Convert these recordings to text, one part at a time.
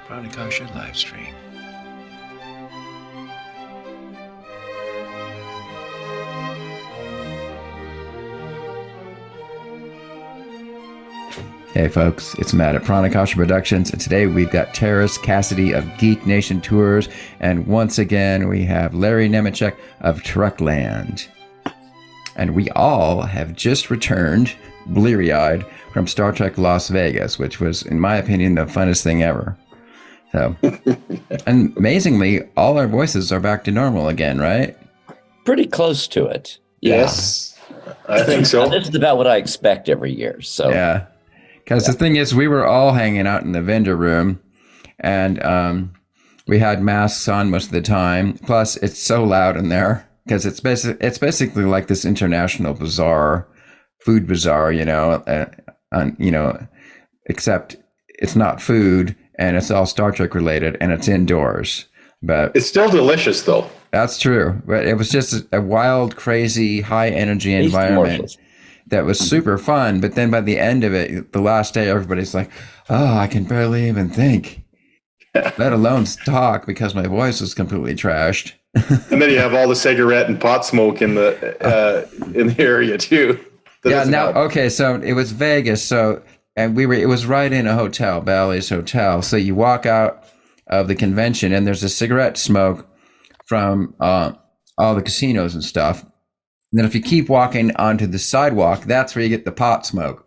Pranakasha livestream. Hey folks, it's Matt at Pranakasha Productions, and today we've got Teras Cassidy of Geek Nation Tours, and once again we have Larry Nemecek of Trekland. And we all have just returned, bleary-eyed, from Star Trek Las Vegas, which was, in my opinion, the funnest thing ever. So, and amazingly, all our voices are back to normal again, right? Pretty close to it. Yes, I think so. This is about what I expect every year. So yeah. Because the thing is, we were all hanging out in the vendor room, and we had masks on most of the time. Plus, it's so loud in there because it's basically like this international bazaar, food bazaar, except it's not food and it's all Star Trek related and it's indoors. But it's still delicious, though. That's true. But it was just a wild, crazy, high energy environment. That was super fun, but then by the end of it, the last day, everybody's like, "Oh, I can barely even think, let alone talk, because my voice was completely trashed." And then you have all the cigarette and pot smoke in the area too. Yeah. Now, okay, so it was Vegas, it was right in a hotel, Bally's Hotel. So you walk out of the convention, and there's a cigarette smoke from all the casinos and stuff. And then if you keep walking onto the sidewalk, that's where you get the pot smoke.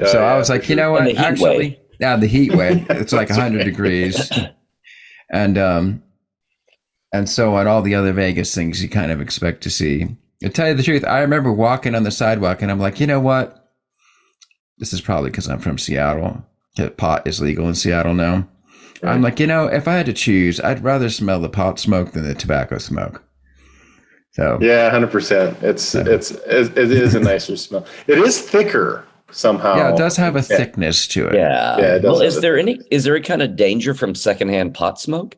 So I was like, you know what? Actually, the heat wave. It's like 100 degrees. And so on all the other Vegas things you kind of expect to see. To tell you the truth, I remember walking on the sidewalk and I'm like, you know what? This is probably because I'm from Seattle. Pot is legal in Seattle now. Right. I'm like, if I had to choose, I'd rather smell the pot smoke than the tobacco smoke. So, yeah, 100%. It is a nicer smell. It is thicker somehow. Yeah, it does have a thickness to it. Yeah. Well, is there any kind of danger from secondhand pot smoke?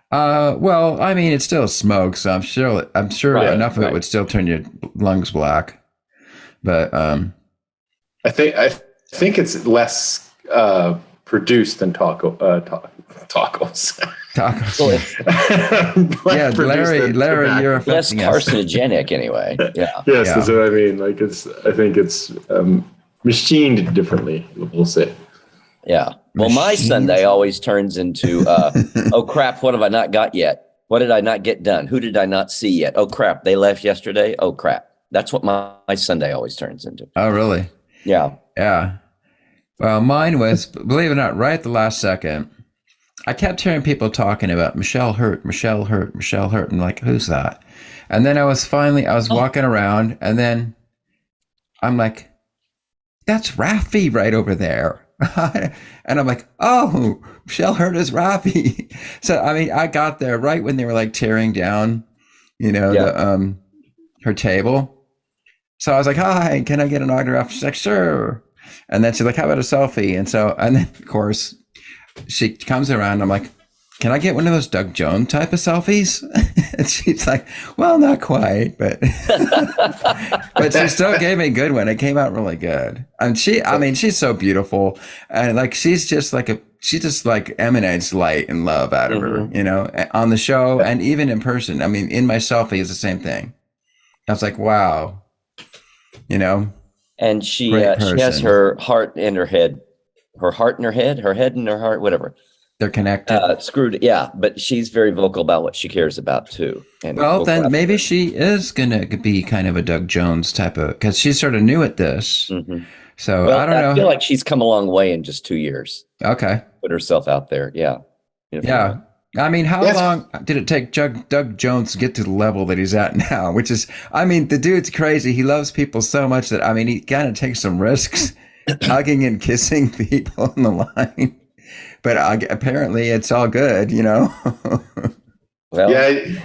Well, I mean, it still smokes, so I'm sure enough of it would still turn your lungs black. But I think it's less produced than tacos. Yeah, Larry, you're less carcinogenic anyway. Yeah. Yes, that's what I mean. Like I think it's machined differently, we'll say. Yeah. Well, my Sunday always turns into, oh crap, what have I not got yet? What did I not get done? Who did I not see yet? Oh crap, they left yesterday. Oh crap. That's what my Sunday always turns into. Oh, really? Yeah. Yeah. Well, mine was, believe it or not, right at the last second. I kept hearing people talking about Michelle Hurt. I'm like, who's that? And then I was walking around, and then I'm like, that's Raffi right over there. And I'm like, oh, Michelle Hurt is Raffi. So, I mean, I got there right when they were like tearing down, her table. So I was like, hi, can I get an autograph? She's like, sure. And then she's like, how about a selfie? And then, of course, she comes around. I'm like, can I get one of those Doug Jones type of selfies? And she's like, well, not quite, but but she still gave me a good one. It came out really good. And she's so beautiful. And like, she just emanates light and love out of her, on the show and even in person. I mean, in my selfie is the same thing. I was like, wow, And she has her heart in her head. Her heart in her head in her heart, whatever. They're connected. Screwed. Yeah. But she's very vocal about what she cares about too. And well, then maybe she is going to be kind of a Doug Jones type of, because she's sort of new at this. Mm-hmm. So I don't know. I feel like she's come a long way in just 2 years. Okay. Put herself out there. Yeah. Yeah. I mean, how long did it take Doug Jones to get to the level that he's at now? Which is, I mean, the dude's crazy. He loves people so much that, I mean, he kind of takes some risks. Hugging and kissing people on the line, but apparently it's all good, Well, yeah,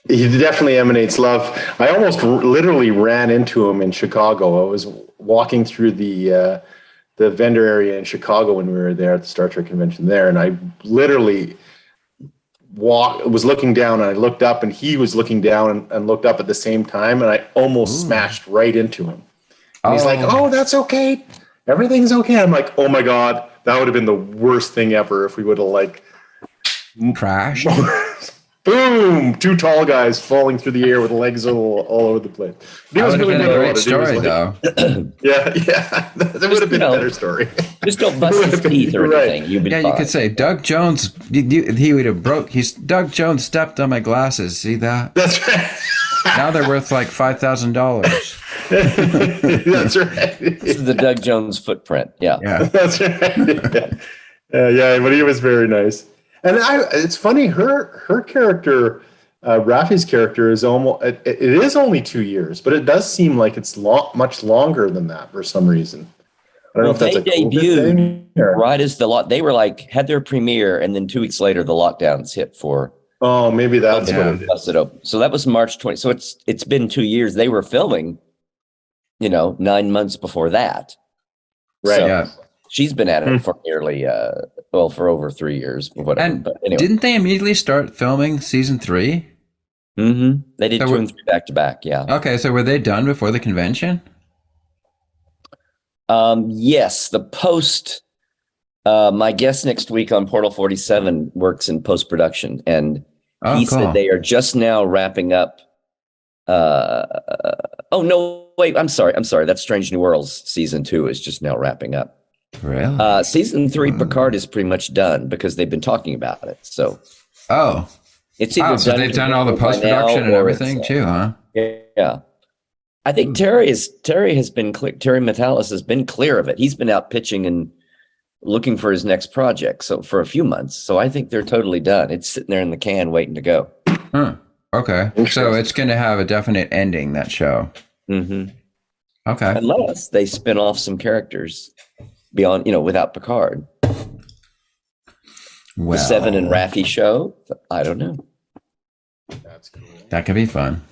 he definitely emanates love. I almost literally ran into him in Chicago. I was walking through the vendor area in Chicago when we were there at the Star Trek convention there, and I literally was looking down, and I looked up, and he was looking down and looked up at the same time, and I almost smashed right into him. And he's like, oh, that's okay. Everything's okay. I'm like, oh my God, that would have been the worst thing ever if we would have like Crash. boom, 2 tall guys falling through the air with legs all over the place. That would have been a great story, though. Yeah, that would have been a better story. Just don't bust his teeth or anything. You'd be fine. You could say Doug Jones. He would have broke. Doug Jones stepped on my glasses. See that? That's right. Now they're worth like $5,000. That's right. This is the Doug Jones footprint. Yeah. That's right. Yeah, but he was very nice. And it's funny, her character, Rafi's character, is almost. It is only 2 years, but it does seem like it's much longer than that for some reason. I don't know if that's a COVID thing, right as they were like had their premiere, and then 2 weeks later the lockdowns hit for. Oh, maybe that's what it is. It open. So that was March 20. So it's been 2 years. They were filming, 9 months before that. Right. So Yeah. she's been at it for nearly, for over 3 years. Whatever. And but anyway. didn't they immediately start filming season 3? Mm-hmm. They did 2 and 3 back to back. Yeah. Okay, so were they done before the convention? Yes, the post. My guest next week on Portal 47 works in post production, and he said they are just now wrapping up. Oh no! Wait, I'm sorry. That's Strange New Worlds season 2 is just now wrapping up. Really? Season 3 Picard is pretty much done because they've been talking about it. So. It's either so they've done all the post production and everything too, huh? Yeah. I think Terry has been clear. Terry Metalis has been clear of it. He's been out pitching and looking for his next project. So for a few months. So I think they're totally done. It's sitting there in the can waiting to go. Okay. So it's going to have a definite ending, that show. Mm-hmm. Okay. Unless they spin off some characters beyond, without Picard. Well, the Seven and Raffi show. I don't know. That's cool. That could be fun.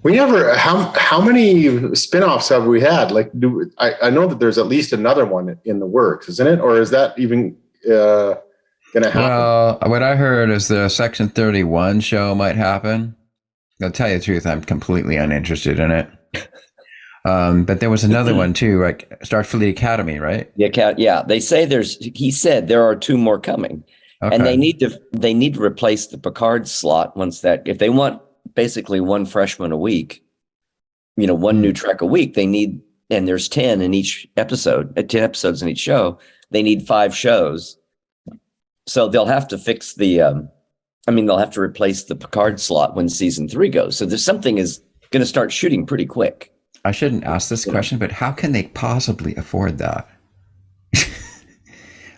We never. How many spin-offs have we had? Like, I know that there's at least another one in the works, isn't it? Or is that even going to happen? Well, what I heard is the Section 31 show might happen. I'll tell you the truth, I'm completely uninterested in it. But there was another one too, like Starfleet Academy, right? Yeah. They say he said there are 2 more coming. Okay. And they need to replace the Picard slot if they want basically 1 freshman a week, 1 new Trek a week, they need, and there's 10 in each episode, 10 episodes in each show, they need 5 shows. So they'll have to fix they'll have to replace the Picard slot when season 3 goes. So there's something is going to start shooting pretty quick. I shouldn't ask this question, but how can they possibly afford that?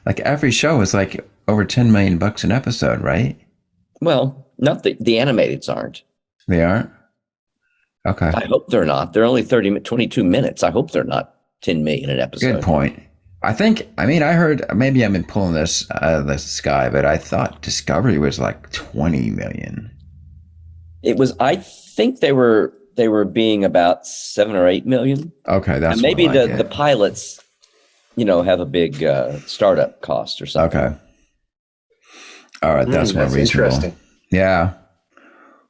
Like every show is like over $10 million an episode, right? Well, not the animateds aren't. They aren't? Okay. I hope they're not. They're only 22 minutes. I hope they're not 10 million an episode. Good point. I heard, maybe I'm pulling this out of the sky, but I thought Discovery was like 20 million. It was, I think they were being about 7 or 8 million. Okay. That's and maybe the pilots, have a big startup cost or something. Okay. All right. That's more reasonable. Interesting. Yeah.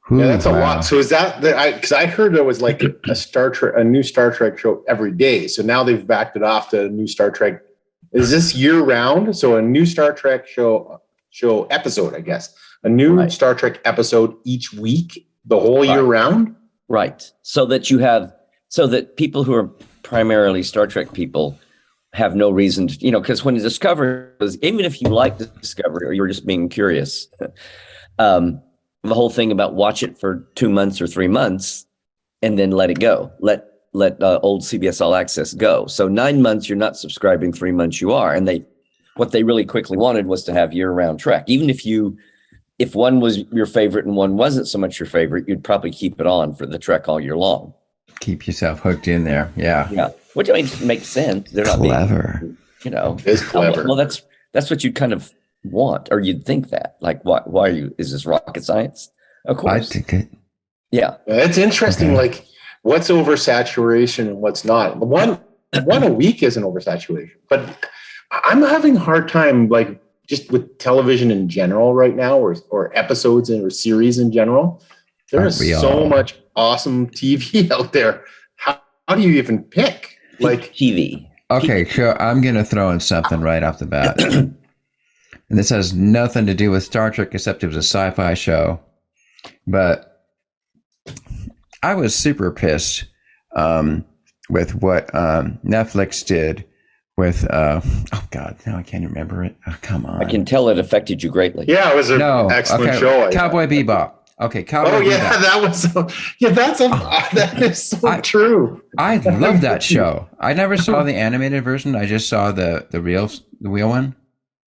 Yeah, that's a lot. So is that because I heard there was like a new Star Trek show every day. So now they've backed it off to a new Star Trek. Is this year round? So a new Star Trek show episode, I guess. A new Star Trek episode each week, the whole year round? Right. So that people who are primarily Star Trek people have no reason to, because when Discovery was, even if you like Discovery or you were just being curious, the whole thing about watch it for 2 months or 3 months and then let it go. Let old CBS All Access go. So 9 months, you're not subscribing, 3 months you are. And what they really quickly wanted was to have year-round Trek. Even if one was your favorite and one wasn't so much your favorite, you'd probably keep it on for the Trek all year long. Keep yourself hooked in there. Yeah. Yeah. Which makes sense. They're not clever. It's clever. Well, that's what you kind of want, or you'd think that. Like, why is this rocket science? Of course. I think it. Yeah. It's interesting, like what's oversaturation and what's not. One a week isn't oversaturation, but I'm having a hard time, like just with television in general right now, or episodes or series in general. There is so much awesome TV out there. How do you even pick? Like TV. Okay, so I'm going to throw in something right off the bat. And this has nothing to do with Star Trek, except it was a sci-fi show. But I was super pissed with what Netflix did with, oh God, now I can't remember it. Oh, come on. I can tell it affected you greatly. Yeah, it was an excellent show. Cowboy Bebop. Okay, Cowboy Bebop. That is so true. I love that show. I never saw the animated version. I just saw the real one.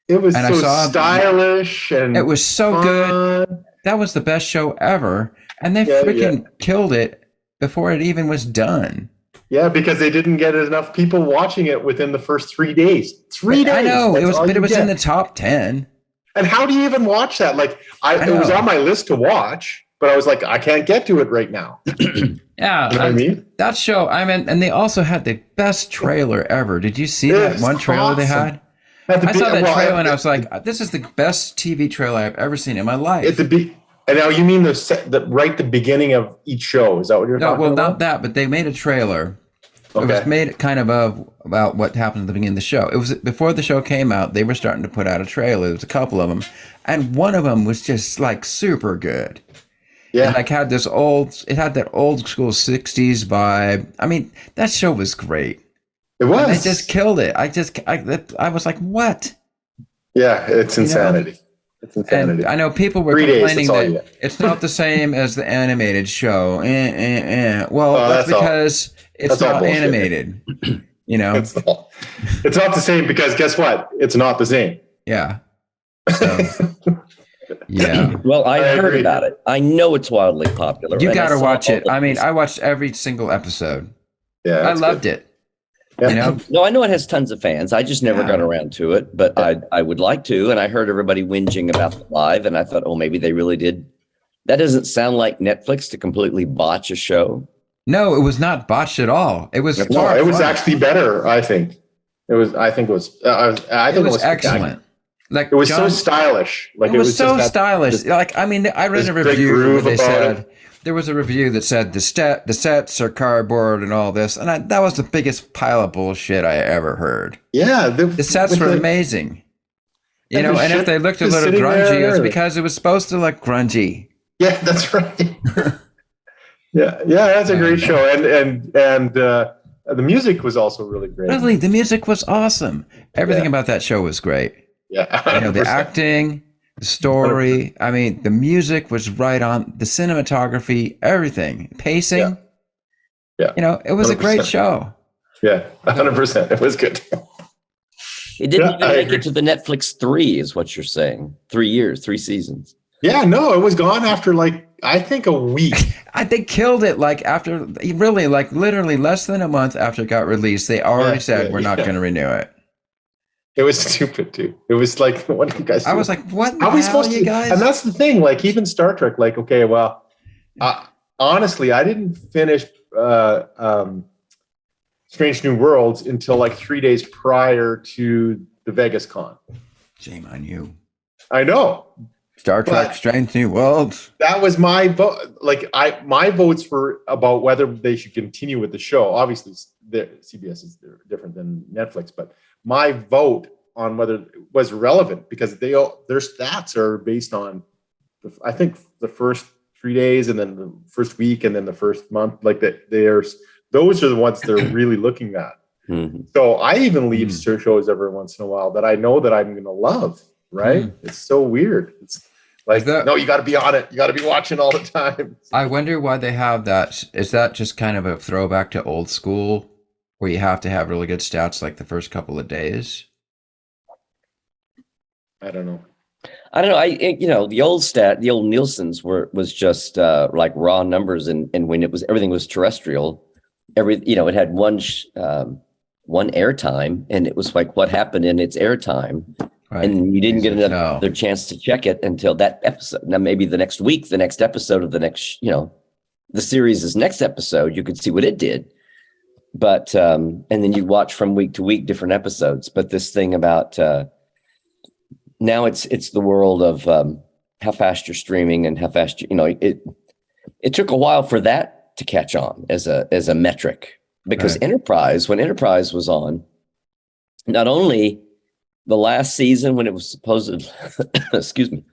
It was stylish and it was so fun. good. That was the best show ever. And they freaking killed it before it even was done. Yeah, because they didn't get enough people watching it within the first 3 days. 3 days. I know it was in the top 10. And how do you even watch that? Like, it was on my list to watch, but I was like, I can't get to it right now. Yeah, you know what I mean? That show. I mean, and they also had the best trailer ever. Did you see that one trailer they had? I saw that trailer and I was like, this is the best TV trailer I've ever seen in my life. And now you mean the beginning of each show? Is that what you're talking about? No, not that, but they made a trailer. Okay. It was made kind of about what happened at the beginning of the show. It was before the show came out. They were starting to put out a trailer. There was a couple of them, and one of them was just like super good. Yeah, and like had that old school '60s vibe. I mean, that show was great. It was. And they just killed it. I was like, what? Yeah, it's insanity. It's insanity. And I know people were complaining that it's not the same as the animated show. Well, that's because it's not animated. You know, it's not the same because guess what? It's not the same. Yeah. So, yeah. Well, I heard about it. I know it's wildly popular. You got to watch it. I mean, I watched every single episode. Yeah, I loved it. Yeah. You know? No, I know it has tons of fans. I just never got around to it, but I would like to. And I heard everybody whinging about the live, and I thought, oh, maybe they really did. That doesn't sound like Netflix to completely botch a show. No, it was not botched at all. It was it was actually better. I think it was. I think it was excellent. Like it was so stylish. Like it was so stylish. Like I mean, I read a review where they said. There was a review that said the sets are cardboard and all this, and that was the biggest pile of bullshit I ever heard. Yeah, the sets were amazing. You know, and if they looked a little grungy, it was because it was supposed to look grungy. Yeah, that's right. yeah, that's a great show, and the music was also really great. Really, the music was awesome. Everything about that show was great. Yeah, you know, the acting. The story, 100%. I mean, the music was right on, the cinematography, everything, pacing. Yeah. You know, it was 100%. A great show. Yeah, 100%. It was good. It didn't even make it to the Netflix 3, is what you're saying. 3 years, 3 seasons. Yeah, no, it was gone after I think a week. They killed it after, really, literally less than a month after it got released. They already said, we're not going to renew it. It was stupid too. It was like what you guys. I was like, "What? How are we supposed to?" Guys? And that's the thing. Like even Star Trek. Like, okay, well, honestly, I didn't finish Strange New Worlds until 3 days prior to the Vegas con. Shame on you. I know. Star Trek: Strange New Worlds. That was my vote. My votes were about whether they should continue with the show. Obviously, CBS is different than Netflix, but my vote on whether it was relevant because their stats are based on, I think the first 3 days and then the first week and then the first month. Those are the ones they're really looking at. Mm-hmm. So I even leave shows every once in a while that I know that I'm going to love. Right? Mm. It's so weird. It's no, you got to be on it. You got to be watching all the time. I wonder why they have that. Is that just kind of a throwback to old school? Where you have to have really good stats the first couple of days? I don't know. The old Nielsen's was just raw numbers, and when everything was terrestrial, it had one airtime, and it was like what happened in its airtime, right. And you didn't get another chance to check it until that episode. Now maybe the next week, the next episode of the next, the series' next episode, you could see what it did. But and then you watch from week to week different episodes. But this thing about now it's the world of how fast you're streaming and how fast it took a while for that to catch on as a metric because when Enterprise was on, not only the last season when it was supposed, excuse me,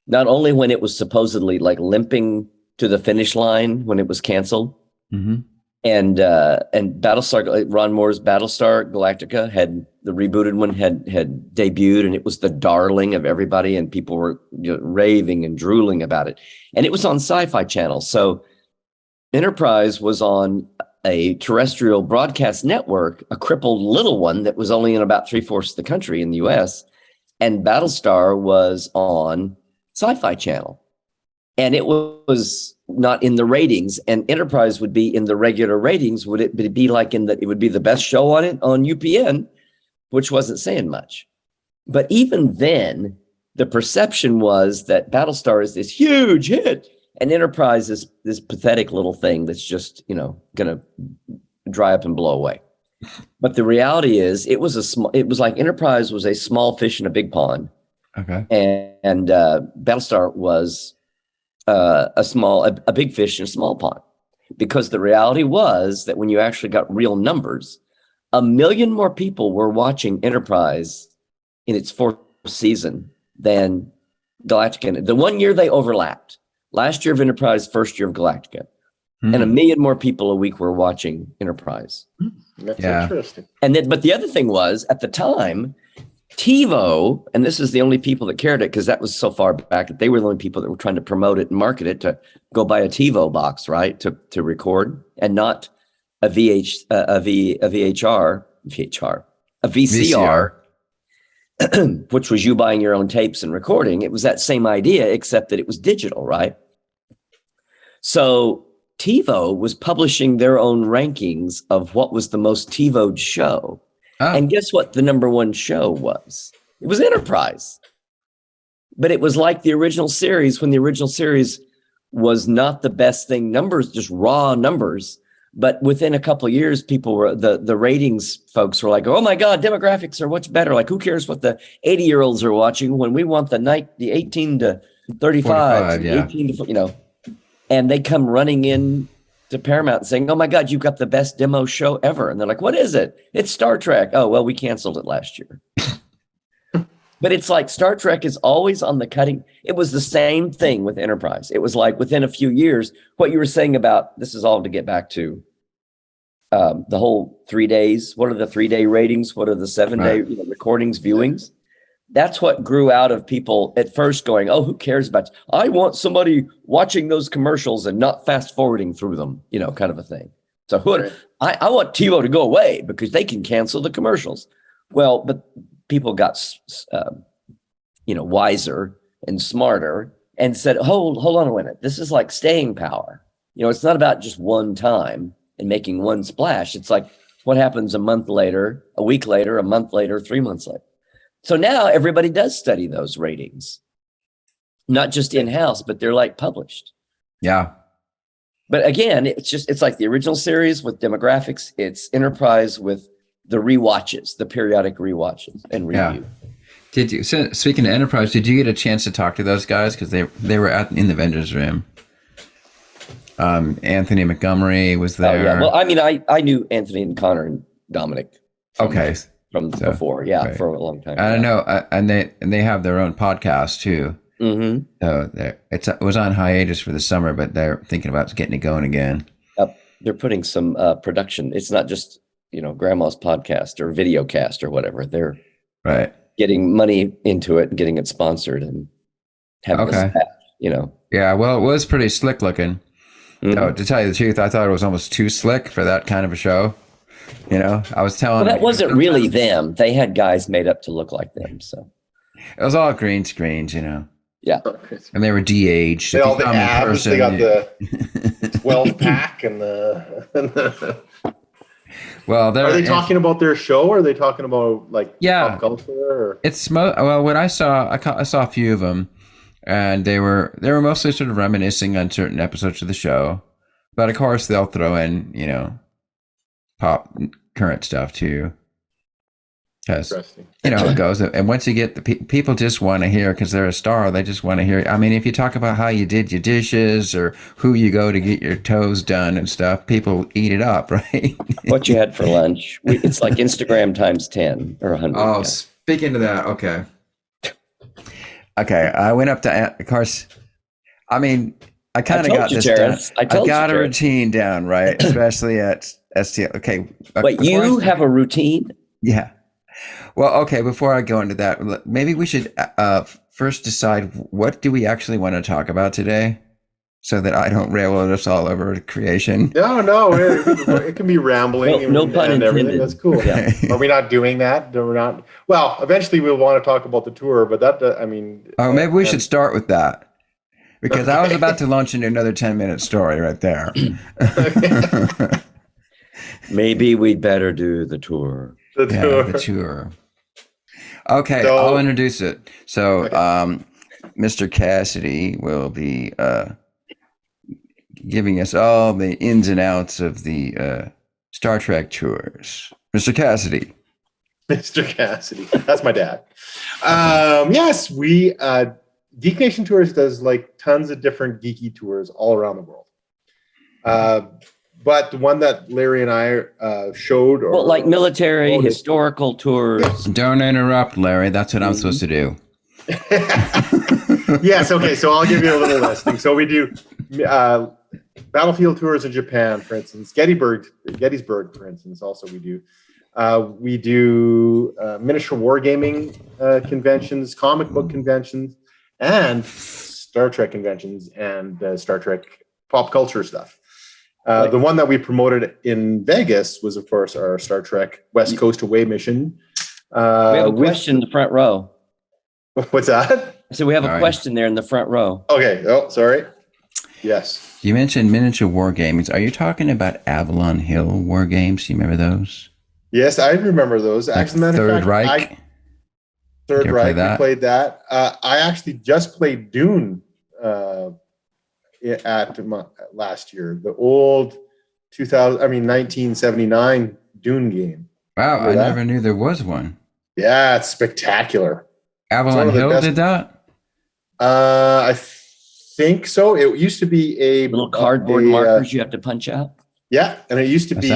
not only when it was supposedly like limping to the finish line when it was canceled, and Battlestar, Ron Moore's Battlestar Galactica had the rebooted one had debuted, and it was the darling of everybody, and people were raving and drooling about it, and it was on Sci-Fi Channel. So Enterprise was on a terrestrial broadcast network, a crippled little one that was only in about 3/4 of the country in the US. And Battlestar was on Sci-Fi Channel. And it was not in the ratings. And Enterprise would be in the regular ratings. Would it be like it would be the best show on it on UPN, which wasn't saying much. But even then, the perception was that Battlestar is this huge hit. And Enterprise is this pathetic little thing that's just, going to dry up and blow away. But the reality is, it was like Enterprise was a small fish in a big pond. Okay. And Battlestar was a big fish in a small pond. Because the reality was that when you actually got real numbers, 1 million more people were watching Enterprise in its 4th season than Galactica. The 1 year they overlapped. Last year of Enterprise, first year of Galactica. And 1 million more people a week were watching Enterprise. That's interesting. But the other thing was, at the time, TiVo, and this is the only people that cared it because that was so far back that they were the only people that were trying to promote it and market it, to go buy a TiVo box, right, to record, and not a VCR, which was you buying your own tapes and recording. It was that same idea, except that it was digital, right? So TiVo was publishing their own rankings of what was the most TiVo'd show. Oh. And guess what the number 1 show was? It was Enterprise. But it was like the original series, when the original series was not the best thing, numbers, just raw numbers. But within a couple of years, people were, the ratings folks were like, oh my God, demographics are much better. Like, who cares what the 80-year-olds are watching when we want the 18 to 35, yeah. 18 to, and they come running in to Paramount saying, oh my God, you've got the best demo show ever. And they're like, what is it? It's Star Trek. Oh, well, we canceled it last year. But it's like Star Trek is always on the cutting. It was the same thing with Enterprise. It was like within a few years, what you were saying about, this is all to get back to the whole 3 days. What are the 3-day ratings? What are the 7-day recordings, viewings? That's what grew out of people at first going, oh, who cares about, I want somebody watching those commercials and not fast forwarding through them, kind of a thing. So I want TiVo to go away because they can cancel the commercials. Well, but people got, wiser and smarter and said, hold on a minute. This is like staying power. It's not about just one time and making one splash. It's like what happens a month later, a week later, a month later, 3 months later. So now everybody does study those ratings, not just in-house, but they're like published. Yeah. But again, it's like the original series with demographics. It's Enterprise with the rewatches, the periodic rewatches and review. Yeah. So speaking of Enterprise, did you get a chance to talk to those guys? Because they were in the vendor's room. Anthony Montgomery was there. Oh, yeah. Well, I mean, I knew Anthony and Connor and Dominic. From before, right. For a long time. I don't know, and they have their own podcast too. Mm-hmm. So it was on hiatus for the summer, but they're thinking about getting it going again. They're putting some production. It's not just Grandma's podcast or video cast or whatever. They're getting money into it and getting it sponsored and having Yeah, well, it was pretty slick looking. Mm-hmm. So, to tell you the truth, I thought it was almost too slick for that kind of a show. I was telling. Well, that wasn't really them. They had guys made up to look like them. So it was all green screens, Yeah, and they were de-aged. They all the abs. They got the 12 pack and the. Well, are they talking about their show, or are they talking about pop culture? Or? It's what I saw a few of them, and they were mostly sort of reminiscing on certain episodes of the show, but of course they'll throw in pop current stuff too. Because Interesting. you know how it goes. And once you get the people just want to hear, because they're a star, they just want to hear. I mean, if you talk about how you did your dishes or who you go to get your toes done and stuff, people eat it up, right? What you had for lunch. It's like Instagram times 10 or 100. Oh, yeah. speaking of that, okay. Okay, I went up to, of course, I mean, I kind of got this Teras. done. I've got a routine down, right? Especially at STL. Okay. Wait, you have a routine? Yeah. Well, okay, before I go into that, maybe we should first decide what do we actually want to talk about today so that I don't railroad us all over creation. No, it can be rambling. No pun and everything. intended. That's cool. Yeah. Are we not doing that? We're not. Well, eventually we'll want to talk about the tour, but I mean. Oh, maybe we should start with that because I was about to launch into another 10-minute story right there. Maybe we'd better do the tour. The tour. Okay, so, I'll introduce it. So, Mr. Cassidy will be giving us all the ins and outs of the Star Trek tours. Mr. Cassidy. Mr. Cassidy. That's my dad. Yes, we Geek Nation Tours does like tons of different geeky tours all around the world. But the one that Larry and I showed, well, like military, historical tours. Don't interrupt, Larry. That's what I'm supposed to do. Yes. Okay. So I'll give you a little listing. So we do battlefield tours in Japan, for instance, Gettysburg, for instance. Also, we do miniature wargaming conventions, comic book conventions, and Star Trek conventions, and Star Trek pop culture stuff. The one that we promoted in Vegas was, of course, our Star Trek West Coast Away mission. We have a question in the front row. What's that? So we have a question there in the front row. Okay. Oh, sorry. Yes. You mentioned miniature war games. Are you talking about Avalon Hill war games? Do you remember those? Yes, I remember those. Like Third Reich? Third Reich, we played that. I actually just played Dune last year. The old 1979 Dune game. Wow, I never knew there was one. Yeah, it's spectacular. Avalon Hill did that? I think so. It used to be a little cardboard markers you have to punch out. Yeah, and it used to be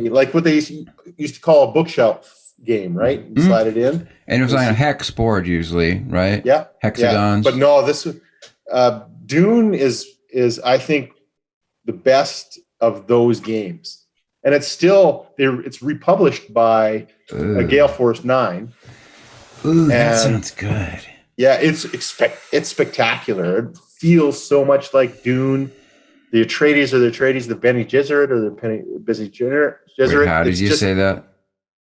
like what they used to call a bookshelf game, right? You slide it in, and it was on a hex board usually, right? Yeah, hexagons. Yeah. But no, this Dune is I think the best of those games, and it's republished by Gale Force 9. Ooh, that sounds good. Yeah, it's spectacular. It feels so much like Dune. The Atreides are the Atreides, the Bene Gesserit or the Bene Gesserit. Wait, how did you say that?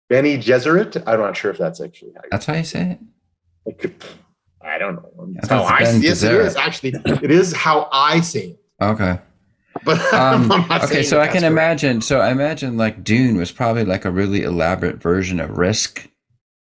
Bene Gesserit? I'm not sure if that's actually how that's how you say it. I don't know. That's how I see it. Yes, it is actually. It is how I say it. Okay. But okay, so I can imagine. So I imagine like Dune was probably like a really elaborate version of Risk.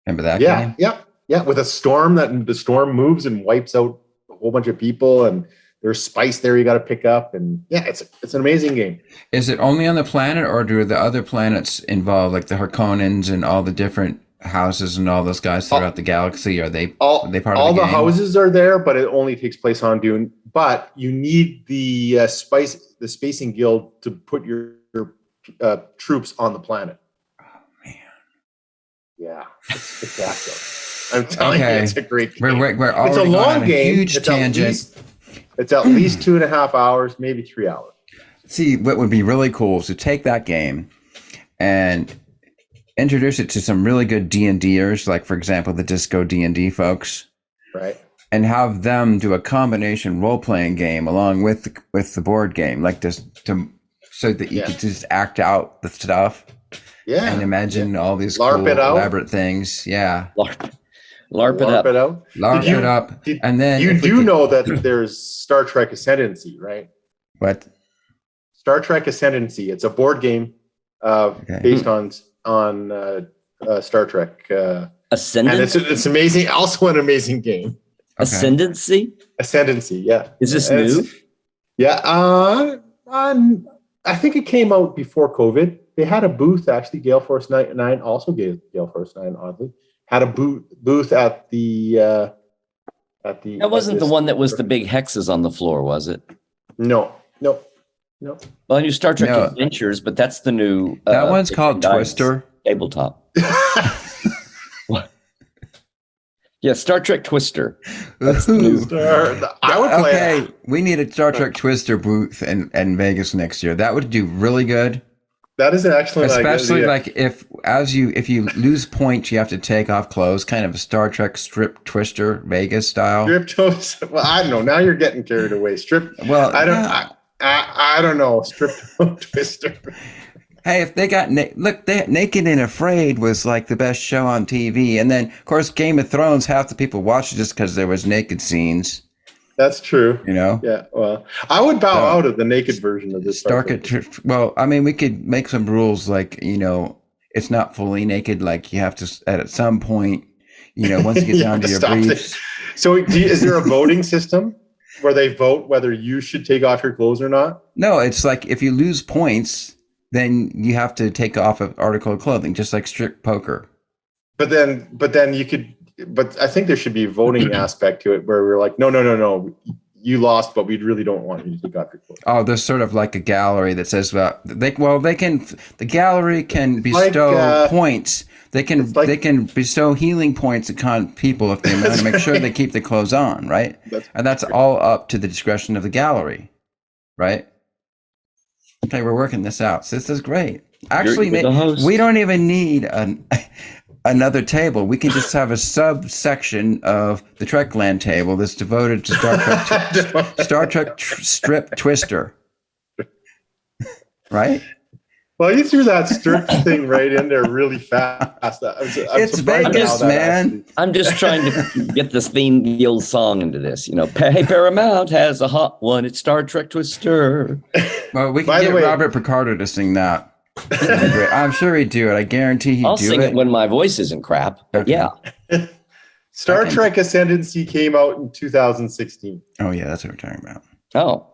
Remember that game? Yeah. With a storm the storm moves and wipes out a whole bunch of people, and there's spice there you got to pick up, and yeah, it's an amazing game. Is it only on the planet, or do the other planets involve, like the Harkonnens and all the different houses and all those guys throughout the galaxy? Are they part of the game? All the houses are there, but it only takes place on Dune. But you need the spacing guild to put your troops on the planet. Yeah, it's spectacular. I'm telling you, it's a great game. We're already it's a long game. Huge tangent. It's at least 2.5 hours, maybe 3 hours. See, what would be really cool is to take that game and introduce it to some really good D&Ders, like, for example, the Disco D&D folks. Right. And have them do a combination role-playing game along with the board game, like this, so that you could just act out the stuff. Yeah. And imagine all these cool, elaborate things. Yeah. LARP it up. LARP it up. And then you do know that there's Star Trek Ascendancy, right? What? Star Trek Ascendancy. It's a board game based on Star Trek. Ascendancy? And it's amazing. Also an amazing game. Okay. Ascendancy? Ascendancy, yeah. Is this new? Yeah. I think it came out before COVID. they had a booth actually. Gale Force 9 also gave Gale Force 9 oddly had a booth at the. That wasn't the one that was the big hexes on the floor, was it? No. Well, new Star Trek Adventures, but that's the new. That one's called Twister. Tabletop. What? Yeah, Star Trek Twister. That's the new. I would play. Okay, we need a Star Trek Twister booth in Vegas next year. That would do really good. That is an excellent idea. Especially like if you lose points, you have to take off clothes, kind of a Star Trek strip Twister Vegas style. Strip toes. Well, I don't know. Now you're getting carried away. Strip. Well, I don't know. Strip toe Twister. Hey, if they got Naked and Afraid was like the best show on TV, and then of course Game of Thrones, half the people watched it just because there was naked scenes. That's true. You know? Yeah. Well, I would bow out of the naked version of this. Well, I mean, we could make some rules like, it's not fully naked. Like you have to, at some point, once you get down to your briefs. So is there a voting system where they vote whether you should take off your clothes or not? No, it's like if you lose points, then you have to take off an article of clothing, just like strip poker. But then you could. But I think there should be a voting aspect to it where we're like, no, you lost, but we really don't want you to take off your clothes. Oh, there's sort of like a gallery that says the gallery can bestow points. They can bestow healing points upon people if they want to make sure they keep the clothes on, right? That's all up to the discretion of the gallery, right? Okay, we're working this out. So this is great. Actually, we don't even need another table. We can just have a subsection of the Trekland table that's devoted to Star Trek strip Twister. Right? Well, you threw that strip thing right in there really fast. It's Vegas, man. I'm just trying to get this theme, the old song into this. Hey, Paramount has a hot one. It's Star Trek Twister. Well, we can get Robert Picardo to sing that. I'm sure he'd do it. I guarantee he'd do it. I'll sing it when my voice isn't crap. But yeah. Star Trek Ascendancy came out in 2016. Oh, yeah, that's what we're talking about. Oh,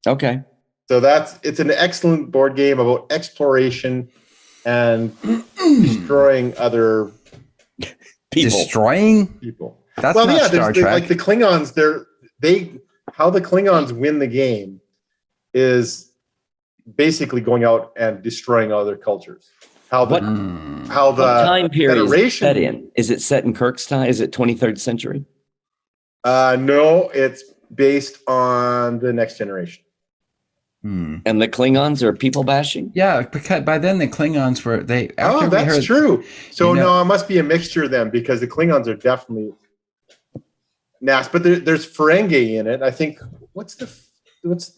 okay. So it's an excellent board game about exploration and destroying other people. Destroying people. That's not Star Trek. Like the Klingons, how the Klingons win the game is basically going out and destroying other cultures. What time period is it set in? Is it set in Kirk's time? Is it 23rd century? No, it's based on the Next Generation. And the Klingons are people bashing? Yeah, because by then the Klingons were that's true. So no, it must be a mixture then, because the Klingons are definitely nasty. But there's Ferengi in it. I think what's the let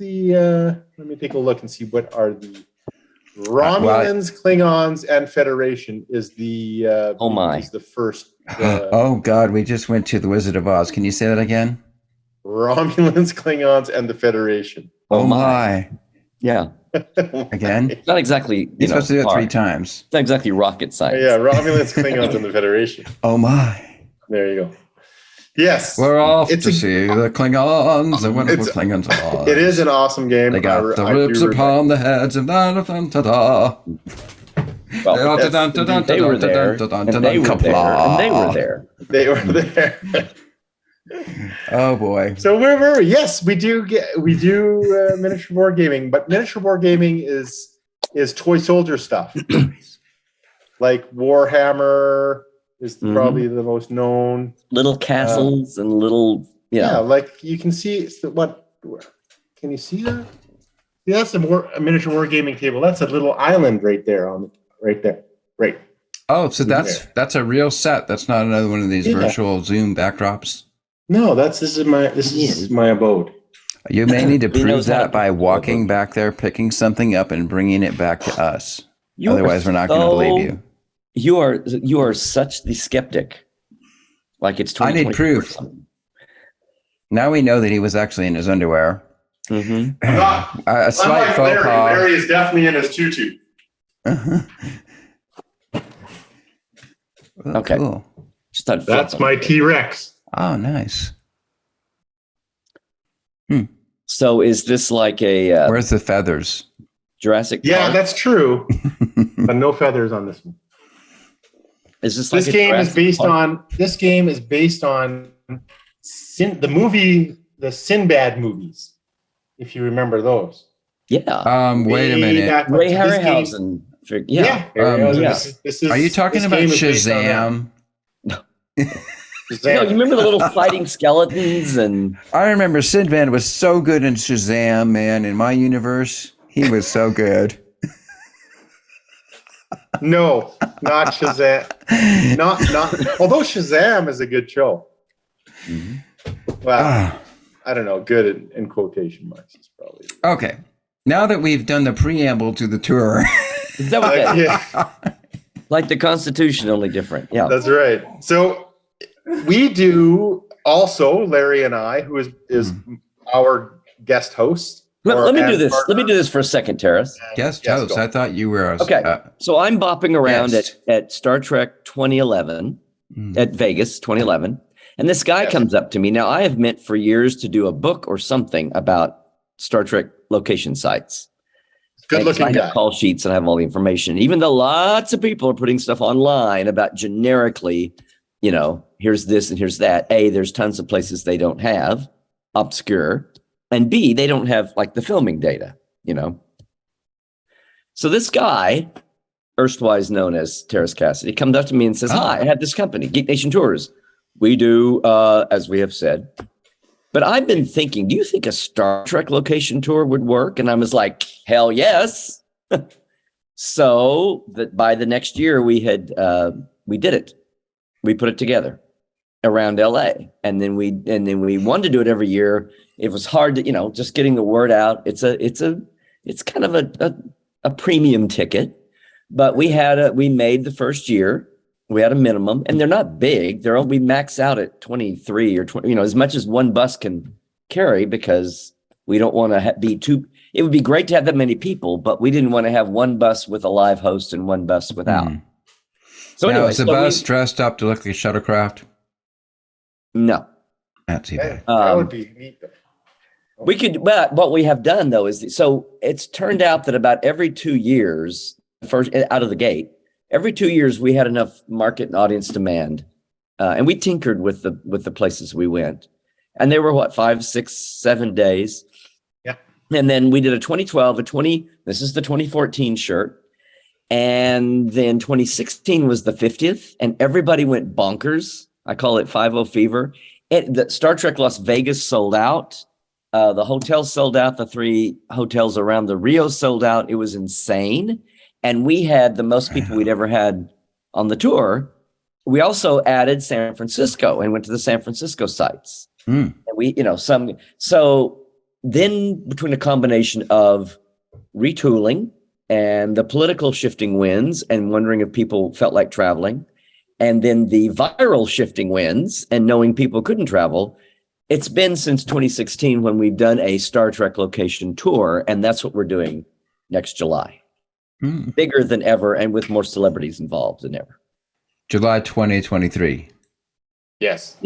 me take a look and see what are the Romulans, Klingons, and Federation is the is the first. Oh God, we just went to the Wizard of Oz. Can you say that again? Romulans, Klingons, and the Federation. Oh my. Yeah. Again? It's not exactly. You're supposed to do it 3 times. It's not exactly rocket science. Yeah, Romulans, Klingons, and the Federation. Oh my. There you go. Yes. We're off to see the Klingons, the wonderful Klingons of Oz. It is an awesome game. They got the ribs upon the heads of They were there. They were there. Oh boy. So where were we? Yes, we do miniature board gaming, but miniature board gaming is toy soldier stuff. Like Warhammer is probably the most known. Little castles and little yeah, like you can see can you see that? Yeah, that's a miniature war gaming table. That's a little island right there. Right. Oh, so that's a real set. That's not another one of these virtual Zoom backdrops. No, this is my abode. You may need to prove that by walking back there, picking something up, and bringing it back to us. Otherwise, we're not going to believe you. You are such the skeptic. Like it's 2024. I need proof. Now we know that he was actually in his underwear. Mm-hmm. A slight faux pas. Larry is definitely in his tutu. Well, okay. Cool. That's my T-Rex. Oh, nice. So is this like a... where's the feathers? Jurassic Park? Yeah, that's true. but no feathers on this one. Is this This like game is based on the Sinbad movies, if you remember those. Yeah. Wait a minute. Ray Harryhausen. Yeah. This is, Are you talking this about game is based on Shazam? that. No, you remember the little fighting skeletons and I remember Sinbad was so good in Shazam, man. In my universe, he was so good. No, not Shazam. Not. Although Shazam is a good show. Well, I don't know. Good in quotation marks is probably Okay. Now that we've done the preamble to the tour, is that what that is? yeah. Like the Constitution, only different. Yeah. That's right. So we do also, Larry and I, who is our guest host. Let me do this. Let me do this for a second, Teras. guest host. I thought you were. Okay. So I'm bopping around Yes. at Star Trek 2011 at Vegas 2011. And this guy comes up to me. Now, I have meant for years to do a book or something about Star Trek location sites. Good looking I guy. have call sheets and I have all the information. Even though lots of people are putting stuff online about generically, here's this and here's that. A, there's tons of places they don't have, obscure. And B, they don't have like the filming data, So this guy, erstwise known as Teras Cassidy, comes up to me and says, hi, I have this company, Geek Nation Tours. We do, as we have said. But I've been thinking, do you think a Star Trek location tour would work? And I was like, hell yes. So that by the next year we did it. We put it together around LA. And then we wanted to do it every year. It was hard to, just getting the word out. It's kind of a premium ticket, but we made the first year. We had a minimum, and they're not big. We max out at 23 or 20, as much as one bus can carry, because we don't want to be too. It would be great to have that many people, but we didn't want to have one bus with a live host and one bus without. So now, anyway, is the bus dressed up to look like a shuttlecraft? No, not too bad. That would be neat. We could, but what we have done though is, so it's turned out that about every 2 years, first out of the gate, every 2 years we had enough market and audience demand, and we tinkered with the places we went, and they were 5, 6, 7 days. Yeah, and then we did a 2012, This is the 2014 shirt, and then 2016 was the 50th, and everybody went bonkers. I call it 5-0 fever. The Star Trek Las Vegas sold out. The hotel sold out. The 3 hotels around the Rio sold out. It was insane. And we had the most people we'd ever had on the tour. We also added San Francisco and went to the San Francisco sites. And we, so then between a combination of retooling and the political shifting winds and wondering if people felt like traveling, and then the viral shifting winds and knowing people couldn't travel, it's been since 2016 when we've done a Star Trek location tour, and that's what we're doing next July. Bigger than ever and with more celebrities involved than ever. July 2023. Yes.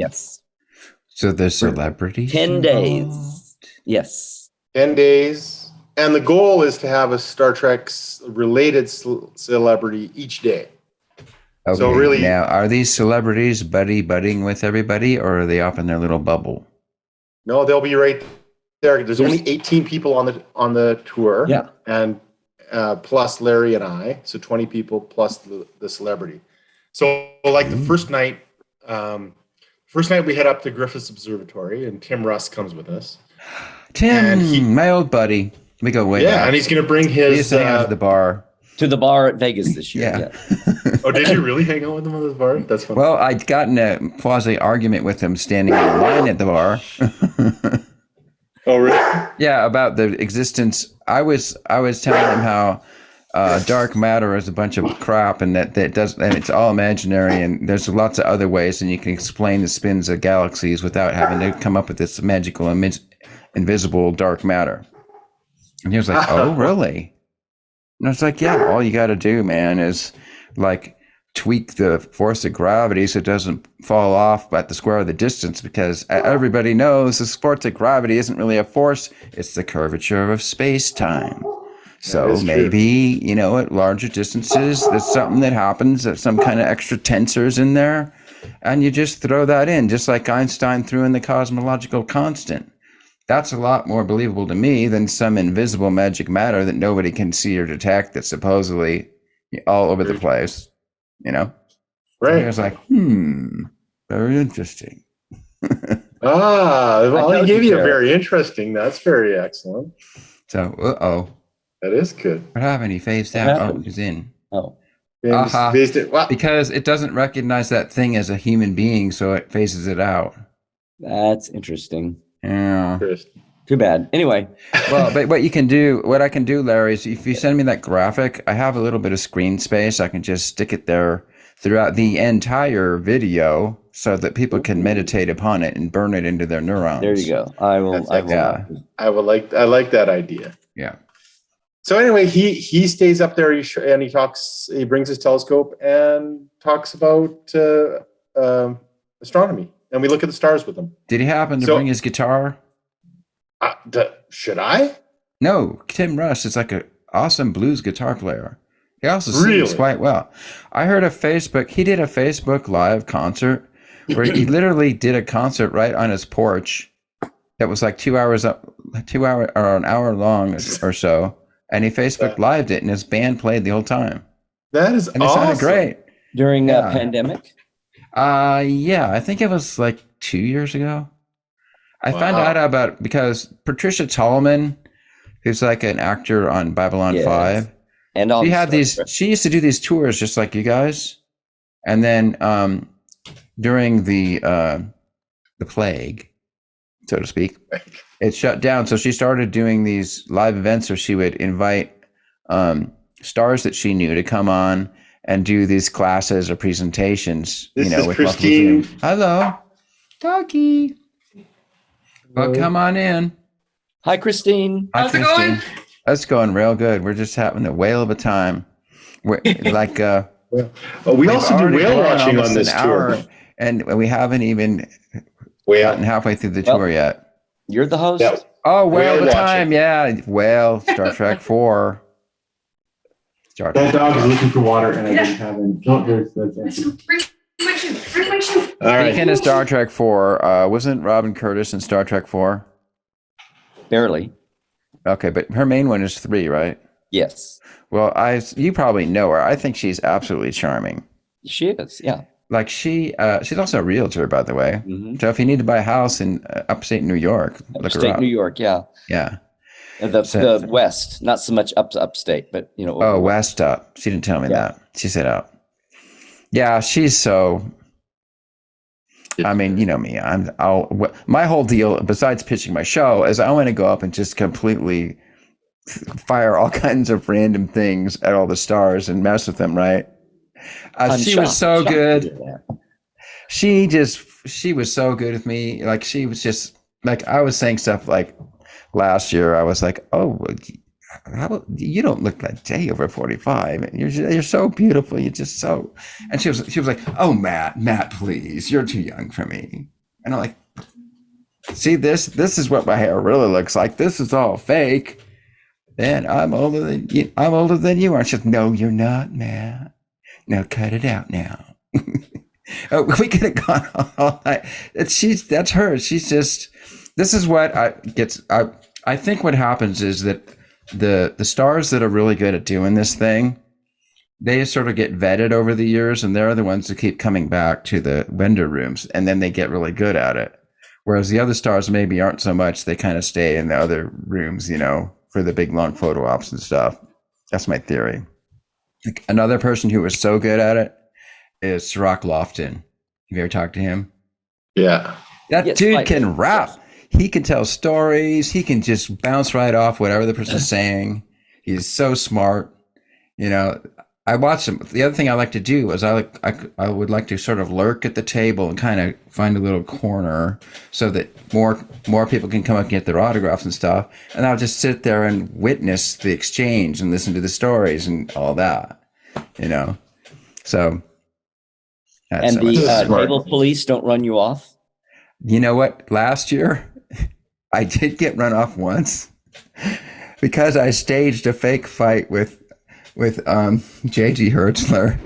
So the celebrities 10 days. Yes. 10 days. And the goal is to have a Star Trek related celebrity each day. Okay, so really, now are these celebrities budding with everybody, or are they off in their little bubble? No, they'll be right there. There's only 18 people on the tour. Yeah. And plus Larry and I, so 20 people plus the celebrity. So like the first night we head up to Griffiths Observatory, and Tim Russ comes with us. Tim, my old buddy. We go way back. And he's going to bring his... We used to hang out at the bar. To the bar at Vegas this year. Yeah. Oh, did you really hang out with him at the bar? That's funny. Well, I'd gotten a quasi argument with him standing in line at the bar. Oh, really? Yeah, about the existence. I was telling him how dark matter is a bunch of crap, and that it's all imaginary, and there's lots of other ways, and you can explain the spins of galaxies without having to come up with this magical, invisible dark matter. And he was like, "Oh, really?" And I was like, "Yeah, all you got to do, man, is like tweak the force of gravity so it doesn't fall off at the square of the distance, because everybody knows the force of gravity isn't really a force, it's the curvature of space-time. So maybe, at larger distances, there's something that happens, there's some kind of extra tensors in there, and you just throw that in, just like Einstein threw in the cosmological constant. That's a lot more believable to me than some invisible magic matter that nobody can see or detect that's supposedly all over the place, Right. I was like, very interesting. Well, he gave you a very interesting. That's very excellent. So, that is good. What happened? He phased out. Oh, he's in. Oh. Phased it. Well, because it doesn't recognize that thing as a human being, so it phases it out. That's interesting. Yeah. Too bad. Anyway. Well, but what I can do, Larry, is if you send me that graphic, I have a little bit of screen space. I can just stick it there throughout the entire video so that people can meditate upon it and burn it into their neurons. There you go. I like that idea. Yeah. So anyway, he stays up there and he brings his telescope and talks about astronomy, and we look at the stars with him. Did he happen to bring his guitar? Should I? No, Tim Russ is like an awesome blues guitar player. He also sings quite well. I heard he did a Facebook Live concert where he literally did a concert right on his porch that was like 2 hours or an hour long or so. And he Facebook Lived it and his band played the whole time. That is and it sounded great. During a pandemic? Yeah, I think it was like 2 years ago. I found out about because Patricia Tallman, who's like an actor on Babylon 5, and she used to do these tours just like you guys. And then during the plague, so to speak, it shut down. So she started doing these live events where she would invite stars that she knew to come on and do these classes or presentations. This is with Christine. Hello, doggy. Well, come on in. Hi, Christine. How's it going? That's going real good. We're just having a whale of a time. We're like, we also do whale watching on this tour, and we haven't even gotten halfway through the tour yet. You're the host. Yeah. Oh, whale of a time, yeah. Whale, Star Trek 4. That dog is looking for water, and I didn't have any. Bring my shoe. All right. Speaking of Star Trek 4, wasn't Robin Curtis in Star Trek 4? Barely. Okay, but her main one is 3, right? Yes. Well, you probably know her. I think she's absolutely charming. She is, yeah. Like she's also a realtor, by the way. Mm-hmm. So if you need to buy a house in upstate New York, look her up. Upstate New York, yeah. Yeah. The West, not so much up to upstate, but West up. She didn't tell me that. She said up. Yeah, she's so. I mean, you know me. My whole deal, besides pitching my show, is I want to go up and just completely fire all kinds of random things at all the stars and mess with them, right? She was so good. She was so good with me. Like she was just like I was saying stuff like last year. I was like, "Oh, you don't look like day over 45. You're so beautiful. You're just so." And she was like, "Oh, Matt, please, you're too young for me." And I'm like, "See this is what my hair really looks like. This is all fake. And I'm older than you. I'm older than you are." She's like, "No, you're not, Matt. Now cut it out now." We could have gone all night. That's her. She's just. This is what I think what happens is that the stars that are really good at doing this thing, they sort of get vetted over the years, and they're the ones who keep coming back to the vendor rooms, and then they get really good at it. Whereas the other stars maybe aren't so much. They kind of stay in the other rooms, for the big long photo ops and stuff. That's my theory. Another person who was so good at it is Sirach Lofton. Have you ever talked to him? Yeah. That dude can rap. He can tell stories. He can just bounce right off whatever the person's saying. He's so smart. I watch him. The other thing I like to do is I would like to sort of lurk at the table and kind of find a little corner so that more people can come up and get their autographs and stuff. And I'll just sit there and witness the exchange and listen to the stories and all that, So. And the table police don't run you off? You know what? Last year, I did get run off once. because I staged a fake fight with JG Hertzler.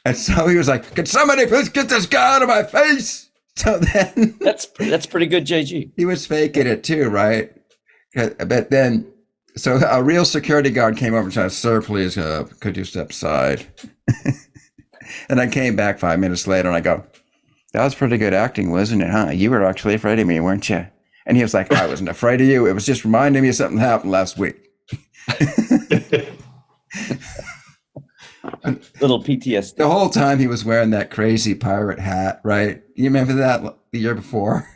And so he was like, "Can somebody please get this guy out of my face?" So then That's pretty good, JG. he was faking it too, right? But then, so a real security guard came over and said, "Sir, please, could you step aside?" And I came back 5 minutes later and I go, "That was pretty good acting, wasn't it, huh? You were actually afraid of me, weren't you?" And he was like, "I wasn't afraid of you. It was just reminding me of something that happened last week." Little PTSD. The whole time he was wearing that crazy pirate hat, right? You remember that the year before?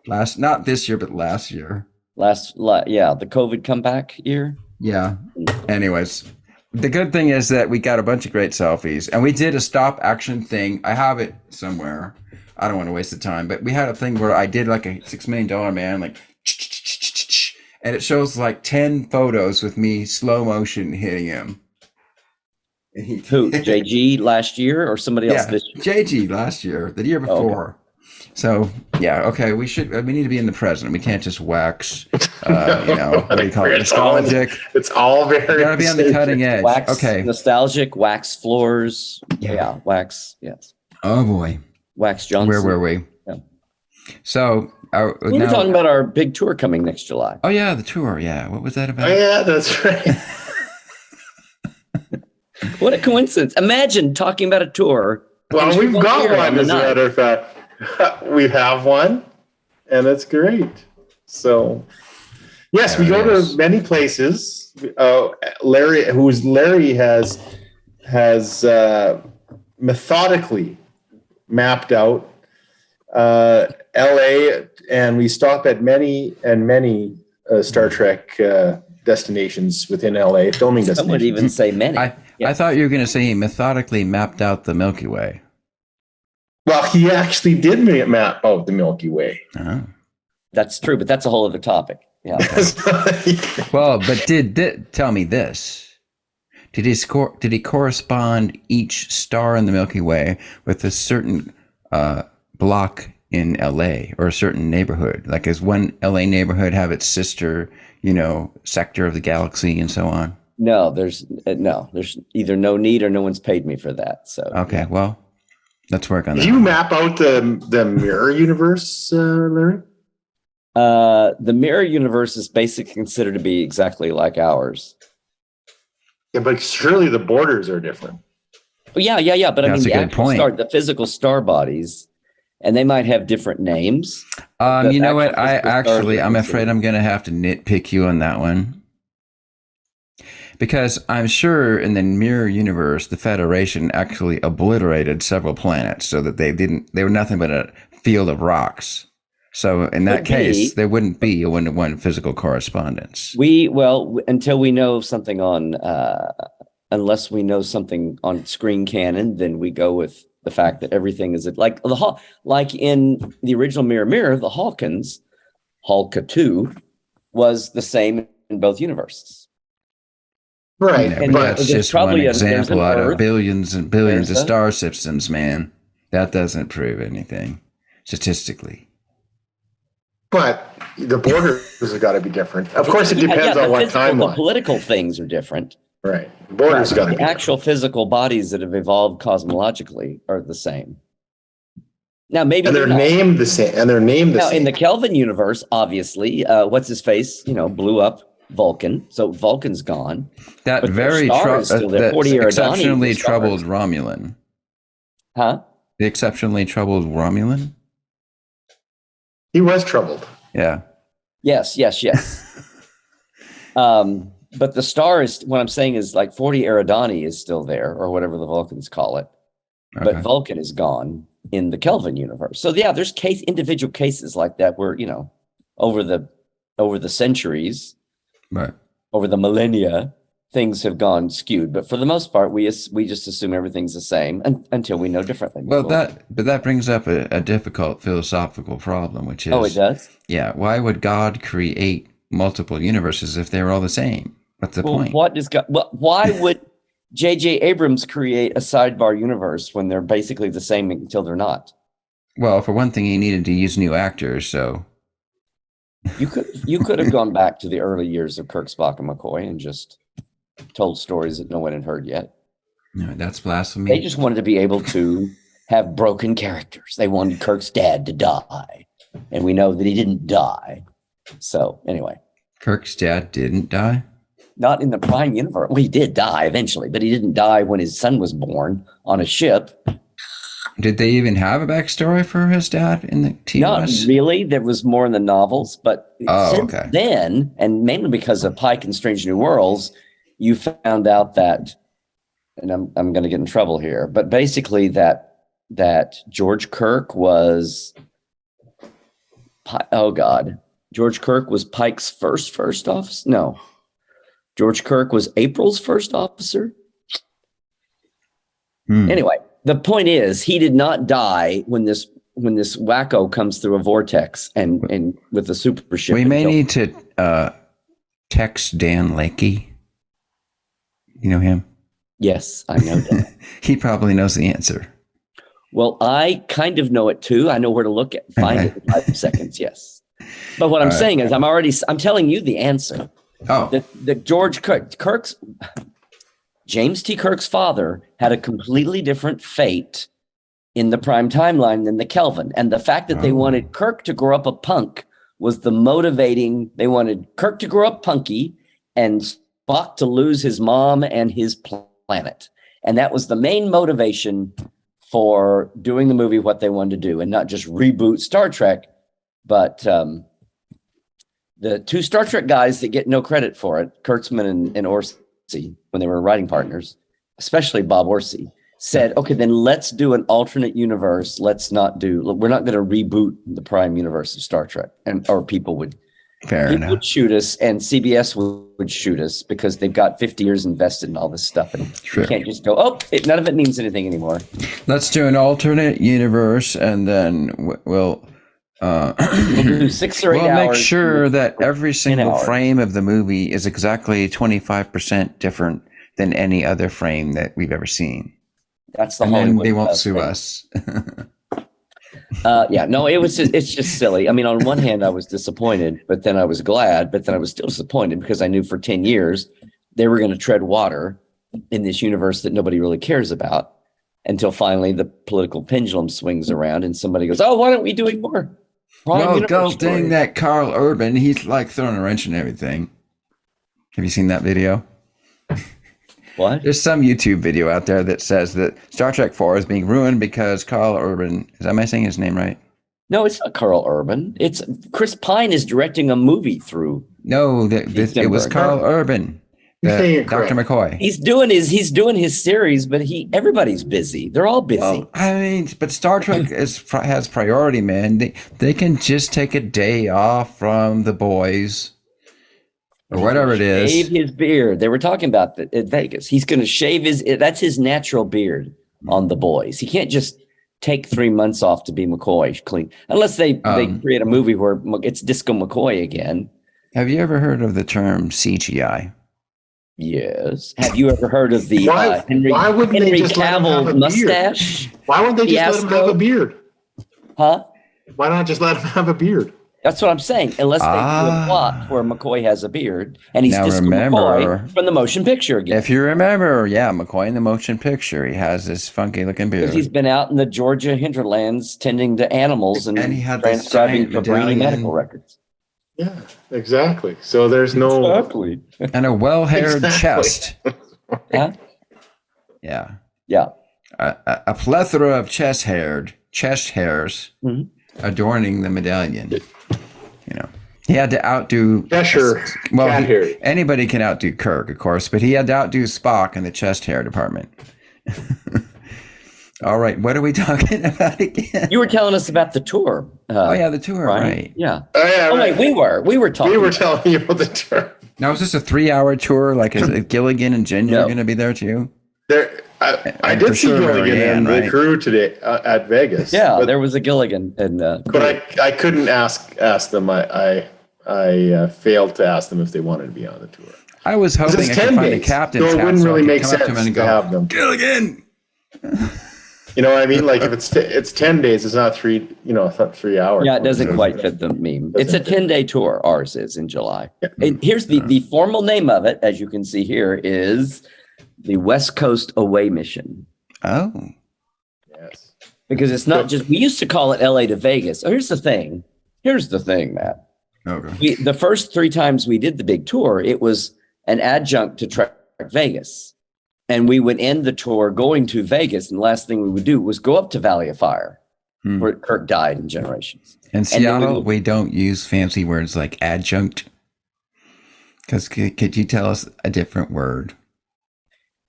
Not this year, but last year. The COVID comeback year. Yeah. Anyways, the good thing is that we got a bunch of great selfies, and we did a stop action thing. I have it somewhere. I don't want to waste the time, but we had a thing where I did like a $6 million man, like, and it shows like 10 photos with me slow motion hitting him. Who? JG last year or somebody else this year? JG last year, the year before. Okay. So yeah, okay, we need to be in the present. We can't just wax, what do you call it? Nostalgic. It's all very. We gotta be on the cutting edge. Wax, okay. Nostalgic, wax floors. Yeah, wax. Yes. Oh boy. Wax Johnson. Where were we? Yeah. So we were talking about our big tour coming next July. Oh yeah, the tour. Yeah, what was that about? Oh yeah, that's right. What a coincidence! Imagine talking about a tour. Well, we've got one, as a matter of fact. We have one, and it's great. So, yes, we go to many places. Larry has methodically mapped out LA, and we stop at many Star Trek destinations within LA, filming destinations. Some would even say many. I thought you were going to say he methodically mapped out the Milky Way. Well, he actually did map out the Milky Way. Oh. That's true, but that's a whole other topic. Yeah. Well, but tell me this. Did he correspond each star in the Milky Way with a certain block in LA or a certain neighborhood? Like, does one LA neighborhood have its sister, sector of the galaxy and so on? No, there's either no need or no one's paid me for that. So okay, well, let's work on that. Did you map out the mirror universe, Larry? The mirror universe is basically considered to be exactly like ours. Yeah, but surely the borders are different. Yeah. But that's I mean, the physical star bodies, and they might have different names. You know what? I'm afraid I'm going to have to nitpick you on that one. Because I'm sure in the mirror universe, the Federation actually obliterated several planets so that they were nothing but a field of rocks. So in that case, there wouldn't be a one-to-one physical correspondence. Until we know something unless we know something on screen canon, then we go with the fact that everything is like in the original Mirror, the Hawkins, Hulka 2, was the same in both universes. Right, yeah, but that's just one example out of billions and billions of star systems, man. That doesn't prove anything statistically. But the borders have got to be different. Of course, it depends on what timeline. The political things are different. Right, the borders got to be the actual physical bodies that have evolved cosmologically are the same. Now, maybe they're named the same. And they're named the same. In the Kelvin universe, obviously, what's his face? Blew up. Vulcan, so Vulcan's gone. That very exceptionally troubled Romulan. Huh? The exceptionally troubled Romulan? He was troubled. Yeah. Yes. But the star is, what I'm saying is like 40 Eridani is still there, or whatever the Vulcans call it. Okay. But Vulcan is gone in the Kelvin universe. So yeah, there's individual cases like that where, over the centuries, right, over the millennia, things have gone skewed. But for the most part, we just assume everything's the same until we know differently. Well, that brings up a difficult philosophical problem, which is, it does? Yeah. Why would God create multiple universes if they were all the same? What's the point? What is God? Well, why would J.J. Abrams create a sidebar universe when they're basically the same until they're not? Well, for one thing, he needed to use new actors, so. You could have gone back to the early years of Kirk, Spock, and McCoy and just told stories that no one had heard yet. No, that's blasphemy. They just wanted to be able to have broken characters. They wanted Kirk's dad to die, and we know that he didn't die. So anyway, Kirk's dad didn't die? not in the Prime universe. Well, he did die eventually, but he didn't die when his son was born on a ship. Did they even have a backstory for his dad in the TOS? Not really. There was more in the novels, but since okay. then, and mainly because of Pike and Strange New Worlds, you found out that, and I'm going to get in trouble here, but basically that George Kirk was, George Kirk was Pike's first officer. No, George Kirk was April's first officer. Anyway, the point is, he did not die when this wacko comes through a vortex and with the super ship. We may need to text Dan Lakey. You know him? Yes, I know that. He probably knows the answer. Well, I kind of know it too. I know where to find it in 5 seconds. Yes, but what I'm saying is, I'm telling you the answer. Oh, The George Kirk's James T. Kirk's father had a completely different fate in the Prime timeline than the Kelvin, and the fact that they wanted Kirk to grow up a punk was the motivating. They wanted Kirk to grow up punky and Spock to lose his mom and his planet, and that was the main motivation for doing the movie what they wanted to do, and not just reboot Star Trek, but the two Star Trek guys that get no credit for it, Kurtzman and Orsi, when they were writing partners, especially Bob Orsi, said, okay, then let's do an alternate universe. We're not going to reboot the Prime universe of Star Trek. Or people would shoot us, and CBS would shoot us because they've got 50 years invested in all this stuff. And you can't just go, none of it means anything anymore. Let's do an alternate universe, and then we'll do 6 or 8 hours. We'll make sure that every single frame of the movie is exactly 25% different than any other frame that we've ever seen. That's the Hollywood. Hollywood. They won't sue us. It's just silly. I mean, on one hand, I was disappointed, but then I was glad, but then I was still disappointed because I knew for 10 years they were going to tread water in this universe that nobody really cares about until finally the political pendulum swings around and somebody goes, why don't we do it more? Go dang that Carl Urban. He's like throwing a wrench in everything. Have you seen that video? What? There's some YouTube video out there that says that Star Trek 4 is being ruined because Carl Urban, am I saying his name right? No, it's not Carl Urban. It's Chris Pine is directing a movie through. No, it was Carl Urban. Dr. McCoy. He's doing his series, but everybody's busy. They're all busy. Well, I mean, but Star Trek has priority, man. They can just take a day off from the boys or whatever it is. Shave his beard. They were talking about that at Vegas. He's going to shave that's his natural beard on the boys. He can't just take 3 months off to be McCoy clean, unless they create a movie where it's Disco McCoy again. Have you ever heard of the term CGI? Yes. Have you ever heard of the Henry Cavill mustache? Why wouldn't they just let him have a beard? Huh? Why not just let him have a beard? That's what I'm saying. Unless they do a plot where McCoy has a beard and he's Disco McCoy from the motion picture again. If you remember, McCoy in the motion picture, he has this funky looking beard. Because he's been out in the Georgia hinterlands tending to animals and he had transcribing Cabrini medical records. Yeah, exactly. So there's and a well-haired chest. Huh? Yeah. Yeah. A plethora of chest hairs adorning the medallion. He had to outdo Cheshire. Anybody can outdo Kirk, of course, but he had to outdo Spock in the chest hair department. All right, what are we talking about again? You were telling us about the tour. The tour, right? Yeah. Wait, we were talking. We were telling you about the tour. Now, is this a 3-hour tour? Like, is Gilligan and Ginger going to be there too? I did see Gilligan and the crew today at Vegas. Yeah, there was a Gilligan and but I couldn't ask them. I failed to ask them if they wanted to be on the tour. I was hoping I could fiund a captain. So it wouldn't really make sense to have them. Gilligan. You know what I mean? Like if it's 10 days, it's not 3. It's not 3 hours. Yeah, it doesn't quite fit the meme. It's a 10-day tour. Ours is in July. Yeah. And here's the formal name of it, as you can see here, is the West Coast Away Mission. Oh. Yes. Because it's not just, we used to call it LA to Vegas. Oh, here's the thing, Matt. Okay. The first 3 times we did the big tour, it was an adjunct to Trek Vegas. And we would end the tour going to Vegas. And the last thing we would do was go up to Valley of Fire, where Kirk died in Generations. In Seattle, we don't use fancy words like adjunct. Because could you tell us a different word?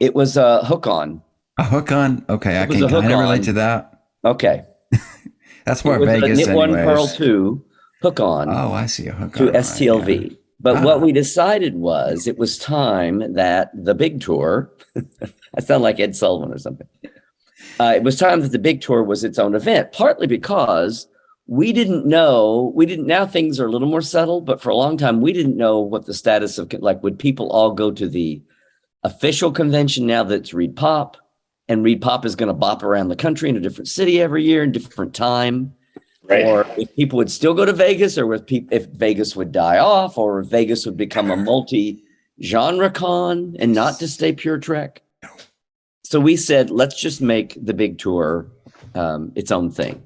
It was a hook-on. A hook-on? Okay, I can kind of relate to that. Okay. That's more Vegas anyways. Knit One, Pearl Two, hook-on. Oh, I see, a hook-on. To STLV. Right, yeah. But what we decided was it was time that the big tour, I sound like Ed Sullivan or something. It was time that the big tour was its own event, partly because we didn't know, now things are a little more settled, but for a long time, we didn't know what the status of, like, would people all go to the official convention now that it's Reed Pop, and Reed Pop is going to bop around the country in a different city every year in different time. Right. Or if people would still go to Vegas, or if Vegas would die off, or if Vegas would become a multi-genre con and not to stay pure Trek. So we said, let's just make the big tour its own thing.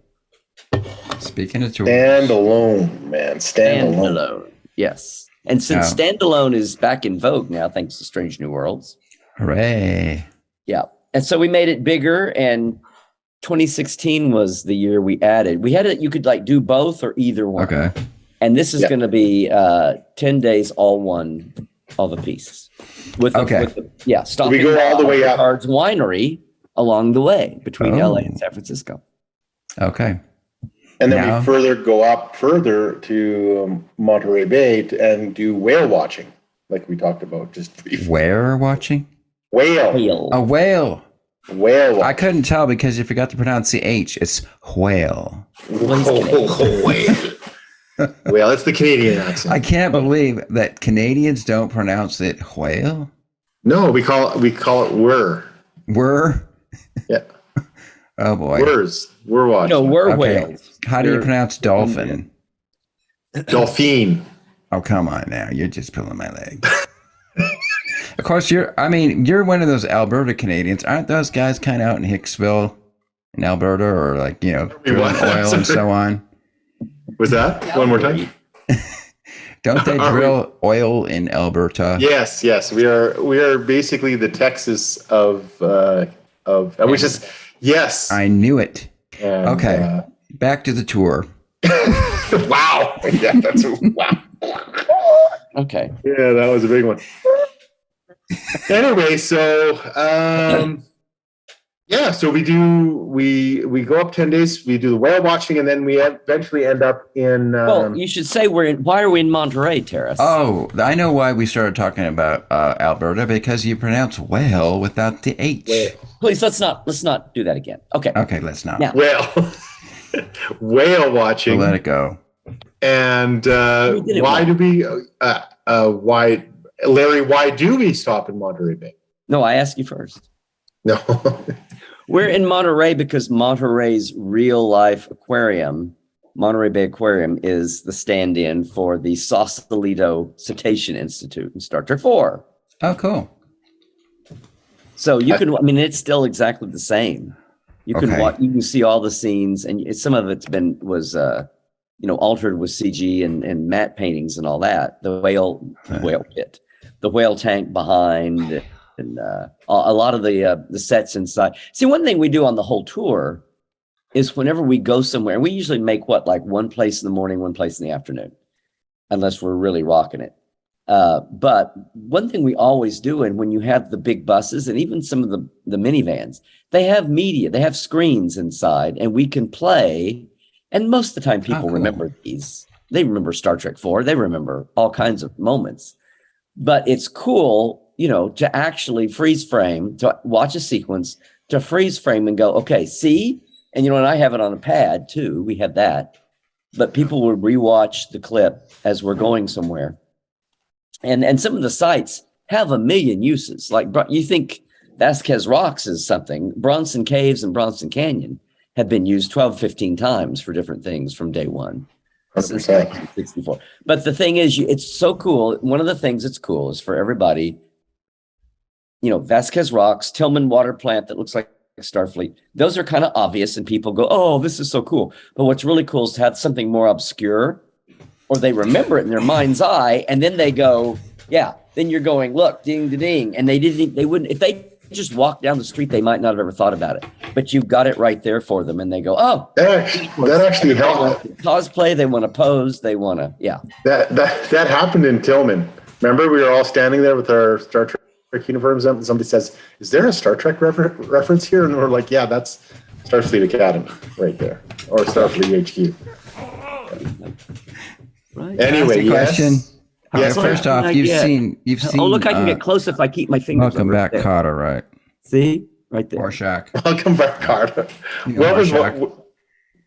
Speaking of tours. Standalone, man. Standalone. Yes. And since standalone is back in vogue now, thanks to Strange New Worlds. Hooray. Yeah. And so we made it bigger, and 2016 was the year we added. We had it, you could like do both or either one. Okay. And this is going to be 10 days, all the piece. Stopping we go all the way up Cards Winery along the way between LA and San Francisco. Okay. And then we go up further to Monterey Bay and do whale watching, like we talked about just briefly. Where watching? Whale. A whale. Whale watching. I couldn't tell because you forgot to pronounce the H. It's whale. Whale. Well, it's the Canadian accent. I can't believe that Canadians don't pronounce it whale. No, we call it whir. Whir? Yeah. Oh boy. We're watching. No, we're whales. How do you pronounce dolphin? Dolphin. Oh, come on now. You're just pulling my leg. Of course, you're one of those Alberta Canadians. Aren't those guys kind of out in Hicksville in Alberta, or like, drilling oil and so on? Was that? One more time? Don't they drill oil in Alberta? Yes. We are basically the Texas of which is, yes. I knew it. And, okay. Back to the tour. Wow. Yeah, that's wow. Okay. Yeah, that was a big one. Anyway, so so we go up 10 days, we do the whale watching, and then we eventually end up in well, you should say why are we in Monterey, Teras? Oh, I know why we started talking about Alberta, because you pronounce whale without the H. Whale. Please let's not do that again. Okay, let's not. Now. Whale watching. We'll let it go. And why do we stop in Monterey Bay? No, I asked you first. No. We're in Monterey because Monterey's real life aquarium, Monterey Bay Aquarium, is the stand-in for the Sausalito Cetacean Institute in Star Trek 4. Oh, cool. So you can, it's still exactly the same. You can watch, you can see all the scenes, and some of it's was altered with CG and matte paintings and all that. The whale pit, the whale tank behind, and a lot of the sets inside. See, one thing we do on the whole tour is whenever we go somewhere, and we usually make one place in the morning, one place in the afternoon, unless we're really rocking it. But one thing we always do, and when you have the big buses and even some of the minivans, they have media, they have screens inside, and we can play. And most of the time people remember these. They remember Star Trek 4. They remember all kinds of moments. But it's cool, to actually freeze frame, to watch a sequence, to freeze frame and go, okay, see? And and I have it on a pad too. We have that. But people will rewatch the clip as we're going somewhere. And some of the sites have a million uses. Like, you think Vasquez Rocks is something. Bronson Caves and Bronson Canyon have been used 12, 15 times for different things from day one. 100%. Since 1964. But the thing is, it's so cool. One of the things that's cool is for everybody, Vasquez Rocks, Tillman Water Plant that looks like Starfleet. Those are kind of obvious and people go, oh, this is so cool. But what's really cool is to have something more obscure, or they remember it in their mind's eye, and then they go, yeah, then you're going, look, ding, ding, ding. And they wouldn't, if they just walked down the street, they might not have ever thought about it. But you've got it right there for them, and they go, oh, That actually helped. Cosplay, they want to pose, they want to, yeah. That happened in Tillman. Remember, we were all standing there with our Star Trek uniforms on, and somebody says, is there a Star Trek reference here? And we're like, yeah, that's Starfleet Academy right there, or Starfleet HQ. Right. Anyway, question. yes. Okay, Yes, first off, you've seen. Oh, look, I can get close if I keep my fingers. Welcome over back, there. Carter. Right. See, right there. Horseshack. Welcome back, Carter. Horseshack.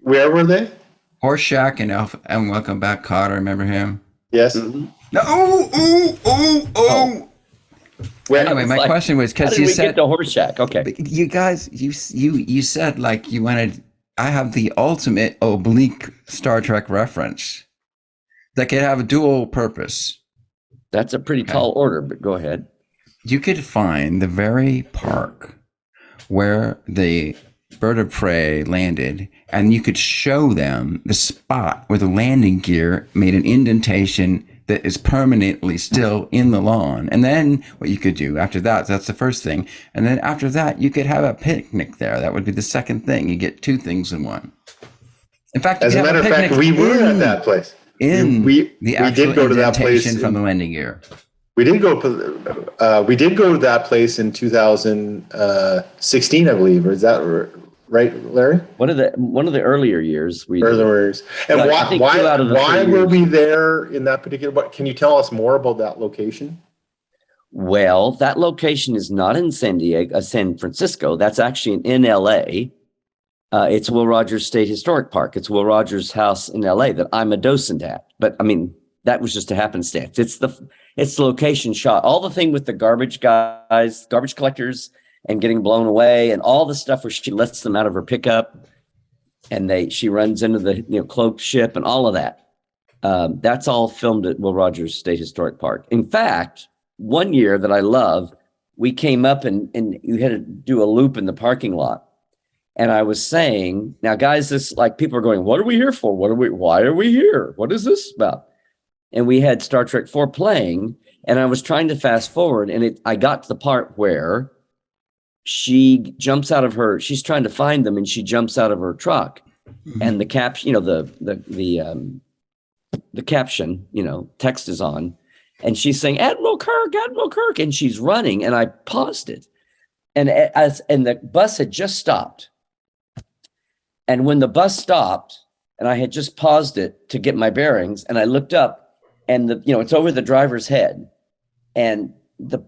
Where were they? Horseshack and Welcome Back, Carter. Remember him? Yes. Mm-hmm. No. Oh. When, Anyway, my like, question was How because did you we said get to Horseshack? Okay. you guys you said like you wanted. I have the ultimate oblique Star Trek reference that could have a dual purpose. That's a pretty tall order, but go ahead. You could find the very park where the bird of prey landed, and you could show them the spot where the landing gear made an indentation that is permanently still in the lawn. And then what you could do after that, that's the first thing. And then after that, you could have a picnic there. That would be the second thing. You get two things in one. In fact, as a matter of fact, we were at that place. We did go to that place from the landing gear. We did go to that place in 2016, I believe. Or is that right, Larry? One of the earlier years we earlier years. And I think two out of the why 3 were years. we there in that particular? Can you tell us more about that location? Well, that location is not in San Francisco. That's actually in LA. It's Will Rogers State Historic Park. It's Will Rogers' house in LA that I'm a docent at. But I mean, that was just a happenstance. It's the location shot. All the thing with the garbage guys, garbage collectors, and getting blown away, and all the stuff where she lets them out of her pickup, and she runs into the cloaked ship and all of that. That's all filmed at Will Rogers State Historic Park. In fact, one year that I love, we came up and you had to do a loop in the parking lot. And I was saying, now guys, this like people are going, what are we here for? Why are we here? What is this about? And we had Star Trek 4 playing, and I was trying to fast forward, and I got to the part where she jumps out of she's trying to find them, and she jumps out of her truck, and the caption, the caption, text is on, and she's saying, Admiral Kirk, and she's running, and I paused it. And the bus had just stopped. And when the bus stopped, and I had just paused it to get my bearings, and I looked up, and it's over the driver's head, and the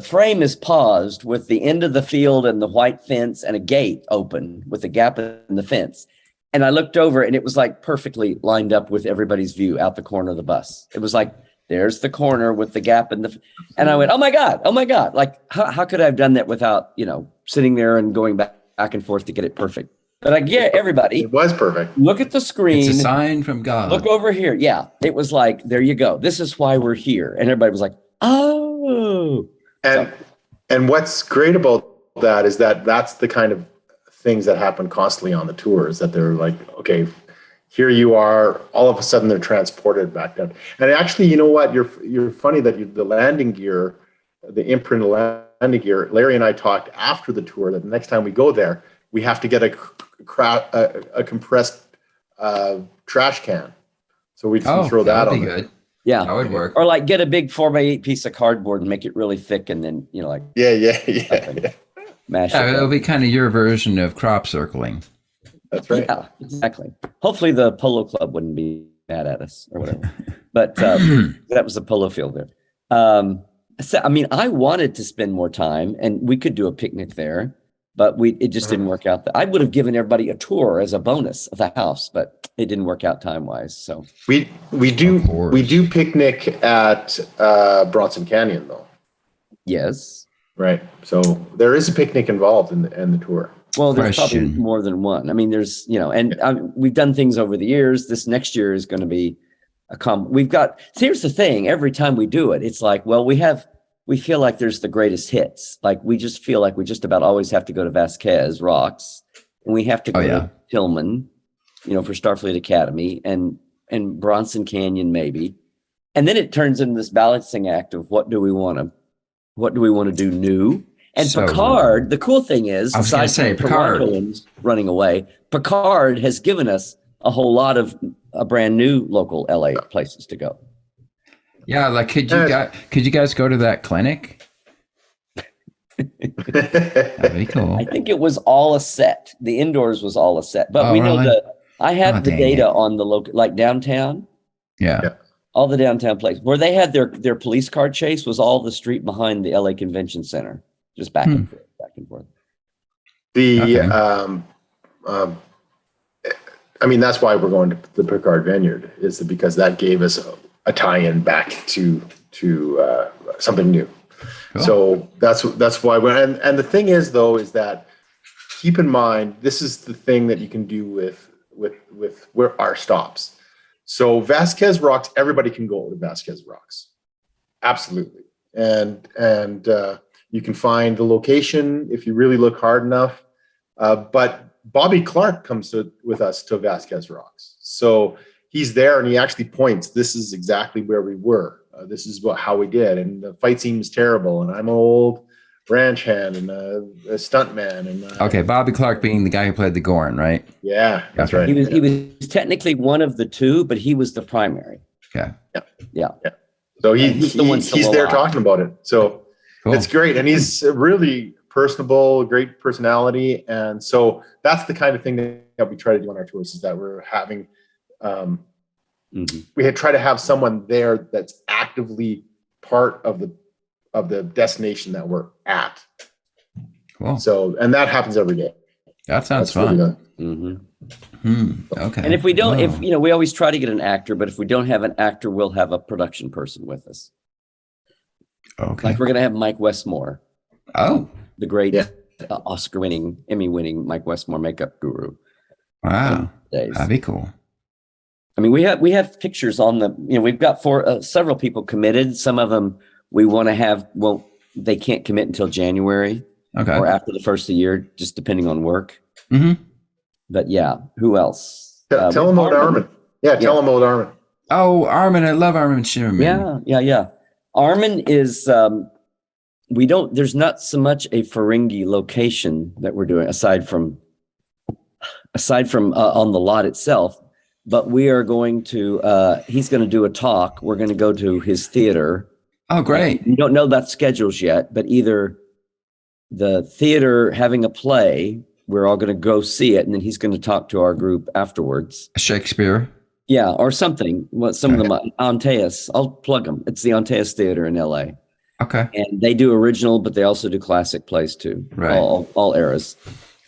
frame is paused with the end of the field and the white fence and a gate open with a gap in the fence. And I looked over, and it was like perfectly lined up with everybody's view out the corner of the bus. It was like, there's the corner with the gap in and I went, oh my God. Like, how could I have done that without, sitting there and going back and forth to get it perfect? But I get everybody. It was perfect. Look at the screen. It's a sign from God. Look over here. Yeah. It was like, there you go. This is why we're here. And everybody was like, oh. And what's great about that is that's the kind of things that happen constantly on the tours, that they're like, okay, here you are. All of a sudden, they're transported back down. And actually, you know what? You're funny that the landing gear, the imprint landing gear. Larry and I talked after the tour that the next time we go there, we have to get a compressed trash can, so we can throw that on. Good. Yeah, that would work. Or like get a big 4x8 piece of cardboard and make it really thick, and then yeah. Mash it. It'll be kind of your version of crop circling. That's right. Yeah, exactly. Hopefully the polo club wouldn't be mad at us or whatever. But that was the polo field there. So, I mean, I wanted to spend more time, and we could do a picnic there, but it just didn't work out. I would have given everybody a tour as a bonus of the house, but it didn't work out time-wise. So we do picnic at Bronson Canyon though. Yes. Right. So there is a picnic involved in the tour. Well, there's probably more than one. I mean, there's, and we've done things over the years. This next year is going to be here's the thing. Every time we do it, it's like, well, we feel like there's the greatest hits. Like we just feel like we just about always have to go to Vasquez Rocks, and we have to go to Tillman, for Starfleet Academy and Bronson Canyon maybe. And then it turns into this balancing act of what do we want to do new? And so, Picard, the cool thing is, aside from Picard running away, Picard has given us a whole lot of brand new local LA places to go. Yeah, like could you guys go to that clinic? That'd be cool. I think it was all a set. The indoors was all a set, but know I have the data on the local, like downtown. Yeah. All the downtown places where they had their police car chase was all the street behind the LA Convention Center, just back and forth. I mean, that's why we're going to the Picard Vineyard, is because that gave us a tie-in back to something new. Cool. So that's why and the thing is, though, is that keep in mind, this is the thing that you can do with where our stops. So Vasquez Rocks, everybody can go to Vasquez Rocks. Absolutely. And you can find the location if you really look hard enough. But Bobby Clark comes with us to Vasquez Rocks. So he's there and he actually points, this is exactly where we were. This is how we did. And the fight scene was terrible. And I'm an old ranch hand and a stunt man. And Bobby Clark being the guy who played the Gorn, right? Yeah, that's right. He was technically one of the two, but he was the primary. Okay. Yeah. So he's there talking about it. So cool. It's great. And he's really personable, great personality. And so that's the kind of thing that we try to do on our tours, is that we're having we had tried to have someone there that's actively part of the destination that we're at. Cool. So, and that happens every day. That sounds fun. Okay. And if we don't, we always try to get an actor, but if we don't have an actor, we'll have a production person with us. Okay. Like we're going to have Mike Westmore. Oh, the great Oscar-winning, Emmy-winning Mike Westmore makeup guru. Wow. That'd be cool. I mean, we have pictures on the, we've got several people committed. Some of them we want to have, they can't commit until January or after the first of the year, just depending on work. Mm-hmm. But yeah, who else? Tell them about Armin. Yeah, tell them about Armin. Oh, Armin. I love Armin Shimmerman. Yeah. Armin is, there's not so much a Ferengi location that we're doing aside from on the lot itself. But we are going to, he's going to do a talk. We're going to go to his theater. Oh, great. We don't know about schedules yet, but either the theater having a play, we're all going to go see it, and then he's going to talk to our group afterwards. Shakespeare. Yeah, or something. Well, some of them, Antaeus. I'll plug them. It's the Antaeus Theater in LA. Okay. And they do original, but they also do classic plays too. Right. All eras.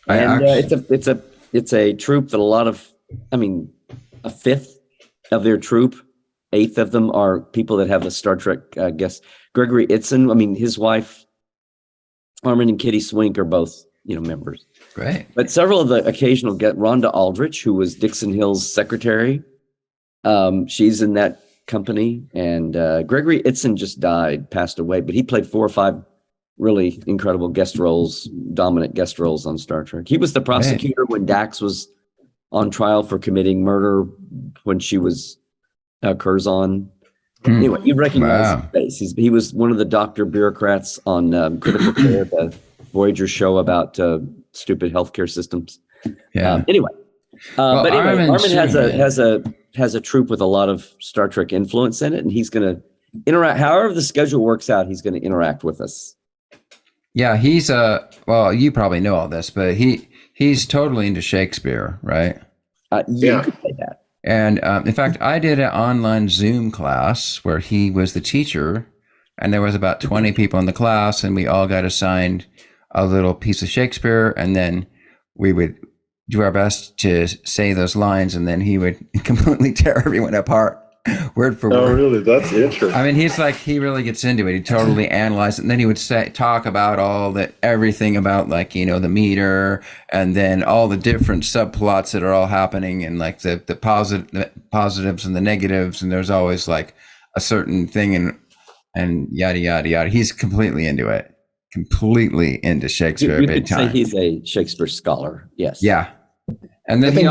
And it's a troupe that a fifth of their troupe, eighth of them are people that have a Star Trek guest. Gregory Itzin, his wife, Armin and Kitty Swink are both, members. Great. But several of the occasional Rhonda Aldrich, who was Dixon Hill's secretary, she's in that company. And Gregory Itzin just passed away, but he played 4 or 5 really incredible dominant guest roles on Star Trek. He was the prosecutor when Dax was on trial for committing murder when she was Curzon. Anyway, you recognize his face. He was one of the doctor bureaucrats on Critical Care, the Voyager show about stupid healthcare systems. Yeah. But Armin has a troupe with a lot of Star Trek influence in it, and he's going to interact. However the schedule works out, he's going to interact with us. Yeah, he's you probably know all this, but he's totally into Shakespeare, right? You could say that. And in fact, I did an online Zoom class where he was the teacher, and there was about 20 people in the class, and we all got assigned a little piece of Shakespeare, and then we would do our best to say those lines, and then he would completely tear everyone apart. word for Oh, word. really? That's interesting. I mean, he really gets into it. He totally analyzes it. And then he would talk about everything about the meter, and then all the different subplots that are all happening, and like the positives and the negatives. And there's always like a certain thing and yada, yada, yada. He's completely into it, completely into Shakespeare You big could say time. he's a Shakespeare scholar. Yes. Yeah. And then he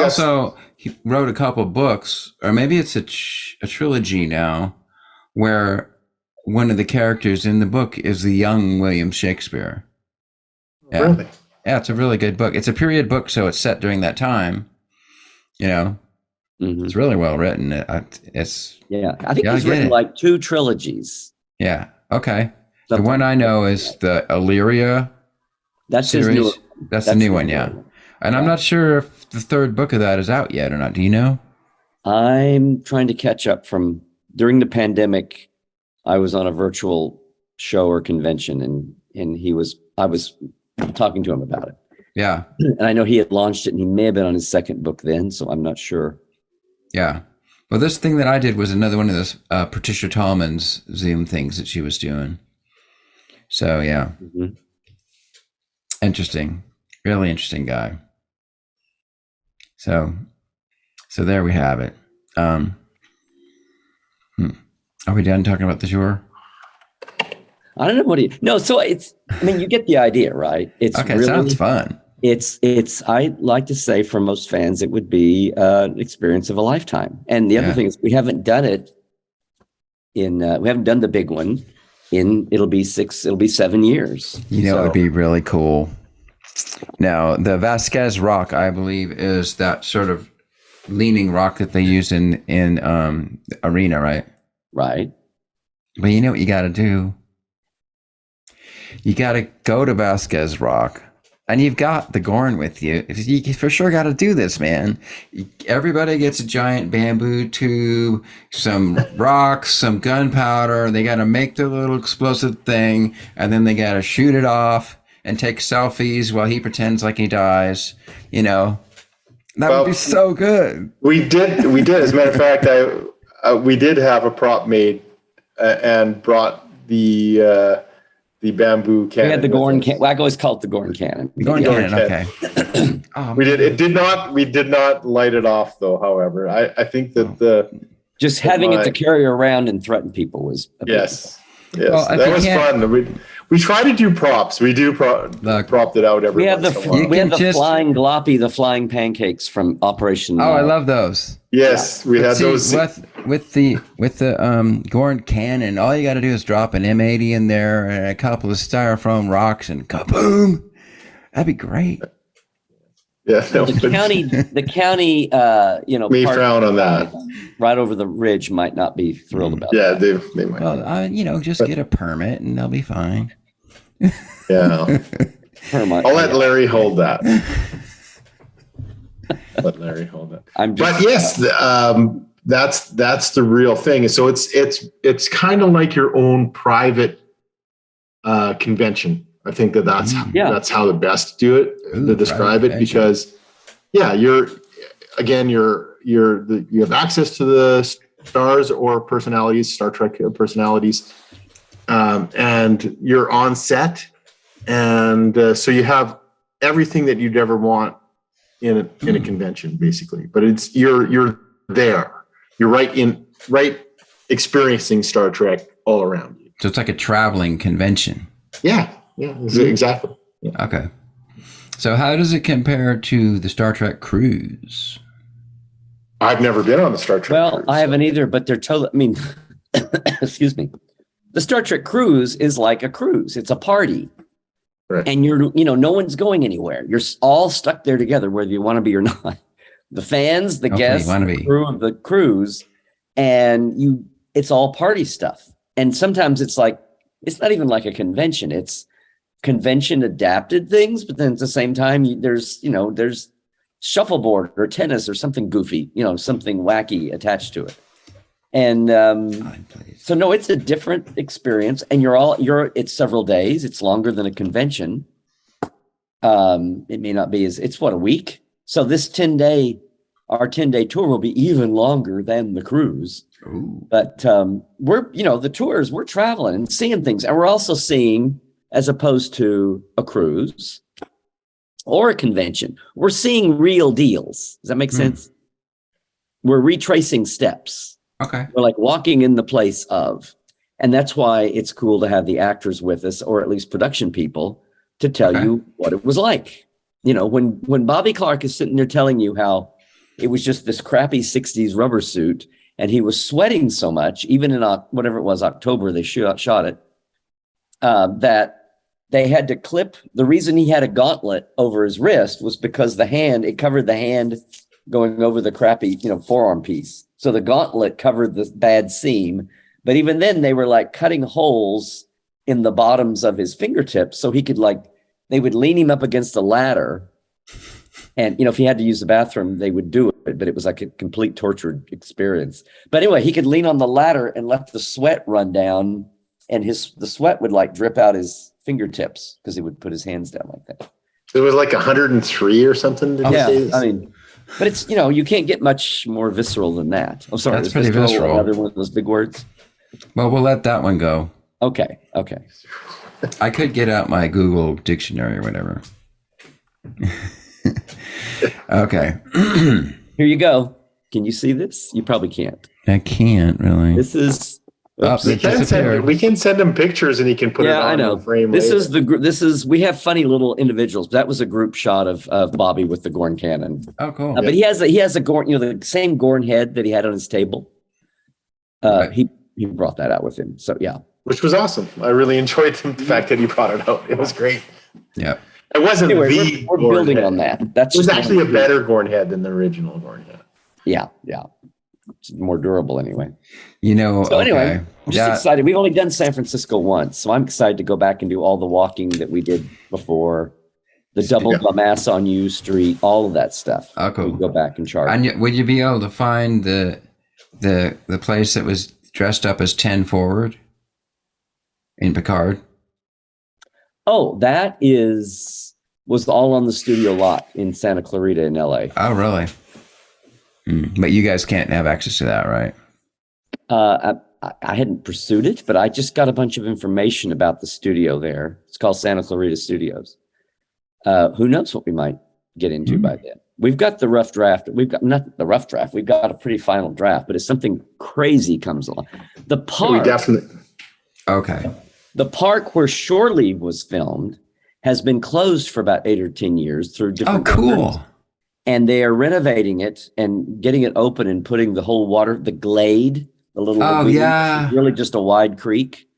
he wrote a couple books, or maybe it's a trilogy now, where one of the characters in the book is the young William Shakespeare. Yeah. Really? Yeah, it's a really good book. It's a period book, so it's set during that time. Mm-hmm. It's really well written. I think he's written like 2 trilogies. Yeah. Okay. Something. The one I know is the Illyria That's series. his new. That's the new one, yeah. And I'm not sure if the 3rd book of that is out yet or not. Do you know? I'm trying to catch up from during the pandemic. I was on a virtual show or convention, and I was talking to him about it. Yeah. And I know he had launched it, and he may have been on his 2nd book then, so I'm not sure. Yeah. Well, this thing that I did was another one of those Patricia Tallman's Zoom things that she was doing. So, yeah. Mm-hmm. Interesting. Really interesting guy. So there we have it. Are we done talking about the tour? I don't know so you get the idea, right? It's okay. Really, sounds fun. It's I like to say for most fans, it would be an experience of a lifetime. And the other thing is we haven't done it we haven't done the big one it'll be 7 years. It would be really cool. Now, the Vasquez rock, I believe, is that sort of leaning rock that they use in arena, right? Right. But you know what you got to do? You got to go to Vasquez rock, and you've got the Gorn with you. You for sure got to do this, man. Everybody gets a giant bamboo tube, some rocks, some gunpowder. They got to make their little explosive thing, and then they got to shoot it off and take selfies while he pretends like he dies. That would be so good. We did. As a matter of fact, we did have a prop made and brought the bamboo cannon. We had the Gorn cannon. I always call it the Gorn cannon. Gorn cannon, okay. We did. It did not. We did not light it off, though. However, I think that just having it to carry around and threaten people was yes. Well, that was fun. We try to do props. We do propped it out every once in a while. We had the flying gloppy, the flying pancakes from Operation. I love those. Yes, we had those. With the Gorn cannon, all you got to do is drop an M80 in there and a couple of styrofoam rocks, and kaboom! That'd be great. Yeah, the county, may frown on that. Right over the ridge might not be thrilled about. Yeah, that. they might. Well, just get a permit and they'll be fine. Yeah, I'll let Larry hold that. But yes, that's the real thing. So it's kind of like your own private convention. I think that's how the best do it to describe it, because you have access to the stars or personalities, Star Trek personalities, and you're on set, and so you have everything that you'd ever want in a convention, basically. But it's you're there, you're right experiencing Star Trek all around you. So it's like a traveling convention. Yeah, exactly. Yeah. Okay. So how does it compare to the Star Trek cruise? I've never been on the Star Trek cruise. I haven't either, but they're totally, excuse me. The Star Trek cruise is like a cruise. It's a party. Right. And no one's going anywhere. You're all stuck there together, whether you want to be or not. The fans, the guests, the crew of the cruise, and it's all party stuff. And sometimes it's not even like a convention. It's convention adapted things, but then at the same time, there's shuffleboard or tennis or something goofy, something wacky attached to it. And so no, it's a different experience, and it's several days. It's longer than a convention. It may not be it's a week. So this 10-day our 10-day tour will be even longer than the cruise. Ooh. But we're, the tours, we're traveling and seeing things. And we're also seeing, as opposed to a cruise or a convention, we're seeing real deals. Does that make sense? We're retracing steps. Okay. We're like walking in the place of. And that's why it's cool to have the actors with us, or at least production people, to tell you what it was like. When Bobby Clark is sitting there telling you how it was just this crappy 60s rubber suit, and he was sweating so much, even in whatever it was, October, they shot it, that they had to clip. The reason he had a gauntlet over his wrist was because it covered the hand going over the crappy, forearm piece. So the gauntlet covered the bad seam. But even then, they were like cutting holes in the bottoms of his fingertips so he could they would lean him up against a ladder. And, if he had to use the bathroom, they would do it. But it was like a complete tortured experience. But anyway, he could lean on the ladder and let the sweat run down. And the sweat would drip out his fingertips because he would put his hands down like that. It was like 103 or something. But it's, you can't get much more visceral than that. I'm sorry. That's pretty visceral. Another one of those big words. Well, we'll let that one go. Okay. I could get out my Google dictionary or whatever. Okay. Here you go. Can you see this? You probably can't. I can't really. This is. We can send him pictures and he can put it on the frame. This is we have funny little individuals. That was a group shot of Bobby with the Gorn cannon. Oh, cool. But he has a Gorn, the same Gorn head that he had on his table. He brought that out with him. So yeah. Which was awesome. I really enjoyed the fact that he brought it out. It was great. Yeah. It wasn't we're building on that. It was actually a better Gorn head than the original Gorn head. Yeah. It's more durable anyway. Anyway, I'm just excited. We've only done San Francisco once, so I'm excited to go back and do all the walking that we did before, the double Mass on U Street, all of that stuff. Oh, cool. We go back and chart. And would you be able to find the place that was dressed up as 10 Forward in Picard? Oh, that was all on the studio lot in Santa Clarita in LA. Oh, really? But you guys can't have access to that, right? I hadn't pursued it, but I just got a bunch of information about the studio there. It's called Santa Clarita Studios. Who knows what we might get into by then? We've got the rough draft. We've got not the rough draft. We've got a pretty final draft, but if something crazy comes along, the park. We definitely. Okay. The park where Shore Leave was filmed has been closed for about 8 or 10 years through different. Oh, cool. Governments. And they are renovating it and getting it open and putting the whole water, the glade, the little. Yeah. Really just a wide creek.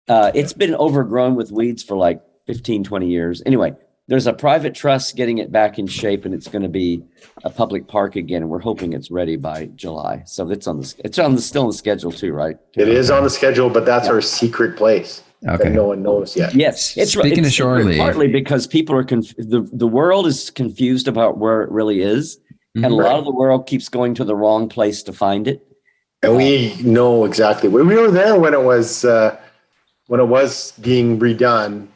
It's been overgrown with weeds for like 15, 20 years. Anyway, there's a private trust getting it back in shape, and it's going to be a public park again. And we're hoping it's ready by July. So it's still on the schedule too, right? It is on the schedule, but that's our secret place. Okay. That no one knows yet. Yes. Speaking of Shore Leave, partly because people are the world is confused about where it really is. And a lot of the world keeps going to the wrong place to find it. And we know exactly where we were there when it was being redone.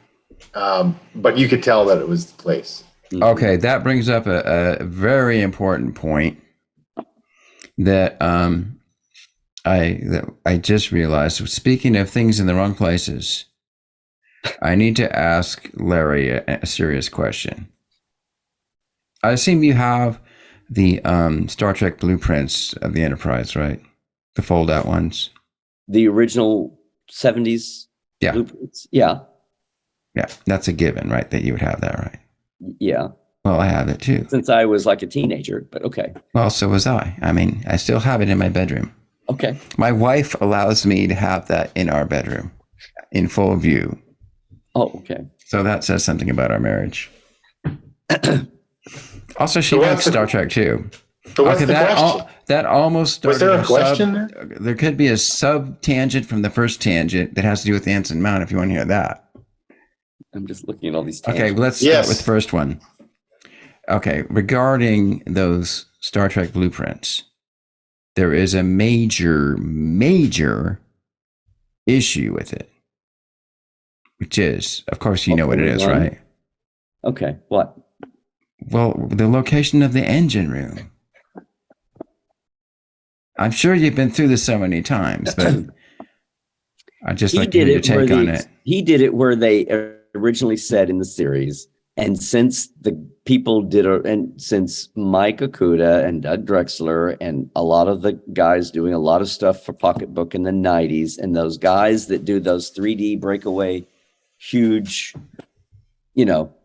But you could tell that it was the place. Okay, that brings up a very important point that I just realized. Speaking of things in the wrong places, I need to ask Larry a serious question. I assume you have the Star Trek blueprints of the Enterprise, right? The fold-out ones. The original 70s blueprints. Yeah. Yeah, that's a given, right? That you would have that, right? Yeah. Well, I have it too. Since I was like a teenager, but okay. Well, so was I. I mean, I still have it in my bedroom. Okay. My wife allows me to have that in our bedroom in full view. Oh, okay. So that says something about our marriage. Also, she likes Star Trek too. So what's the question? That almost started. Was there a question there? There could be a sub-tangent from the first tangent that has to do with the Anson Mount if you want to hear that. I'm just looking at all these tangents. Okay, let's start with the first one. Okay, regarding those Star Trek blueprints, there is a major issue with it, which is, of course, you know what it is, right? Okay, what? Well, the location of the engine room. I'm sure you've been through this so many times, but I just like to hear your take on it. He did it where they originally said in the series, and since the people and since Mike Okuda and Doug Drexler and a lot of the guys doing a lot of stuff for Pocketbook in the 90s, and those guys that do those 3D breakaway huge,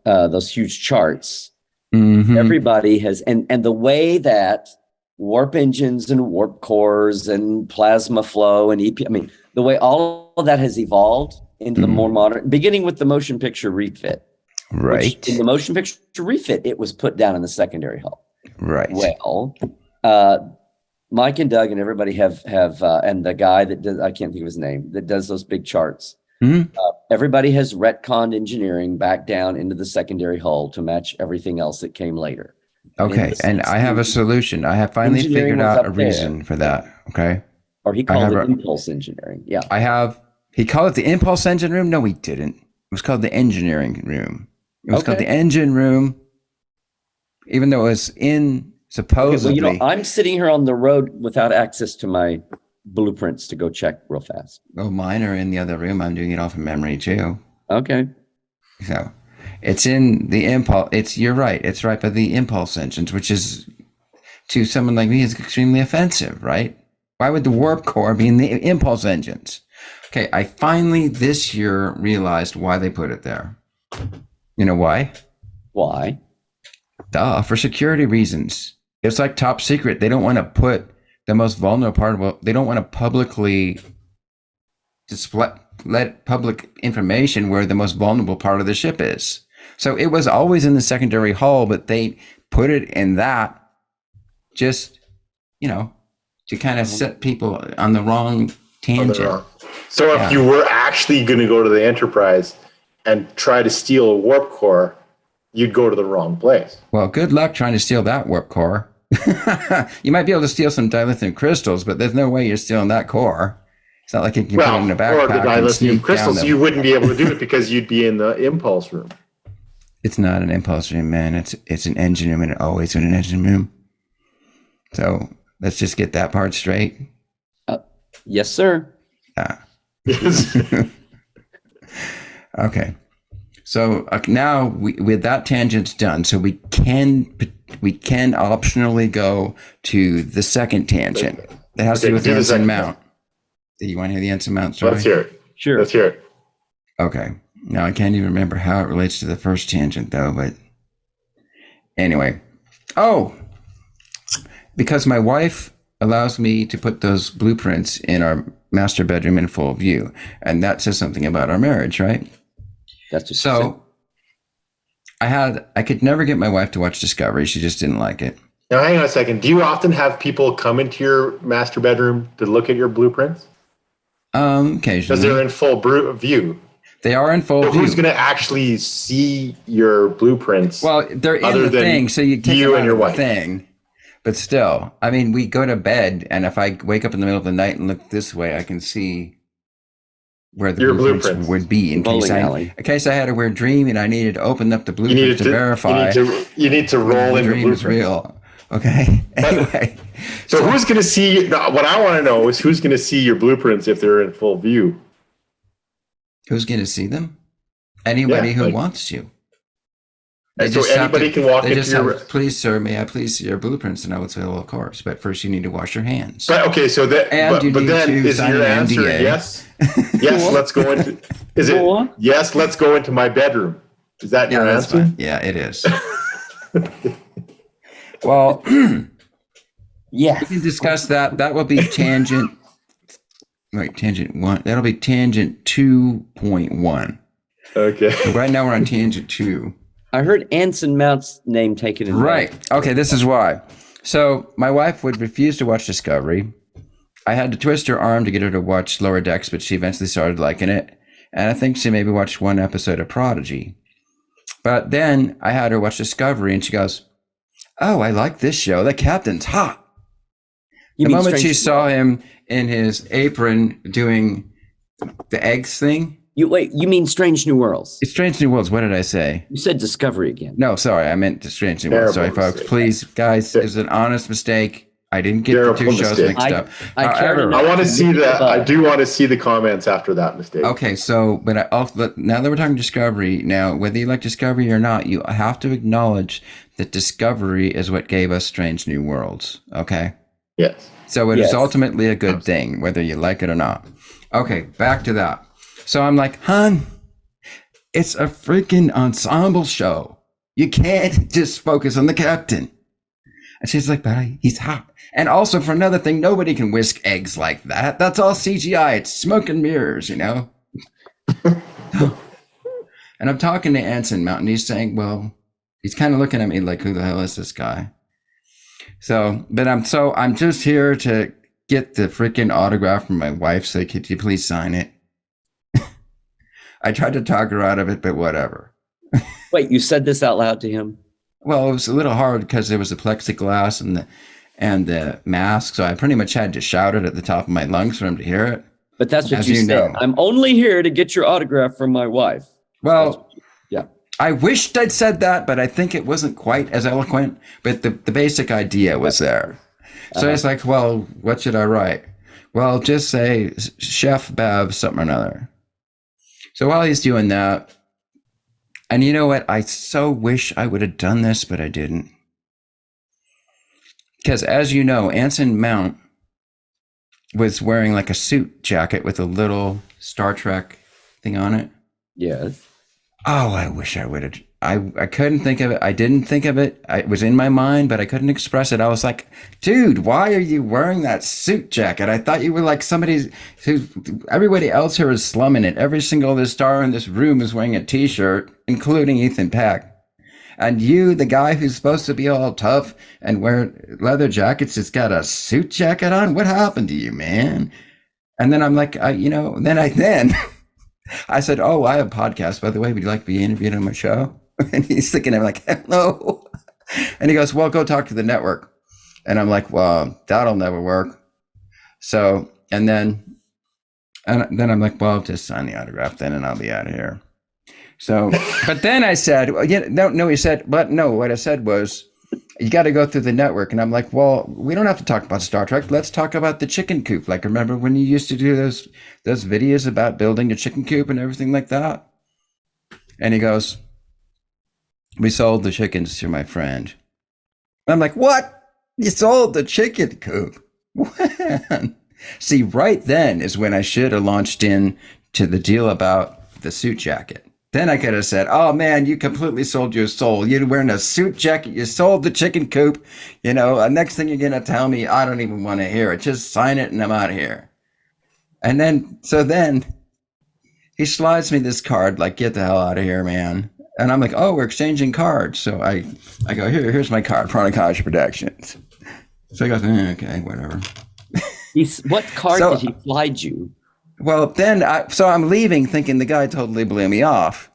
those huge charts, everybody has, and the way that warp engines and warp cores and plasma flow and the way all of that has evolved into the more modern, beginning with the motion picture refit. Right. In the motion picture refit, it was put down in the secondary hull. Right. Well, Mike and Doug and everybody have and the guy that does, I can't think of his name, that does those big charts. Everybody has retconned engineering back down into the secondary hull to match everything else that came later. Okay, and I have a solution. I have finally figured out a reason for that. Okay. Or he called it impulse engineering. Yeah. He called it the impulse engine room. No, he didn't. It was called the engineering room. It was called the engine room, even though it was supposedly. Okay, well, I'm sitting here on the road without access to my blueprints to go check real fast. Oh, mine are in the other room. I'm doing it off of memory too. Okay. So it's in the impulse. You're right. It's right by the impulse engines, which is to someone like me is extremely offensive, right? Why would the warp core be in the impulse engines? Okay, I finally this year realized why they put it there. You know why? Why? For security reasons. It's like top secret. They don't want to put the most vulnerable part they don't want to publicly let public information where the most vulnerable part of the ship is. So it was always in the secondary hull, but they put it in that just, to kind of set people on the wrong tangent. So if you were actually going to go to the Enterprise and try to steal a warp core, you'd go to the wrong place. Well, good luck trying to steal that warp core. You might be able to steal some dilithium crystals, but there's no way you're stealing that core. It's not like you can put it in a backpack. Or the dilithium crystals, you wouldn't be able to do it because you'd be in the impulse room. It's not an impulse room, man. It's an engine room, and it always been an engine room. So let's just get that part straight. Yes, sir. Yes. Okay. So now with that tangent's done, so we can optionally go to the second tangent. That has to do with the Ensign Mount. Do you want to hear the Ensign Mount story? Let's hear it. Sure. Let's hear it. Okay. Now I can't even remember how it relates to the first tangent though, but anyway. Oh, because my wife allows me to put those blueprints in our master bedroom in full view, and that says something about our marriage, right? That's just so. I could never get my wife to watch Discovery. She just didn't like it. Now, hang on a second. Do you often have people come into your master bedroom to look at your blueprints? Occasionally. Because they're in full view. They are in full view. Who's going to actually see your blueprints? Well, they're in the thing, so you take you and your wife. Thing. But still, I mean, we go to bed, and if I wake up in the middle of the night and look this way, I can see where the blueprints would be in case I had a weird dream and I needed to open up the blueprint to verify. You need to roll in the dream is real. Okay. Anyway. So who's going to see? What I want to know is who's going to see your blueprints if they're in full view. Who's going to see them? Anybody who wants to. So anybody can walk into your... Please, sir, may I please see your blueprints? And I would say, well, of course. But first you need to wash your hands. But okay, so that... But then is your answer yes? Yes, let's go into... Is it... Yes, let's go into my bedroom. Is that your answer? Fine. Yeah, it is. Well, yeah. We can discuss that. That will be tangent... Wait, tangent 1. That'll be tangent 2.1. Okay. So right now we're on tangent 2. I heard Anson Mount's name taken in. Right. Okay, this is why. So my wife would refuse to watch Discovery. I had to twist her arm to get her to watch Lower Decks, but she eventually started liking it. And I think she maybe watched one episode of Prodigy. But then I had her watch Discovery, and she goes, "Oh, I like this show. The captain's hot." The moment she saw him in his apron doing the eggs thing. You mean Strange New Worlds? It's Strange New Worlds. What did I say? You said Discovery again. No, sorry. I meant Strange New Worlds. Sorry, folks. Please, guys, it was an honest mistake. I didn't get Terrible the two shows mistake. mixed up. I cared However, enough. I want to see that. Above. I do want to see the comments after that mistake. okay, so but now that we're talking Discovery, now whether you like Discovery or not, you have to acknowledge that Discovery is what gave us Strange New Worlds. Okay, Yes. so it is Yes. ultimately a good thing, whether you like it or not. Okay, back to that. So I'm like, hon, it's a freaking ensemble show. You can't just focus on the captain. And she's like, but he's hot. And also, for another thing, nobody can whisk eggs like that. That's all CGI. It's smoke and mirrors, you know? And I'm talking to Anson Mountain. He's saying, well, he's kind of looking at me like, who the hell is this guy? So, but I'm just here to get the freaking autograph from my wife. So could you please sign it? I tried to talk her out of it, but whatever. Wait, you said this out loud to him? Well, it was a little hard because there was a plexiglass and the mask, so I pretty much had to shout it at the top of my lungs for him to hear it. But that's what As you you said. know. I'm only here to get your autograph from my wife. Well, Yeah. I wished I'd said that, but I think it wasn't quite as eloquent. But the basic idea was there. So it's like, well, what should I write? Well, just say Chef Bev something or another. So while he's doing that, and you know what? I so wish I would have done this, but I didn't. Because as you know, Anson Mount was wearing like a suit jacket with a little Star Trek thing on it. Yes. Oh, I wish I would have. I couldn't think of it. I didn't think of it. It was in my mind, but I couldn't express it. I was like, dude, why are you wearing that suit jacket? I thought you were like somebody who, everybody else here is slumming it. Every single star in this room is wearing a t-shirt, including Ethan Peck. And you, the guy who's supposed to be all tough and wear leather jackets, has got a suit jacket on? What happened to you, man? And then I'm like, then I said, oh, I have a podcast, by the way. Would you like to be interviewed on my show? And he's thinking, I'm like, hello. And he goes, well, go talk to the network. And I'm like, well, that'll never work. So, and then I'm like, well, just sign the autograph then and I'll be out of here. So, but then I said, well, he said, but no, what I said was, you got to go through the network. And I'm like, well, we don't have to talk about Star Trek. Let's talk about the chicken coop. Like, remember when you used to do those videos about building a chicken coop and everything like that? And he goes, we sold the chickens to my friend. I'm like, what? You sold the chicken coop? When? See, right then is when I should have launched in to the deal about the suit jacket. Then I could have said, oh man, you completely sold your soul. You're wearing a suit jacket. You sold the chicken coop. You know, next thing you're going to tell me, I don't even want to hear it. Just sign it and I'm out of here. And then he slides me this card, like, get the hell out of here, man. And I'm like, oh, we're exchanging cards. So I go, here's my card, Pranakasha Productions. So he goes, okay, whatever. What card did he slide you? Well, then, I'm leaving thinking the guy totally blew me off.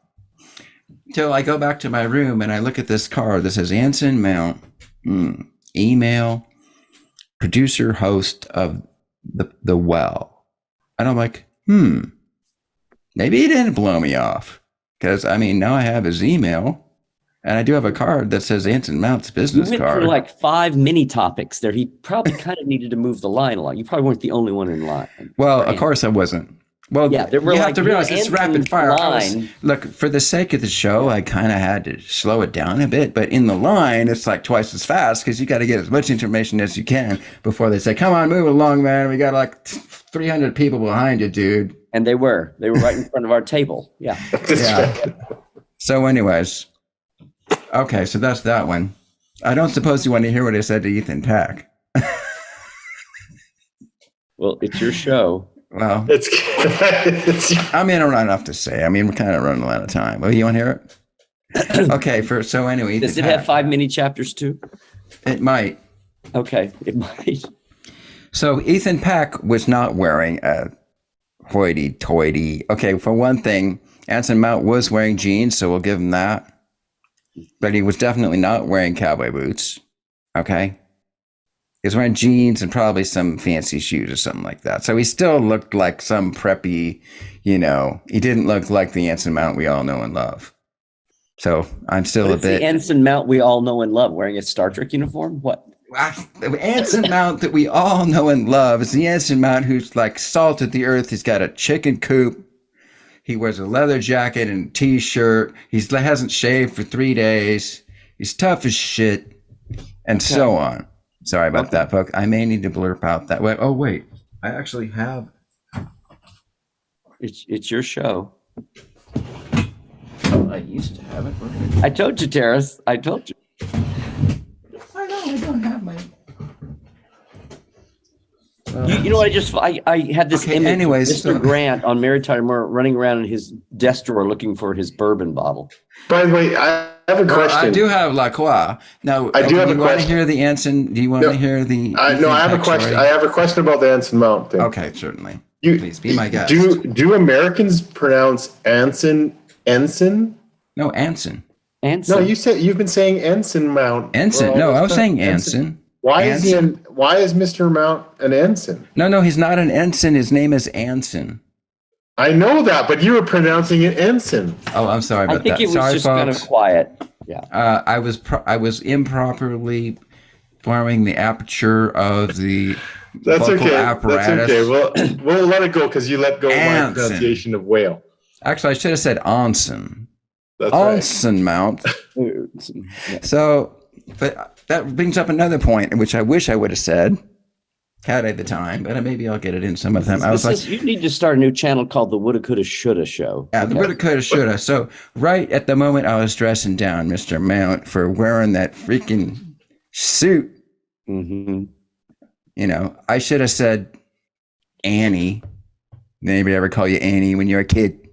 Till I go back to my room and I look at this card that says Anson Mount, email, producer, host of the Well. And I'm like, maybe he didn't blow me off. Because, I mean, now I have his email. And I do have a card that says Anson Mount's business You went card. through like 5 mini topics there. He probably kind of needed to move the line along. You probably weren't the only one in line. Well, of course I wasn't. Well, yeah, there were you like have to realize it's rapid fire. Line. Look, for the sake of the show, I kind of had to slow it down a bit. But in the line, it's like twice as fast because you got to get as much information as you can before they say, come on, move along, man. We got like 300 people behind you, dude. And they were right in front of our table. Yeah. Yeah. So anyways, okay, so that's that one. I don't suppose you want to hear what I said to Ethan Peck. Well, it's your show. Well, it's I mean, I don't have enough to say. I mean, we're kind of running out of time. Well, you want to hear it? Okay, so anyway. Ethan Does it Peck, have 5 mini chapters too? It might. Okay, it might. So Ethan Peck was not wearing a hoity-toity. Okay, for one thing, Anson Mount was wearing jeans, so we'll give him that. But he was definitely not wearing cowboy boots. Okay? He was wearing jeans and probably some fancy shoes or something like that. So he still looked like some preppy, he didn't look like the Anson Mount we all know and love. So I'm still The Anson Mount we all know and love wearing a Star Trek uniform? What? The Anson Mount that we all know and love is the Anson Mount who's like salt of the earth. He's got a chicken coop. He wears a leather jacket and t-shirt. He hasn't shaved for 3 days. He's tough as shit, and so on. Sorry about that, folks. I may need to blurp out that way. Oh, wait. I actually have. It's your show. I used to have it. I told you, Teras. I told you. I know. I don't have my. You know, I had this image anyways, of Mr. Grant on Mary Tyler Moore running around in his desk drawer looking for his bourbon bottle. By the way, I have a question. I do have La Croix. Now, I do have a question. Do you want to hear the Anson? Do you want to hear the? No, I have a question. I have a question about the Anson Mount thing. Okay, certainly. Please be my guest. Do Americans pronounce Anson ensign? No, Anson. Anson. No, you've been saying Ensign Mount. Ensign. No, I was saying Anson. Why is Mr. Mount an ensign? No, he's not an ensign. His name is Anson. I know that, but you were pronouncing it ensign. Oh, I'm sorry about that. I think it was sorry, just folks. kind of quiet. Yeah. I was improperly forming the aperture of the That's vocal okay. apparatus. That's okay. We'll let it go because you let go of my pronunciation of whale. Actually, I should have said Anson. That's Anson Mount. So, but that brings up another point, which I wish I would have said had I the time, but maybe I'll get it in some of them. You need to start a new channel called the Woulda Coulda Shoulda Show. Yeah, the Woulda Coulda Shoulda. So right at the moment I was dressing down Mr. Mount for wearing that freaking suit. Mm-hmm. You know, I should have said Annie. Did anybody ever call you Annie when you were a kid?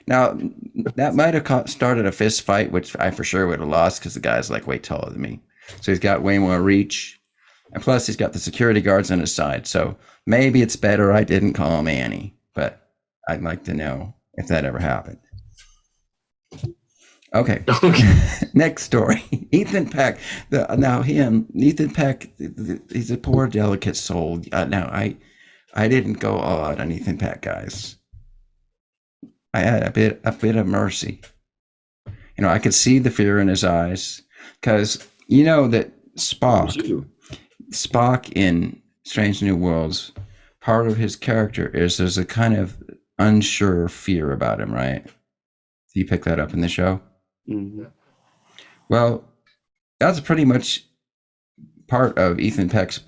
Now, that might have started a fist fight, which I for sure would have lost because the guy's like way taller than me. So he's got way more reach. And plus, he's got the security guards on his side. So maybe it's better I didn't call him Annie. But I'd like to know if that ever happened. Okay. Next story. Ethan Peck. Ethan Peck, he's a poor, delicate soul. Now, I didn't go all out on Ethan Peck, guys. I had a bit of mercy. You know, I could see the fear in his eyes because you know that Spock in Strange New Worlds, part of his character is there's a kind of unsure fear about him, right? Do you pick that up in the show? Mm-hmm. Well, that's pretty much part of Ethan Peck's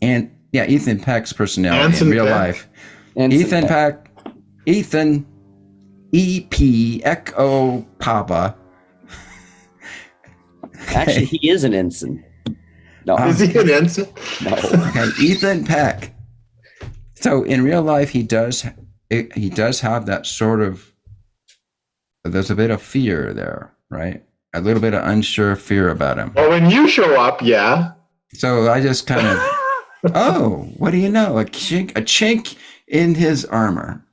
Ethan Peck's personality in real life. Ethan Peck. Ethan EP Echo Papa. Actually, he is an ensign. No, is he an ensign? No. Okay, Ethan Peck. So in real life, he does have that sort of. There's a bit of fear there, right? A little bit of unsure fear about him. Well, when you show up, yeah. So I just kind of, oh, what do you know? A chink in his armor.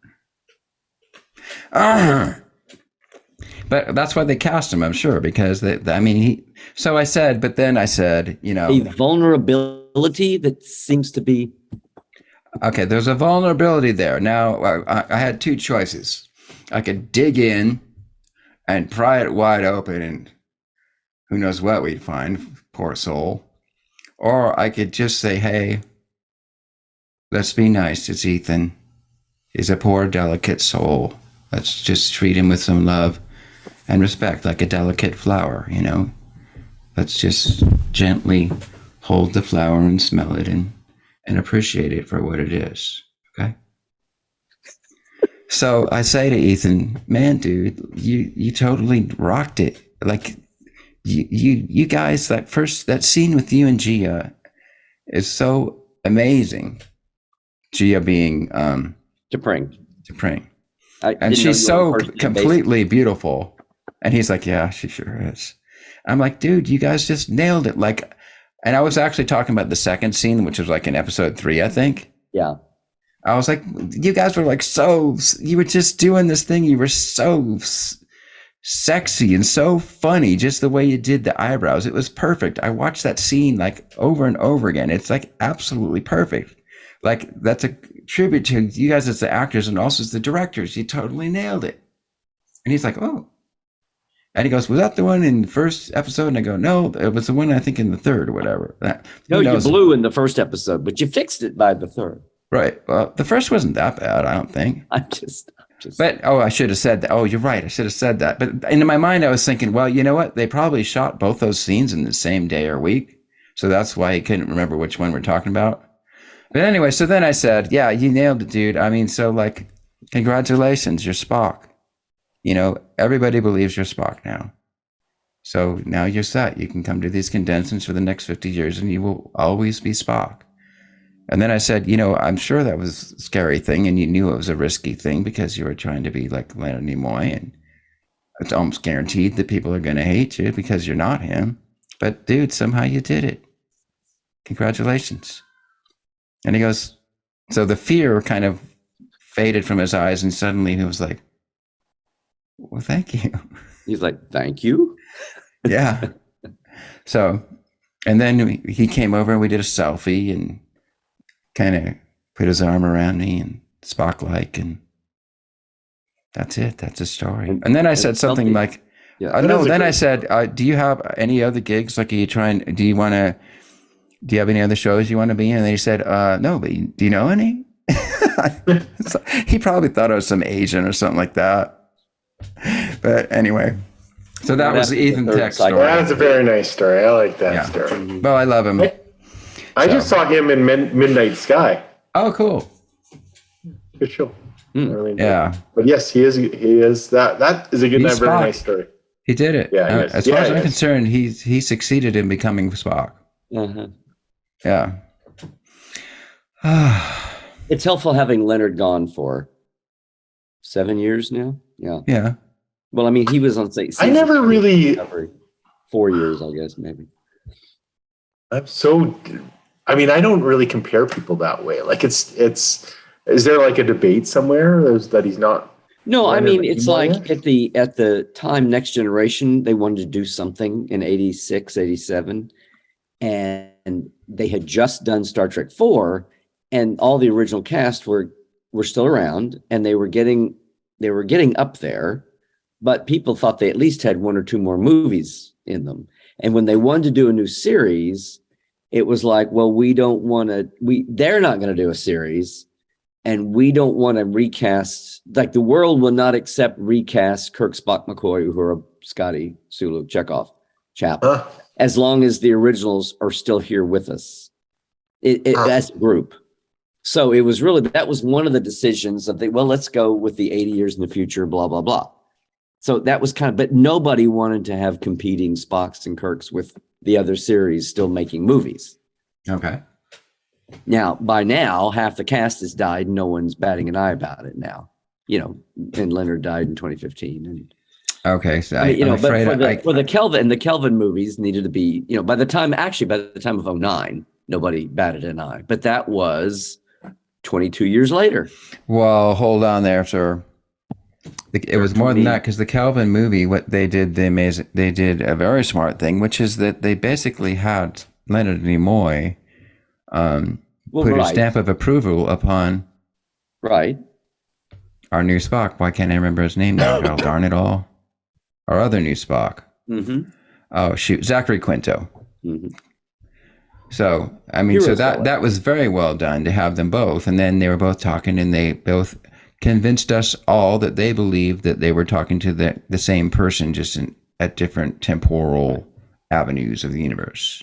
But that's why they cast him, I'm sure, because so I said, you know, a vulnerability that seems to be. Okay, there's a vulnerability there. Now, I had two choices. I could dig in and pry it wide open, and who knows what we'd find, poor soul. Or I could just say, hey, let's be nice. It's Ethan. He's a poor, delicate soul. Let's just treat him with some love and respect, like a delicate flower, you know? Let's just gently hold the flower and smell it and appreciate it for what it is, okay? So I say to Ethan, man, dude, you totally rocked it. Like, you guys, that scene with you and Gia is so amazing. Gia being T'Pring. And she's so completely beautiful. And he's like, yeah, she sure is. I'm like, dude, you guys just nailed it. Like, and I was actually talking about the second scene, which was like in episode 3, I think. Yeah. I was like, you guys were like you were just doing this thing. You were so sexy and so funny, just the way you did the eyebrows. It was perfect. I watched that scene like over and over again. It's like absolutely perfect. Like, that's a tribute to you guys as the actors and also as the directors. You totally nailed it. And he's like, oh. And he goes, was that the one in the first episode? And I go, no, it was the one, I think, in the third or whatever. No, you blew in the first episode, but you fixed it by the third. Right. Well, the first wasn't that bad, I don't think. I'm just. But, I should have said that. Oh, you're right. I should have said that. But in my mind, I was thinking, well, you know what? They probably shot both those scenes in the same day or week. So that's why he couldn't remember which one we're talking about. But anyway, so then I said, yeah, you nailed it, dude. I mean, so like, congratulations, you're Spock. You know, everybody believes you're Spock now. So now you're set. You can come to these conventions for the next 50 years and you will always be Spock. And then I said, you know, I'm sure that was a scary thing and you knew it was a risky thing because you were trying to be like Leonard Nimoy and it's almost guaranteed that people are going to hate you because you're not him. But dude, somehow you did it. Congratulations. And he goes, so the fear kind of faded from his eyes and suddenly he was like, well, thank you. He's like, thank you. Yeah. So, and then he came over and we did a selfie and kind of put his arm around me and Spock-like, and that's it. That's his story. And then I said something like, I don't know. Then I said, do you have any other gigs? Like, are you trying, do you have any other shows you want to be in? And they said, no, but do you know any? So he probably thought I was some Asian or something like that. But anyway, so that was the Ethan Tech story. That's a very nice story. I like that story. Well, I love him. I just saw him in Midnight Sky. Oh, cool. Good show. Yeah. But yes, he is. That is a good, very nice story. He did it. Yeah. As far as I'm concerned, he succeeded in becoming Spock. Uh-huh. Yeah. It's helpful having Leonard gone for 7 years now. Yeah. Yeah. Well, I mean, he was on say. I never really 4 years, I guess, maybe. I mean, I don't really compare people that way. Like, is there like a debate somewhere that he's not? No, I mean, it's like at the time, Next Generation, they wanted to do something in 86, 87, and they had just done Star Trek 4, and all the original cast were still around, and they were getting up there, but people thought they at least had one or two more movies in them. And when they wanted to do a new series, it was like, well, they're not going to do a series, and we don't want to recast, like the world will not accept recast Kirk, Spock, McCoy, Uhura, Scotty, Sulu, Chekhov, Chap, as long as the originals are still here with us as a group. So it was really, that was one of the decisions of let's go with the 80 years in the future, blah, blah, blah. So that was but nobody wanted to have competing Spocks and Kirks with the other series still making movies. Okay. Now, by now, half the cast has died. And no one's batting an eye about it now, and Leonard died in 2015. And okay. So for the Kelvin movies needed to be, by the time of 09, nobody batted an eye, but that was 22 years later. Well, hold on there, sir. It was more than that, because the Kelvin movie, what they did, they did a very smart thing, which is that they basically had Leonard Nimoy put a stamp of approval upon our new Spock. Why can't I remember his name now? Oh, darn it all. Our other new Spock. Mm-hmm. Oh, shoot. Zachary Quinto. Mm-hmm. So, I mean, that was very well done to have them both. And then they were both talking, and they both convinced us all that they believed that they were talking to the same person, just at different temporal avenues of the universe.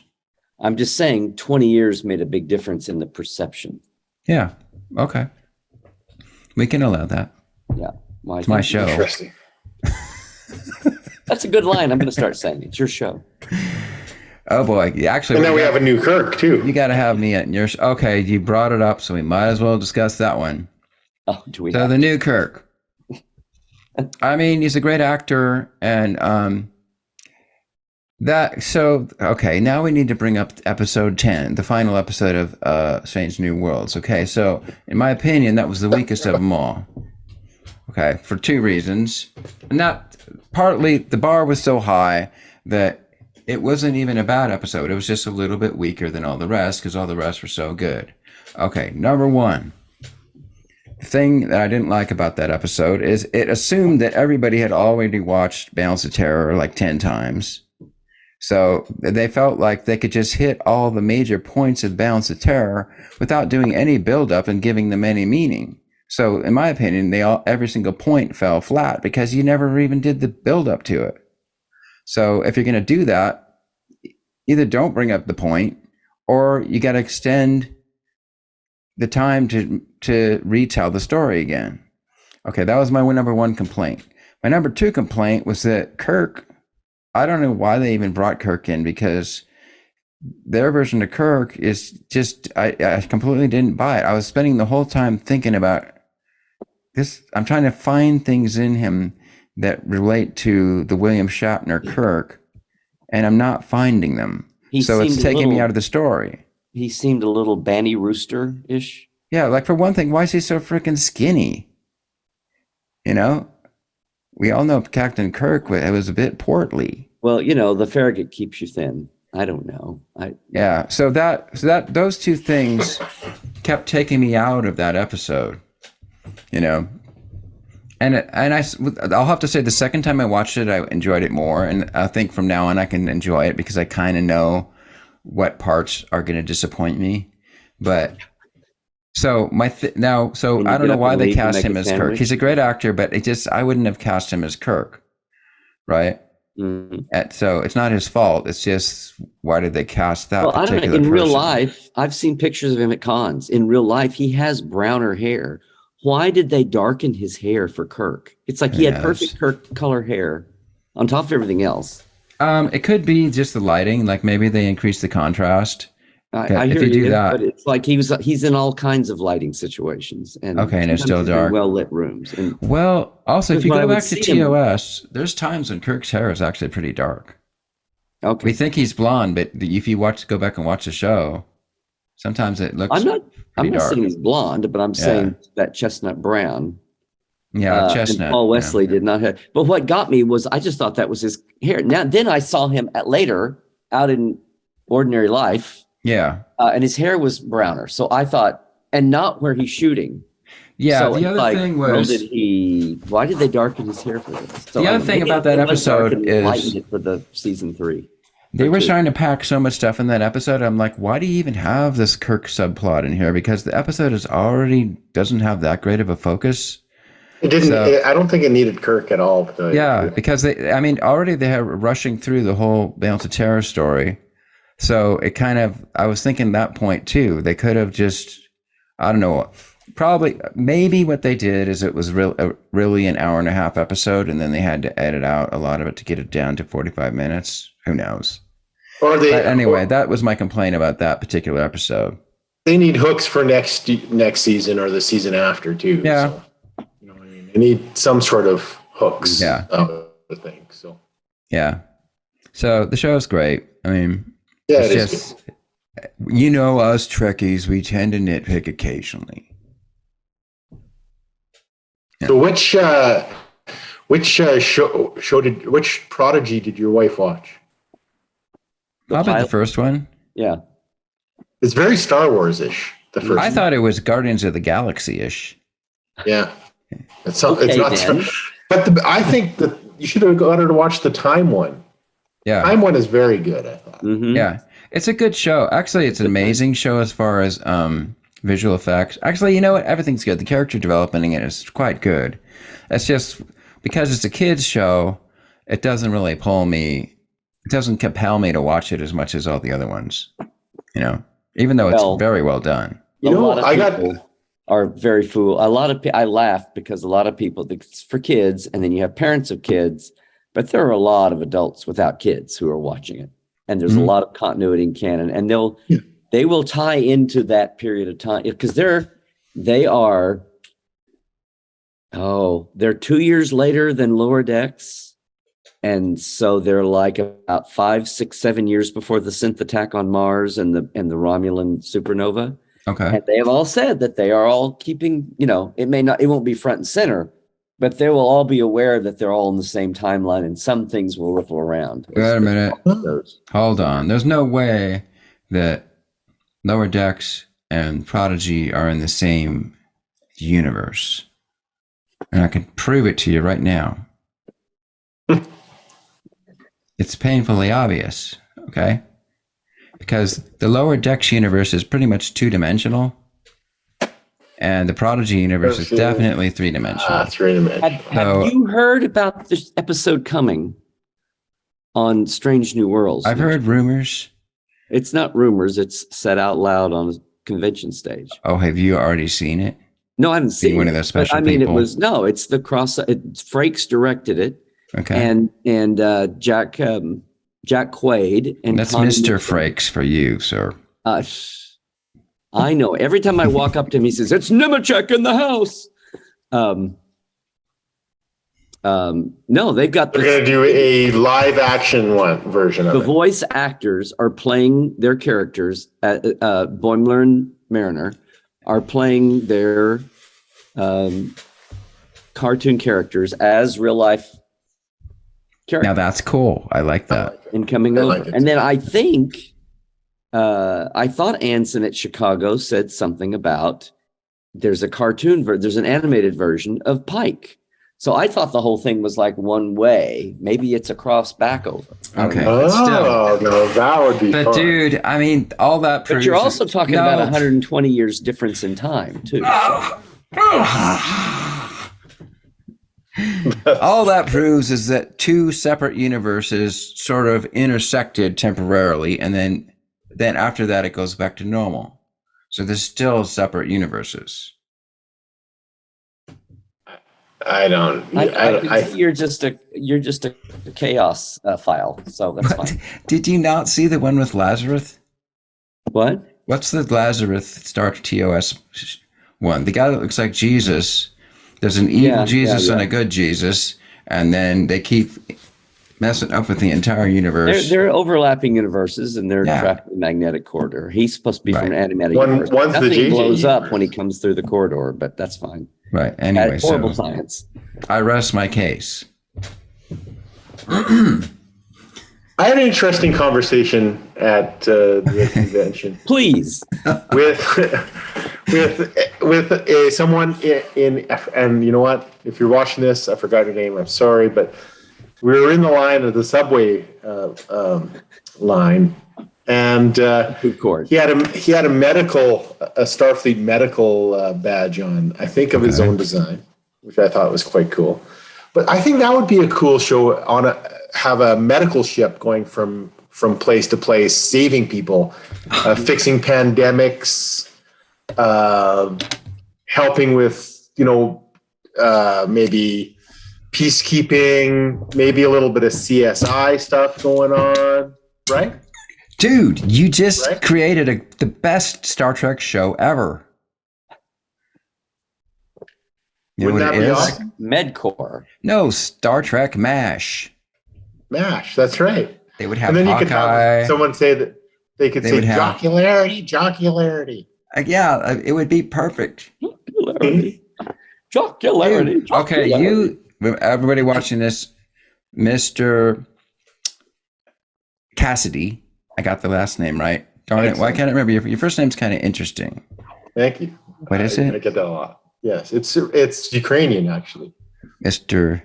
I'm just saying 20 years made a big difference in the perception. Yeah. Okay. We can allow that. Yeah. It's my show. Interesting. That's a good line. I'm going to start saying it's your show. Oh boy. Actually, and then we have a new Kirk too. You got to have me at your show. Okay. You brought it up, so we might as well discuss that one. Oh, do we? So the new Kirk. I mean, he's a great actor, and okay, now we need to bring up episode 10, the final episode of Strange New Worlds. Okay, so in my opinion, that was the weakest of them all. Okay, for two reasons. Not partly, the bar was so high that it wasn't even a bad episode. It was just a little bit weaker than all the rest because all the rest were so good. Okay, number one. thing that I didn't like about that episode is it assumed that everybody had already watched Balance of Terror like 10 times. So they felt like they could just hit all the major points of Balance of Terror without doing any build-up and giving them any meaning. So in my opinion, every single point fell flat because you never even did the build-up to it. So if you're going to do that, either don't bring up the point, or you got to extend the time to retell the story again. Okay, that was my number one complaint. My number two complaint was that Kirk, I don't know why they even brought Kirk in, because their version of Kirk is just, I completely didn't buy it. I was spending the whole time thinking about this. I'm trying to find things in him that relate to the William Shatner Kirk, and I'm not finding them. So it's taking me out of the story. He seemed a little Banny Rooster-ish. Yeah, like for one thing, why is he so freaking skinny? You know? We all know Captain Kirk was a bit portly. Well, you know, the Farragut keeps you thin. I don't know. Yeah, so those two things kept taking me out of that episode. You know? I'll have to say the second time I watched it, I enjoyed it more. And I think from now on I can enjoy it because I kind of know what parts are going to disappoint me. But so I don't know why they cast him as Kirk. He's a great actor, but I wouldn't have cast him as Kirk. Right. Mm-hmm. So it's not his fault. It's just, why did they cast that particular person? In real life, I've seen pictures of him at cons. In real life, he has browner hair. Why did they darken his hair for Kirk? It's like he had perfect Kirk color hair on top of everything else. It could be just the lighting. Like maybe they increased the contrast. I hear you, but it's like he's in all kinds of lighting situations. And it's still dark. Well lit rooms. And also, if you go back to TOS, there's times when Kirk's hair is actually pretty dark. Okay. We think he's blonde, but if you go back and watch the show, sometimes it looks. I'm not saying he's blonde, but I'm saying that chestnut brown. Yeah, chestnut. And Paul Wesley did not have. But what got me was I just thought that was his hair. Then I saw him later out in ordinary life. Yeah. And his hair was browner. So I thought, and not where he's shooting. Yeah. So the other thing was, why did they darken his hair for this? So the other thing about that episode is lighten it for the season 3. They were trying to pack so much stuff in that episode. I'm like, why do you even have this Kirk subplot in here? Because the episode doesn't have that great of a focus. It didn't. I don't think it needed Kirk at all. Because already they are rushing through the whole Balance of Terror story. So it kind of, I was thinking that point too. They could have just, I don't know, maybe what they did is it was really an hour and a half episode, and then they had to edit out a lot of it to get it down to 45 minutes. Who knows? But anyway, that was my complaint about that particular episode. They need hooks for next season or the season after too. Yeah. So, you know what I mean? They need some sort of hooks. Yeah. I think so. Yeah. So the show is great. I mean, it's just, you know, us Trekkies, we tend to nitpick occasionally. Yeah. So which Prodigy did your wife watch? Probably the first one. Yeah. It's very Star Wars-ish. The first. I thought it was Guardians of the Galaxy-ish. Yeah. It's not. But I think that you should have got her to watch the Time one. Yeah. Time one is very good, I thought. Mm-hmm. Yeah. It's a good show. Actually, it's an amazing show as far as visual effects. Actually, you know what? Everything's good. The character development in it is quite good. It's just because it's a kid's show, it doesn't really pull me. It doesn't compel me to watch it as much as all the other ones, you know, even though it's very well done. You know, are very fool. I laugh because a lot of people, it's for kids, and then you have parents of kids, but there are a lot of adults without kids who are watching it. And there's a lot of continuity in canon, and they will tie into that period of time because they're 2 years later than Lower Decks. And so they're like about 5, 6, 7 years before the synth attack on Mars and the Romulan supernova. Okay. And they have all said that they are all keeping, you know, it won't be front and center, but they will all be aware that they're all in the same timeline and some things will ripple around. Wait a minute. Hold on. There's no way that Lower Decks and Prodigy are in the same universe. And I can prove it to you right now. It's painfully obvious, okay? Because the Lower Decks universe is pretty much two-dimensional, and the Prodigy universe is definitely three-dimensional. Three-dimensional. Have you heard about this episode coming on Strange New Worlds? I've heard rumors. It's not rumors. It's said out loud on a convention stage. Oh, have you already seen it? No, I haven't seen one of those special people? It's the cross. Frakes directed it. Okay. And Jack Quaid. And that's Mr. Frakes for you, sir. I know. Every time I walk up to him, he says, "It's Nemecek in the house." No, they've got. They're going to do a live action version of it. The voice actors are playing their characters. Boimler and Mariner are playing their cartoon characters as real life characters. Now that's cool. I like that. And coming over. And then I think, I thought Anson at Chicago said something about there's a there's an animated version of Pike. So I thought the whole thing was like one way. Maybe it's a cross back over. Okay. Oh, no, that would be But fun. Dude, I mean, all that proves... But you're also talking about 120 years difference in time, too. All that proves is that two separate universes sort of intersected temporarily, and then after that it goes back to normal. So there's still separate universes. You're just a chaos file, so that's fine. Did you not see the one with Lazarus? What? What's the Lazarus Star TOS one? The guy that looks like Jesus. There's an evil Jesus and a good Jesus, and then they keep messing up with the entire universe. They're overlapping universes, and they're trapped in the magnetic corridor. He's supposed to be from an animated universe. Nothing blows up when he comes through the corridor, but that's fine. Right. Anyway, horrible science. I rest my case. I had an interesting conversation at the convention. Please. with someone in, and you know what? If you're watching this, I forgot your name. I'm sorry, but we were in the line of the subway line, and he had a Starfleet medical badge on. I think of his own design, which I thought was quite cool. But I think that would be a cool show have a medical ship going from place to place, saving people, fixing pandemics, helping with, maybe peacekeeping, maybe a little bit of CSI stuff going on, right? Dude, you just created the best Star Trek show ever. You know what it is? Awesome? MedCorps. No, Star Trek MASH. MASH, that's right. They would have and then Hawkeye. You could have someone say that they could say jocularity. Yeah, it would be perfect. Jocularity. Okay, everybody watching this, Mr. Cassidy. I got the last name right. Darn it! Why can't I remember your first name's kind of interesting. Thank you. What is it? I get that a lot. Yes, it's Ukrainian actually. Mr.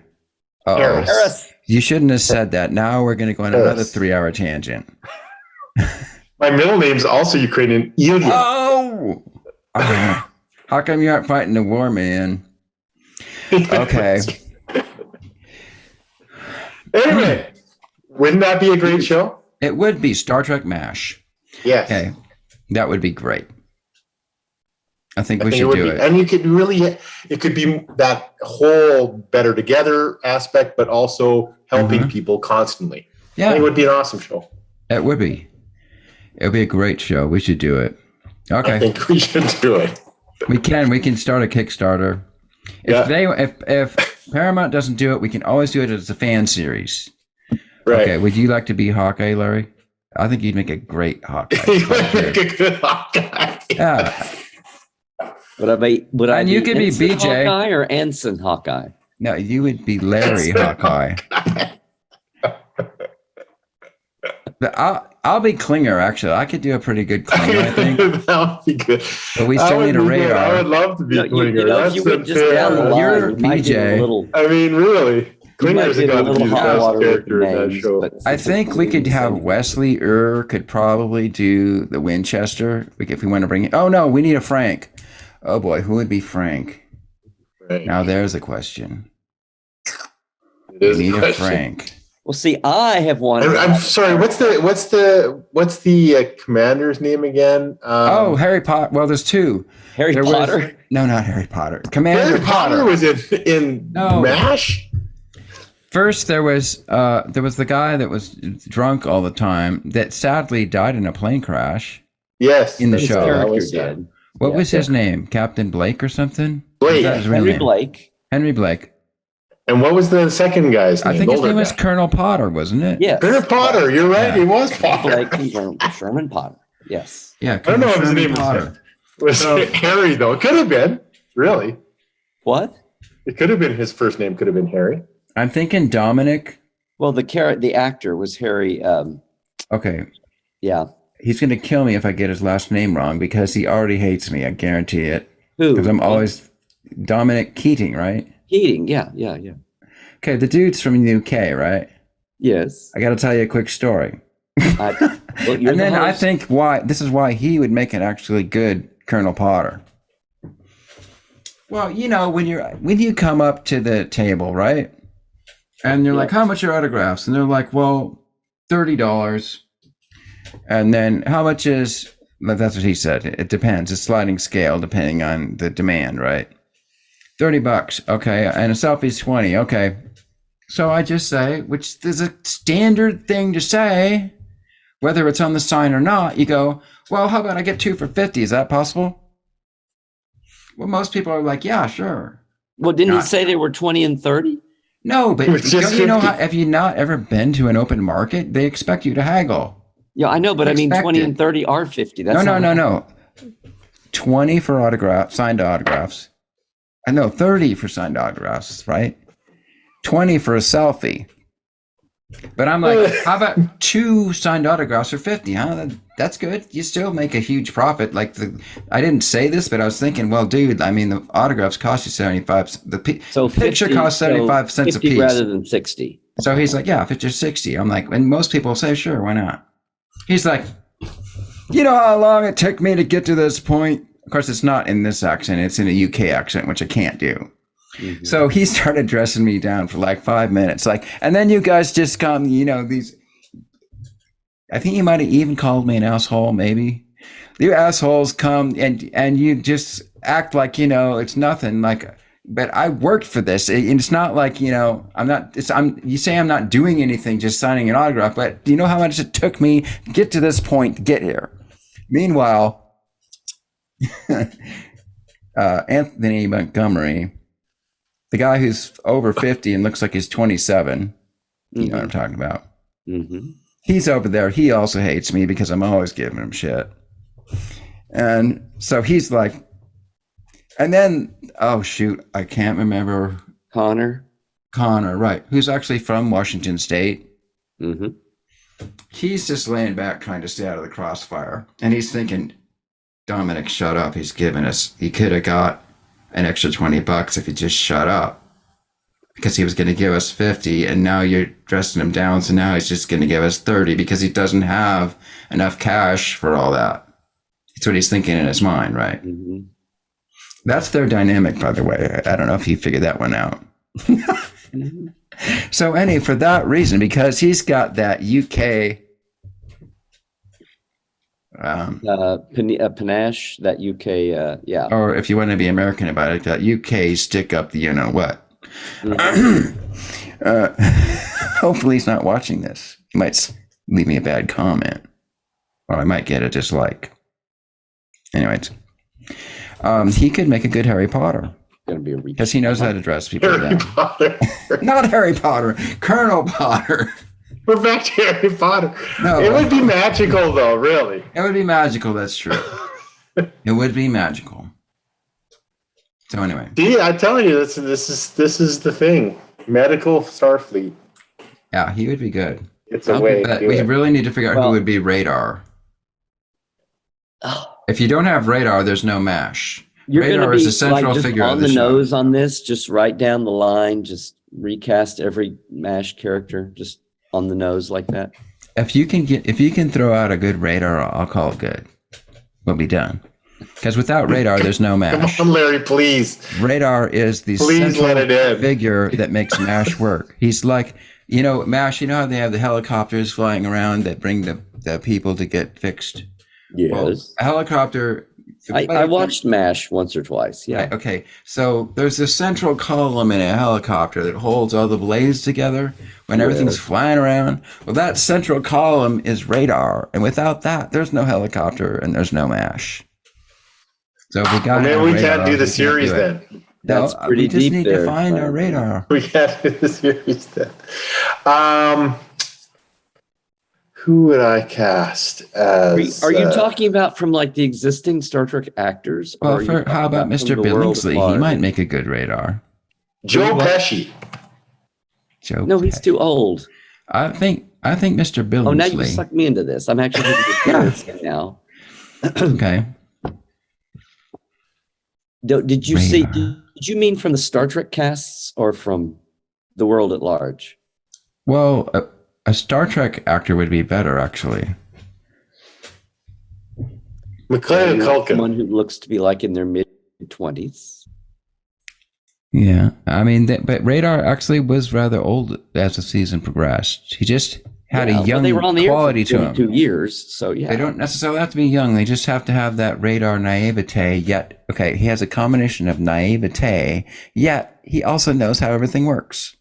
Teras. You shouldn't have said that. Now we're going to go on another 3-hour tangent. My middle name's also Ukrainian. Ilya. Oh! How come you aren't fighting the war, man? Okay. Anyway, wouldn't that be a great show? It would be Star Trek MASH. Yes. Okay. That would be great. I think we should do it. And you could it could be that whole better together aspect, but also helping people constantly. Yeah. I think it would be an awesome show. It would be. It would be a great show. We should do it. Okay. I think we should do it. We can start a Kickstarter. If Paramount doesn't do it, we can always do it as a fan series. Right. Okay. Would you like to be Hawkeye, Larry? I think you'd make a great Hawkeye. You would make a good Hawkeye. Yeah. Would I be BJ Hawkeye or Anson Hawkeye? No, you would be Larry Hawkeye. But I'll be Klinger, actually. I could do a pretty good Klinger, I think. That would be good. But we still need a radar. I would love to be Klinger. If you went just down the line, You're you might get a PJ. little. I mean, really. Klinger's get a got to be little the hot best water with character in that names, show. but I think we could have Wesley could probably do the Winchester if we want to bring it. Oh, no, we need a Frank. Oh, boy, who would be Frank? Right. Now there's a question. It is We need a a question. Frank. Well, see, I have one. I'm sorry. What's the commander's name again? Harry Potter. Well, there's two. Harry Potter. No, not Harry Potter. Commander Harry Potter was in No. MASH. First, there was the guy that was drunk all the time that sadly died in a plane crash. Yes, In the that's- show. that Character was, did. What was his name? Captain Blake or something? Blake. Is that his real Henry name? Blake. Henry Blake. And what was the second guy's name? I think his Older name was guy. Colonel Potter, wasn't it? Yes. Colonel Potter. You're right. Yeah. He was Potter. Blake and Sherman Potter. Yes. Yeah. I don't know if his Colonel name Potter. was Harry though. It could have been. Really, What? it could have been his first name. Could have been Harry. I'm thinking Dominic. Well, the actor was Harry. Okay. Yeah. He's going to kill me if I get his last name wrong because he already hates me. I guarantee it. Who? Because I'm always Dominic Keating, right? Keating. Yeah. Okay, the dude's from the UK, right? Yes. I got to tell you a quick story. Well, you're And then the I host. think this is why he would make an actually good Colonel Potter. Well, when you come up to the table, right? And you're like, how much are autographs? And they're like, well, $30. And then how much is, that's what he said. It depends. It's sliding scale depending on the demand, right? $30. Okay. And a selfie's 20. Okay. So I just say, which is a standard thing to say, whether it's on the sign or not, you go, well, how about I get 2 for 50? Is that possible? Well, most people are like, yeah, sure. Well, didn't he say they were 20 and 30? No, but It was just don't you know 50. have you not ever been to an open market? They expect you to haggle. Yeah, I know, but I mean, 20 Expected. and 30 are 50. That's No. 20 for signed autographs. I know 30 for signed autographs, right? 20 for a selfie. But I'm like, how about 2 signed autographs for 50? Huh? That's good. You still make a huge profit. I didn't say this, but I was thinking, well, dude, I mean, the autographs cost you 75. So the picture 50, costs 75 cents a 50 piece. rather than 60. So he's like, yeah, 50 or 60. I'm like, and most people say, sure, why not? He's like, you know how long it took me to get to this point? Of course, it's not in this accent. It's in a UK accent, which I can't do. Mm-hmm. So he started dressing me down for like 5 minutes. And then you guys just come, these, I think you might have even called me an asshole, maybe. You assholes come and you just act like, it's nothing. But I worked for this. It's not like, you say I'm not doing anything, just signing an autograph, but do you know how much it took me to get to this point to get here? Meanwhile, Anthony Montgomery, the guy who's over 50 and looks like he's 27, you know what I'm talking about. Mm-hmm. He's over there. He also hates me because I'm always giving him shit. And so he's like, and then, oh shoot, I can't remember. Connor, right. Who's actually from Washington State. Mm-hmm. He's just laying back trying to stay out of the crossfire. And he's thinking, Dominic, shut up. He could have got an extra $20 if he just shut up. Because he was going to give us 50 and now you're dressing him down. So now he's just going to give us 30 because he doesn't have enough cash for all that. That's what he's thinking in his mind, right? Mm-hmm. That's their dynamic, by the way. I don't know if you figured that one out. Mm-hmm. So for that reason, because he's got that UK panache, that UK, yeah. or if you want to be American about it, that UK stick up the what. Hopefully he's not watching this. He might leave me a bad comment, or I might get a dislike. Anyways, he could make a good Harry Potter because he knows how to dress people Harry down. Potter. Not Harry Potter, Colonel Potter. We're back to Harry Potter. No. It would be magical, though. Really, It would be magical. That's true. It would be magical. So anyway, see, I'm telling you, this is the thing. Medical Starfleet. yeah, he would be good. It's a way to But do we it. really need to figure out who would be Radar. If you don't have Radar, there's no MASH. You're going to Radar be is a central just figure on of the the show. nose on this, just right down the line, just recast every MASH character just on the nose like that. If you can throw out a good Radar, I'll call it good. We'll be done. Because without Radar, there's no MASH. Come on, Larry, please. Radar is the central figure that makes MASH work. He's like, MASH, you know how they have the helicopters flying around that bring the people to get fixed? Yes. Well, a helicopter. I watched MASH once or twice. Yeah. Right, okay. So there's a central column in a helicopter that holds all the blades together when everything's flying around. Well, that central column is Radar. And without that, there's no helicopter and there's no MASH. So we got. Maybe we can't do the series then. That's pretty deep. We just need to find our Radar. We can't do the series then. Who would I cast as? Are you talking about from like the existing Star Trek actors? Well, how about Mr. Billingsley? He might make a good Radar. Joe Pesci. No, he's too old. I think Mr. Billingsley. Oh, now you sucked me into this. I'm actually thinking now. Okay. Did you see? Did you mean from the Star Trek casts or from the world at large? Well, a Star Trek actor would be better, actually. Macaulay Culkin. Someone who looks to be like in their mid-20s. Yeah, I mean, but Radar actually was rather old as the season progressed. He just had a young they were on the quality air for to him. 2 years, so yeah. They don't necessarily have to be young. They just have to have that Radar naivete. Yet, okay, he has a combination of naivete. Yet he also knows how everything works.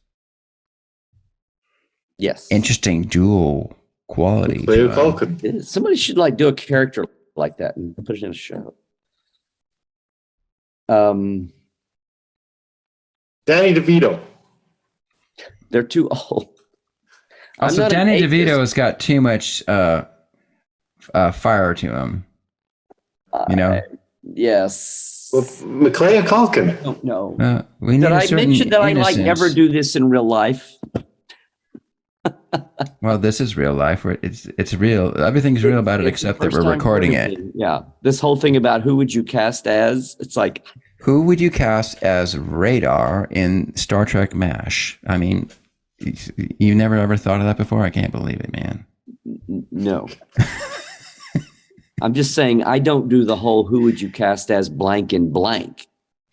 Yes. Interesting dual quality. Somebody should do a character like that and put it in a show. Danny DeVito. They're too old. Also, Danny DeVito has got too much fire to him. Yes. Well, Macaulay Culkin. I don't know. Did I mention that innocence. I never do this in real life? Well, this is real life. It's real. Everything's real about it except that we're recording it. Yeah. This whole thing about who would you cast as? It's like, who would you cast as Radar in Star Trek MASH? I mean, you never ever thought of that before? I can't believe it, man. No. I'm just saying I don't do the whole who would you cast as blank and blank.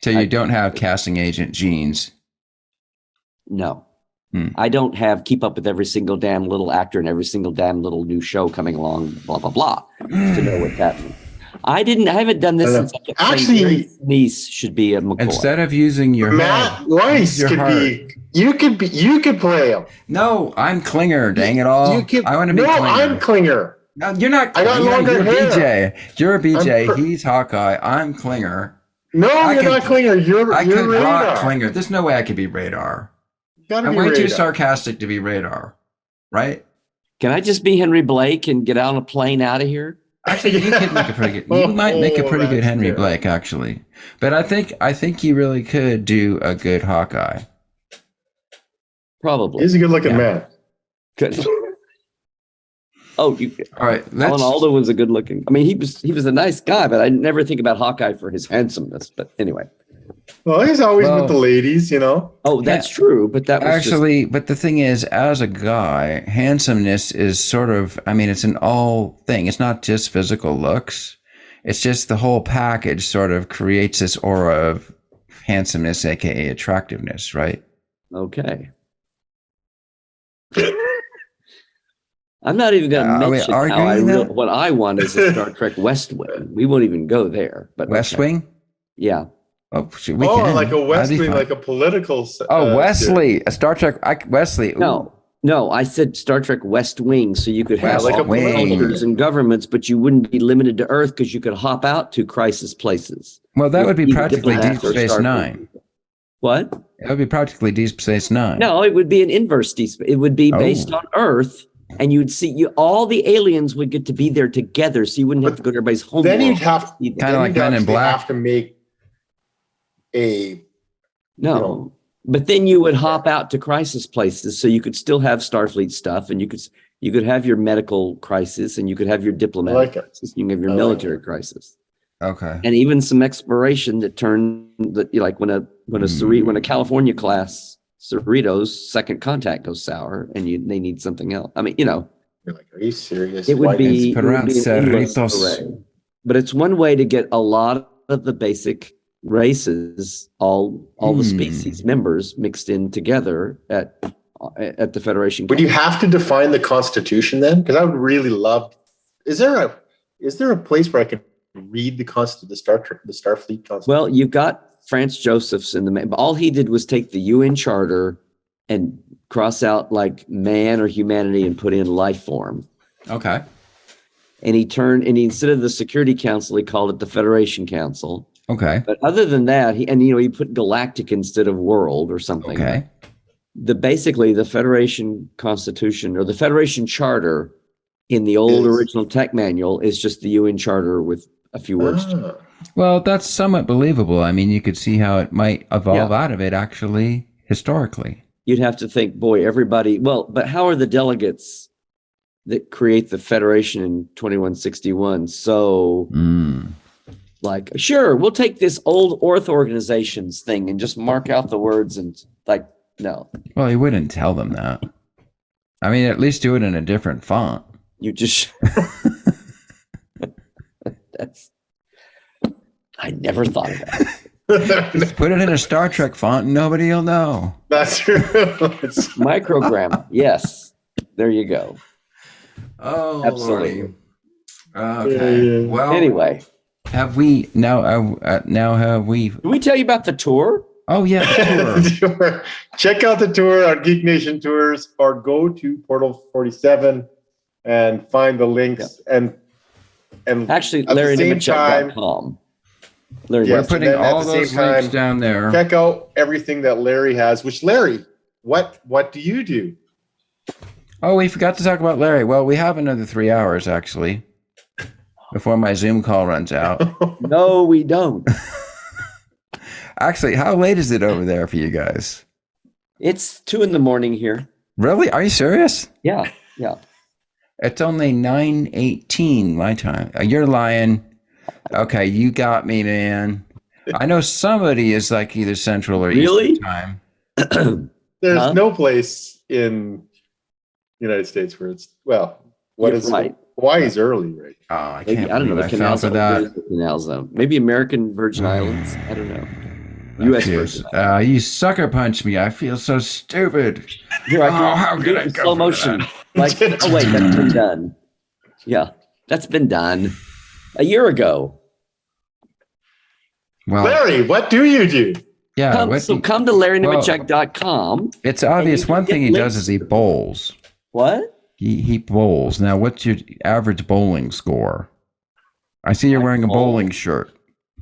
So you don't have casting agent genes? No. I don't have keep up with every single damn little actor and every single damn little new show coming along, blah, blah, blah, to know what's happening. I haven't done this since actually niece should be a McCoy. Instead of using your Matt head, Weiss you could play him. No, I'm Klinger, dang it all. I want to be Klinger. I'm Klinger. No, you're not Klinger. I got longer hair. You're a BJ. He's Hawkeye. I'm Klinger. No, you're not Klinger. You're Radar. Rock Klinger. There's no way I could be Radar. I'm way too sarcastic to be Radar, right? Can I just be Henry Blake and get on a plane out of here? Actually, you could make a pretty good. You might make a pretty good Henry Blake, actually. But I think you really could do a good Hawkeye. Probably. He's a good-looking man. Good. All right. Alan Alda was a good-looking. I mean, he was a nice guy, but I never think about Hawkeye for his handsomeness. But anyway. Well, he's always with the ladies, Oh, that's true. But that was actually. But the thing is, as a guy, handsomeness is sort of. I mean, it's an all thing. It's not just physical looks. It's just the whole package sort of creates this aura of handsomeness, aka attractiveness, right? Okay. I'm not even going to mention what I want is a Star Trek West Wing. We won't even go there. But West Wing? Yeah. Oh, we can. Like a West Wing, like a political. Wesley, a Star Trek Wesley. Ooh. No, I said Star Trek West Wing, so you could have like all cultures and governments, but you wouldn't be limited to Earth because you could hop out to crisis places. Well, that would be practically Deep Space Nine. What? It would be practically Deep Space Nine. No, it would be an inverse Deep Space. It would be based on Earth. And you'd see all the aliens would get to be there together, so you wouldn't have to go to everybody's home. Then you'd have kind of like Men in Black. Have to make but then you would hop out to crisis places, so you could still have Starfleet stuff, and you could You could have your medical crisis, and you could have your diplomatic crisis. You can have your military crisis. Okay. And even some exploration that like when a California class Cerritos second contact goes sour, and they need something else. I mean, You're like, are you serious? it would be an endless Cerritos. array. But it's one way to get a lot of the basic races, all the species members mixed in together at the Federation. Would you have to define the Constitution then? Because I would really love. Is there a place where I can read the Starfleet Constitution? Well, you've got Franz Joseph's in the. All he did was take the UN Charter and cross out like man or humanity and put in life form. Okay. And he instead of the Security Council, he called it the Federation Council. Okay. But other than that, he put galactic instead of world or something. Okay. Basically the Federation Constitution or the Federation Charter in the old original tech manual is just the UN Charter with a few words. Well, that's somewhat believable. I mean, you could see how it might evolve out of it actually historically. You'd have to think, boy, everybody. Well, but how are the delegates that create the Federation in 2161? So, like, sure, we'll take this old Orth organizations thing and just mark out the words and like. No. Well, you wouldn't tell them that. I mean, at least do it in a different font. You just. I never thought of that. Just put it in a Star Trek font and nobody will know. That's true. Microgrammar. Yes. There you go. Oh, absolutely. Lordy. Okay. Well, anyway. Have we now? Have we? Did we tell you about the tour? Oh yeah, the tour. Check out the tour on Geek Nation Tours, or go to Portal 47 and find the links. And actually, LarryNemecek.com. We're putting all those links down there. Check out everything that Larry has. Which Larry, what do you do? Oh, we forgot to talk about Larry. Well, we have another 3 hours actually before my Zoom call runs out. No, we don't. Actually, how late is it over there for you guys? It's 2 a.m. here. Really? Are you serious? Yeah. It's only 9:18 my time. You're lying. Okay, you got me, man. I know somebody is like either Central or Eastern time. There's no place in the United States where it's right. Hawaii's early, right? Oh, I can't. I don't know. The canal for that. Canal zone. Maybe American Virgin Islands. I don't know. U.S. Virgin Islands. You sucker punched me. I feel so stupid. Here, how could I go slow motion? Like, oh wait, that's been done. Yeah, that's been done a year ago. Well, Larry, what do you do? Yeah. Come to LarryNemecek.com. It's obvious. One thing he does is he bowls. What? He bowls. Now, what's your average bowling score? I see you're wearing a bowling shirt.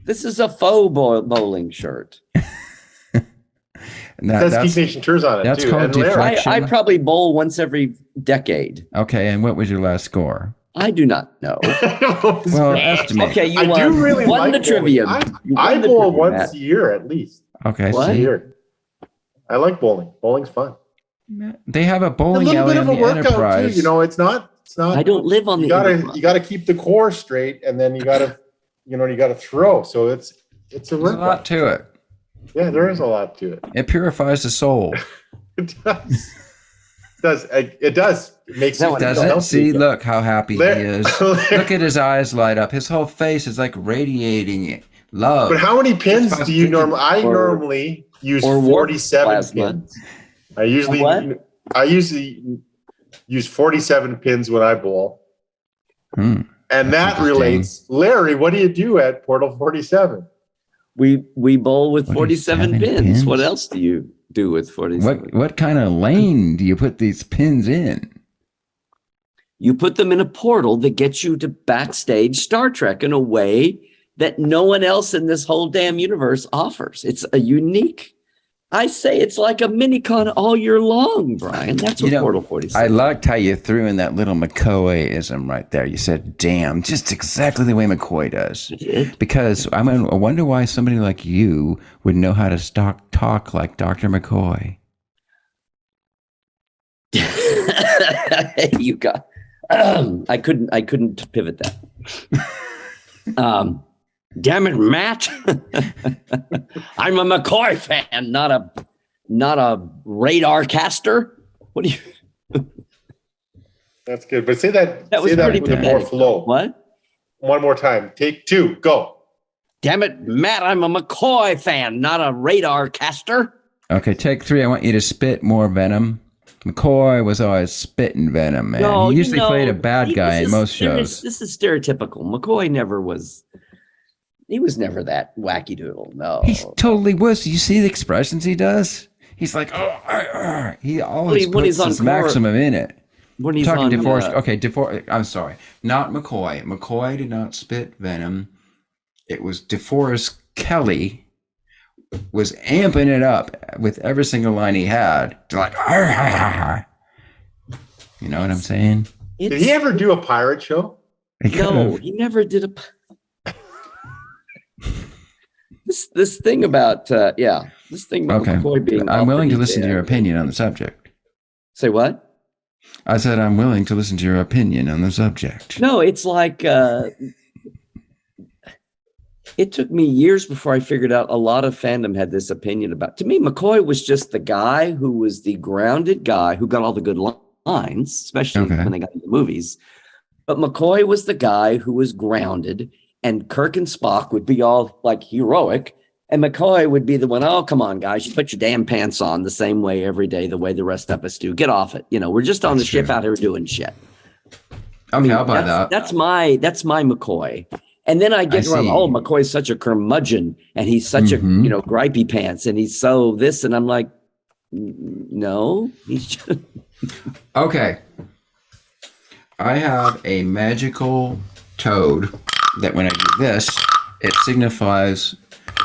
This is a faux bowling shirt. That's Geek Nation Tours on it. That's too. called deflection. I probably bowl once every decade. Okay, and what was your last score? I do not know. Well, estimate. Okay, you won the trivia. I bowl once a year at least. Okay, what? A year. I like bowling. Bowling's fun. They have a bowling alley in the Enterprise. Too. You know, it's not. I don't live on the Enterprise. You got to keep the core straight, and then you got to throw. So it's a lot to it. Yeah, there is a lot to it. It purifies the soul. It does. It does. It makes it. Does it? See, look how happy he is. Look at his eyes light up. His whole face is like radiating love. But how many pins do you normally? I normally use 47 pins. I usually use 47 pins when I bowl. And that relates. Larry, what do you do at Portal 47? We bowl with 47 pins. What else do you do with 47? What kind of lane do you put these pins in? You put them in a portal that gets you to backstage Star Trek in a way that no one else in this whole damn universe offers. It's a unique. I say it's like a mini-con all year long, Brian. That's what Portal 47. I liked how you threw in that little McCoy-ism right there. You said, damn, just exactly the way McCoy does. Because I wonder why somebody like you would know how to talk like Dr. McCoy. You got. I couldn't pivot that. Damn it, Matt! I'm a McCoy fan, not a radar caster. What do you? That's good. But say that That was say that pretty with more pathetic. flow. What? One more time. Take 2. Go. Damn it, Matt! I'm a McCoy fan, not a radar caster. Okay, take 3. I want you to spit more venom. McCoy was always spitting venom, man. No, he usually played a see, bad guy in most shows. This is stereotypical. McCoy never was. He was never that wacky doodle. No, He totally was. You see the expressions he does? He's like, he always when he's puts on his court, maximum in it. when he's Talking on DeForest. Okay, DeForest. I'm sorry, not McCoy. McCoy did not spit venom. It was DeForest Kelly was amping it up with every single line he had. Like, you know what I'm saying? Did he ever do a pirate show? No, he never did a. This thing about this thing about Okay, McCoy being. I'm willing to listen to your opinion. opinion on the subject. Say what? I said I'm willing to listen to your opinion on the subject. No, it's like it took me years before I figured out a lot of fandom had this opinion about. To me, McCoy was just the guy who was the grounded guy who got all the good lines, especially when they got into the movies. But McCoy was the guy who was grounded, and Kirk and Spock would be all like heroic, and McCoy would be the one, oh, come on, guys, you put your damn pants on the same way every day, the way the rest of us do. Get off it. You know, we're just on the ship out here doing shit. Okay, I'll buy that. That's my McCoy. And then I get around, oh, McCoy's such a curmudgeon, and he's such a, gripey pants, and he's so this, and I'm like, no, he's just... Okay. I have a magical toad that when I do this, it signifies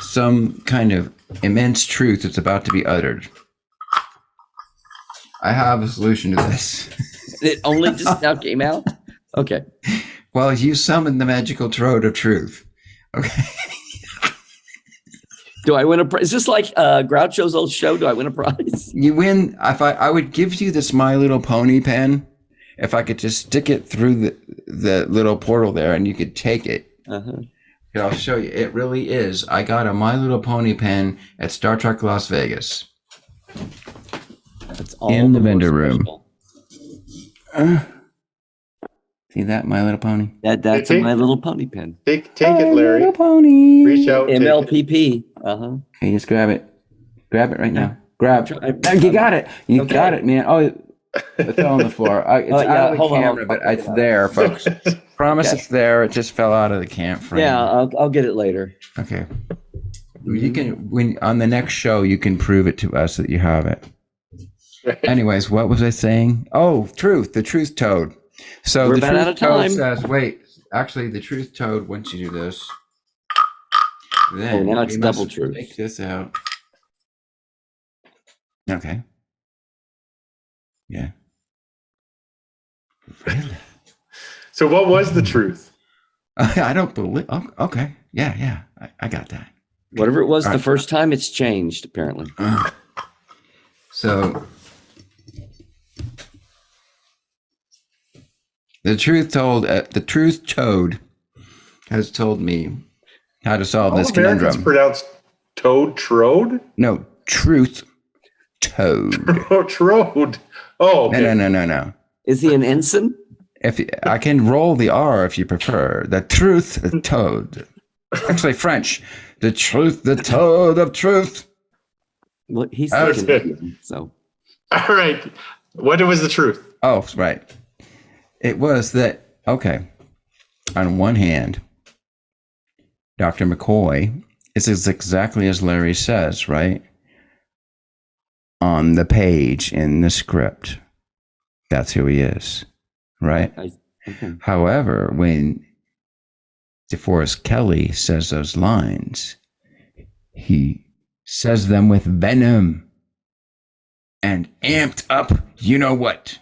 some kind of immense truth that's about to be uttered. I have a solution to this. It only just now came out? Okay. Well, you summoned the magical toad of truth. Okay. Do I win a prize? Is this like Groucho's old show? Do I win a prize? You win. If I would give you this My Little Pony pen, if I could just stick it through the little portal there and you could take it. Here, I'll show you. It really is. I got a My Little Pony pen at Star Trek Las Vegas. That's all in the vendor room. See that, My Little Pony? That's a My Little Pony pen. Take it, Larry. Little Pony. Reach out. MLPP. Okay, just grab it. Grab it right now. Grab. You got it. You got it, man. Oh, it fell on the floor. It's out of the camera, but it's there, folks. Promise it's there. It just fell out of the camp frame. Yeah, I'll get it later. Okay. You can on the next show you can prove it to us that you have it. Anyways, what was I saying? Oh, truth. The truth toad. So We're the about out truth of toad time. says, wait, actually the truth toad, once you do this, then now it's we double must truth. take this out. Okay. Yeah. Really? So what was the truth? I don't believe. Oh, okay. Yeah. I got that. Whatever it was the first time, it's changed, apparently. So the truth toad has told me how to solve this Americans conundrum. pronounced toad trode? No, truth toad. Oh, trode. Oh, okay. No. Is he an ensign? I can roll the R if you prefer. The truth toad. Actually, French. The truth, the toad of truth. Well, he's That's thinking it. Indian, so. All right. What was the truth? Oh, right. It was that, okay, on one hand, Dr. McCoy is exactly as Larry says, right? On the page in the script. That's who he is, right? Okay. However, when DeForest Kelly says those lines, he says them with venom and amped up, you know what?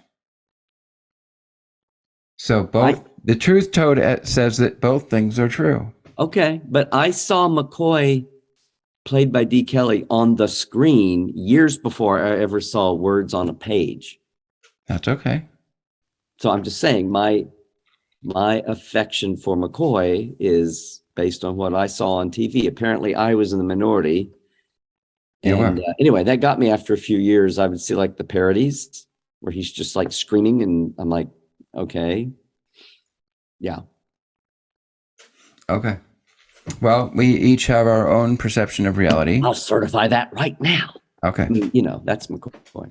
So the truth toad says that both things are true. Okay, but I saw McCoy played by D. Kelly on the screen years before I ever saw words on a page. That's okay. So I'm just saying my affection for McCoy is based on what I saw on TV. Apparently I was in the minority. And anyway, that got me after a few years. I would see like the parodies where he's just like screaming and I'm like, okay. Yeah. Okay. Well, we each have our own perception of reality. I'll certify that right now. Okay. I mean, you know, that's McCoy.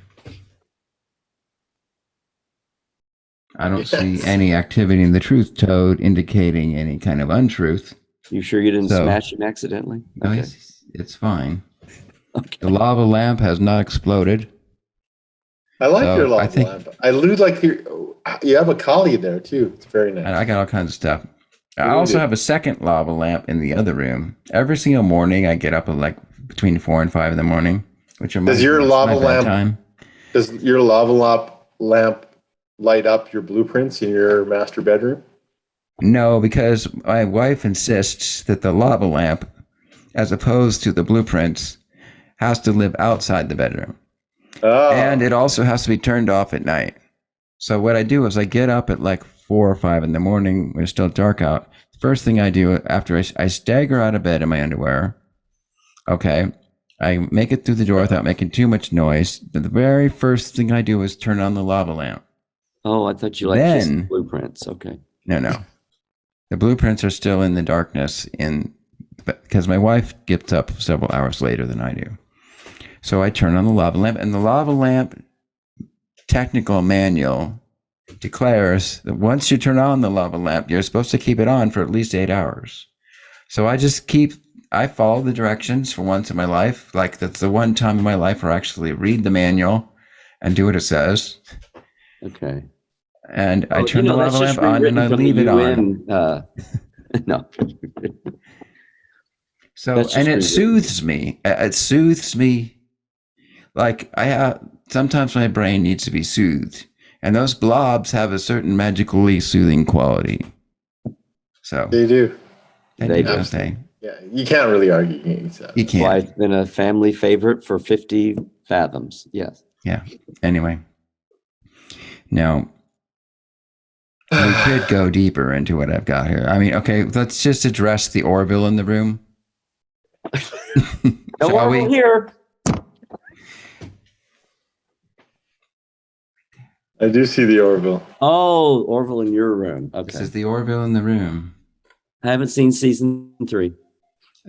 I don't see any activity in the truth toad indicating any kind of untruth. You sure you didn't smash him accidentally? No, Okay. it's fine. Okay. The lava lamp has not exploded. I like your lava lamp. I like you have a collie there too. It's very nice. And I got all kinds of stuff. I also have a second lava lamp in the other room. Every single morning, I get up at like between 4 and 5 in the morning. Does your lava lamp light up your blueprints in your master bedroom? No, because my wife insists that the lava lamp, as opposed to the blueprints, has to live outside the bedroom. Oh. And it also has to be turned off at night. So what I do is I get up at like 4 or 5 in the morning when it's still dark out. The first thing I do after I stagger out of bed in my underwear, okay, I make it through the door without making too much noise. The very first thing I do is turn on the lava lamp. Oh, I thought you liked blueprints. Okay. No. The blueprints are still in the darkness because my wife gets up several hours later than I do. So I turn on the lava lamp, and the lava lamp technical manual declares that once you turn on the lava lamp, you're supposed to keep it on for at least 8 hours. So I follow the directions for once in my life. Like that's the one time in my life where I actually read the manual and do what it says. Okay. And I turn the lava lamp on and I leave it on. No. So, and it soothes me. It soothes me. Like sometimes my brain needs to be soothed. And those blobs have a certain magically soothing quality. So they do. They do. Yeah, you can't really argue against that. You can't. Well, it's been a family favorite for 50 fathoms. Yes. Yeah. Anyway. Now, we could go deeper into what I've got here. I mean, okay, let's just address the Orville in the room. No Orville here. I do see the Orville. Oh, Orville in your room. Okay. This is the Orville in the room. I haven't seen season 3.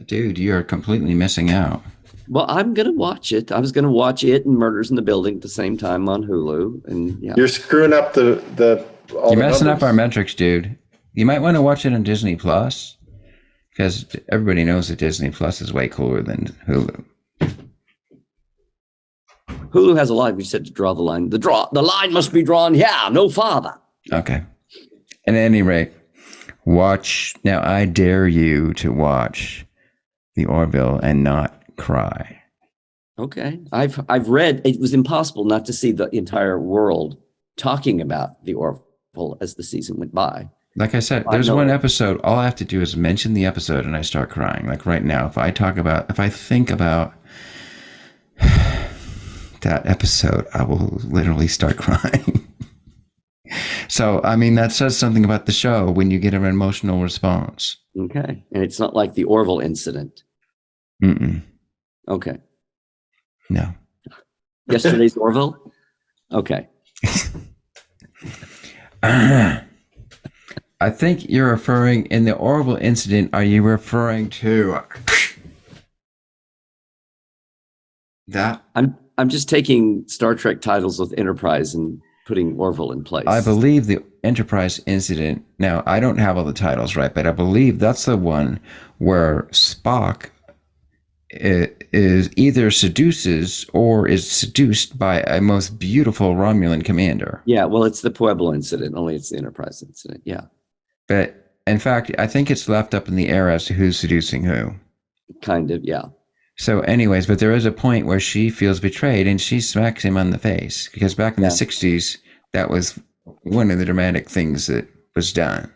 Dude, you're completely missing out. Well, I'm going to watch it. I was going to watch it and Murders in the Building at the same time on Hulu. And yeah. You're screwing up you're messing up our metrics, dude. You might want to watch it on Disney Plus because everybody knows that Disney Plus is way cooler than Hulu. Hulu has a line. We said to draw the line. The line must be drawn here, no farther. Okay. At any rate, watch. Now, I dare you to watch the Orville and not cry. Okay. I've read, it was impossible not to see the entire world talking about the Orville as the season went by. Like I said, there's one episode, all I have to do is mention the episode and I start crying. Like right now, if I think about that episode, I will literally start crying. So, I mean, that says something about the show when you get an emotional response. Okay. And it's not like the Orville incident. Mm-mm. Okay. No. Yesterday's Orville? Okay. I think you're referring, in the Orville incident, are you referring to that? I'm just taking Star Trek titles with Enterprise and putting Orville in place. I believe the Enterprise incident, now I don't have all the titles right, but I believe that's the one where Spock is either seduces or is seduced by a most beautiful Romulan commander. Yeah, well, it's the Pueblo incident, only it's the Enterprise incident. Yeah. But in fact, I think it's left up in the air as to who's seducing who. Kind of, yeah. So anyways, but there is a point where she feels betrayed and she smacks him on the face because back in the 60s, that was one of the dramatic things that was done.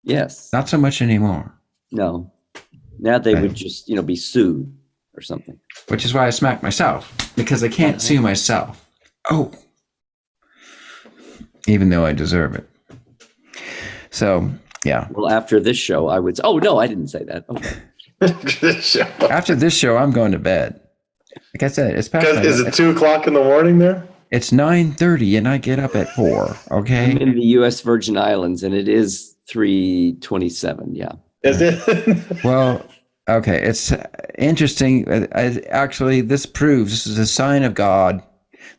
Yes. Not so much anymore. No. Now they would just, be sued or something. Which is why I smacked myself because I can't sue myself. Oh. even though I deserve it. So, yeah. Well, after this show, I would. Oh no, I didn't say that. Okay. After this show, I'm going to bed. Like I said, it's past. Is it 2:00 in the morning there? It's 9:30, and I get up at 4. Okay. I'm in the U.S. Virgin Islands, and it is 3:27. Yeah. Is it? Well, okay. It's interesting. Actually, this proves this is a sign of God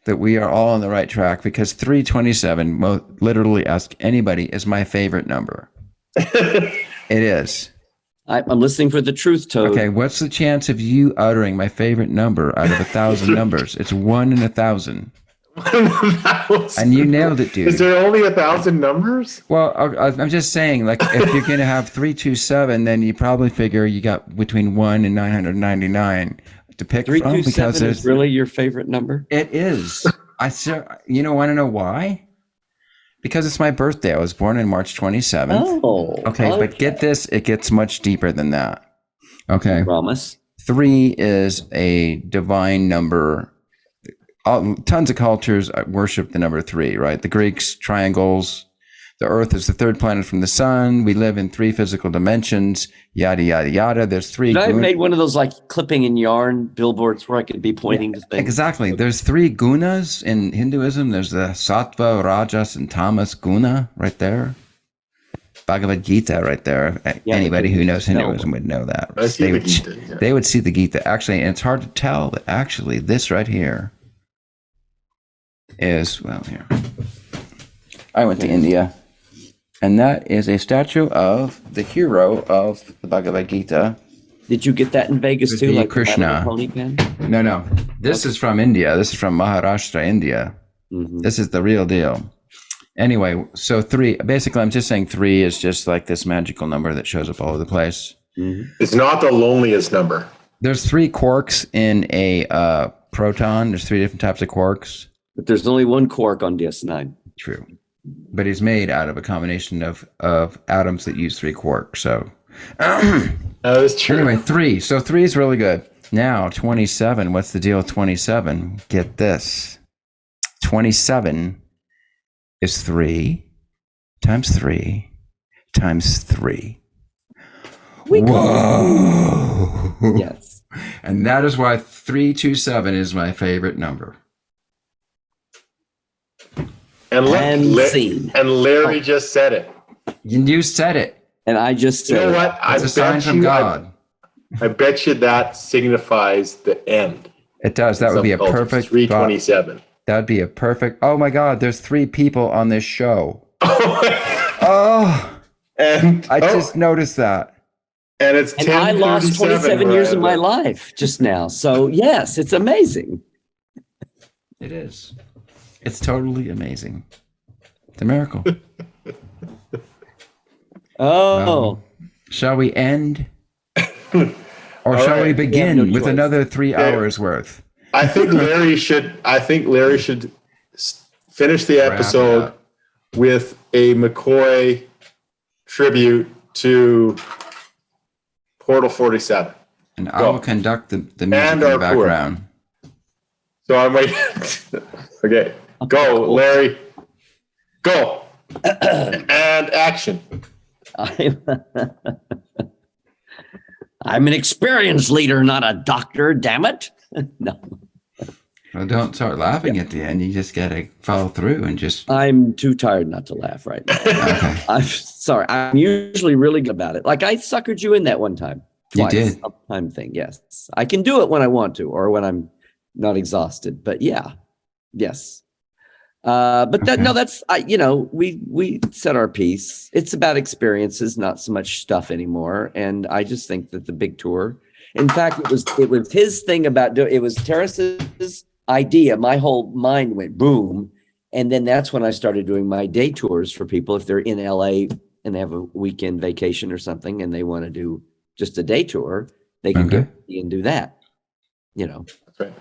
that we are all on the right track, because 327, literally ask anybody, is my favorite number. It is. I'm listening for the truth, Toad. Okay, what's the chance of you uttering my favorite number out of 1,000 numbers? It's 1 in 1,000. And you nailed it, dude. Is there only 1,000 numbers? Well, I'm just saying, like, if you're going to have 327, then you probably figure you got between 1 and 999 to pick from. 327 is really your favorite number? It is. Want to know why? Because it's my birthday. I was born on March 27th. Oh. Okay, but get this. It gets much deeper than that. Okay. Promise. 3 is a divine number. Tons of cultures worship the number 3, right? The Greeks, triangles. The Earth is the third planet from the sun. We live in 3 physical dimensions. Yada, yada, yada. There's 3. I've made one of those like clipping and yarn billboards where I could be pointing to things. Exactly. There's 3 gunas in Hinduism. There's the Sattva, Rajas, and Tamas guna right there. Bhagavad Gita right there. Anybody who knows Hinduism would know that. They would see the Gita. Actually, and it's hard to tell that actually this right here is, well, here. I went to India. And that is a statue of the hero of the Bhagavad Gita. Did you get that in Vegas too? Like Krishna. Pony pen? No. This is from India. This is from Maharashtra, India. Mm-hmm. This is the real deal. Anyway, so 3, basically I'm just saying 3 is just like this magical number that shows up all over the place. Mm-hmm. It's not the loneliest number. There's 3 quarks in a proton. There's 3 different types of quarks. But there's only one quark on DS9. True. But he's made out of a combination of atoms that use 3 quarks. So that is true. Anyway, 3. So 3 is really good. Now 27. What's the deal with 27? Get this. 27 is 3 times 3 times 3. Whoa! Yes. And that is why 327 is my favorite number. And Larry just said it. You said it. And I just said, you know what? It's a sign from God. I bet you that signifies the end. It does. That would be a perfect 327. That would be a perfect. Oh my God! There's 3 people on this show. And I just noticed that. And it's and I lost 27 years of my life just now. So yes, it's amazing. It is. It's totally amazing. It's a miracle. Shall we end? Or shall we begin with another 3 hours worth? I think Larry should finish the episode with a McCoy tribute to Portal 47. And I will conduct the music in the background. So I'm waiting. Okay. Go, Larry. Go. And action. I'm an experienced leader, not a doctor, damn it. No. Well, don't start laughing at the end. You just got to follow through and just... I'm too tired not to laugh right now. Okay. I'm sorry. I'm usually really good about it. Like I suckered you in that one time. Twice. You did. Time thing, yes. I can do it when I want to or when I'm not exhausted. But yeah, yes. But that, no, that's, we said our piece. It's about experiences, not so much stuff anymore. And I just think that the big tour, in fact, it was his thing about it was Teras's idea. My whole mind went boom. And then that's when I started doing my day tours for people. If they're in LA and they have a weekend vacation or something and they want to do just a day tour, they can get me and do that, That's right.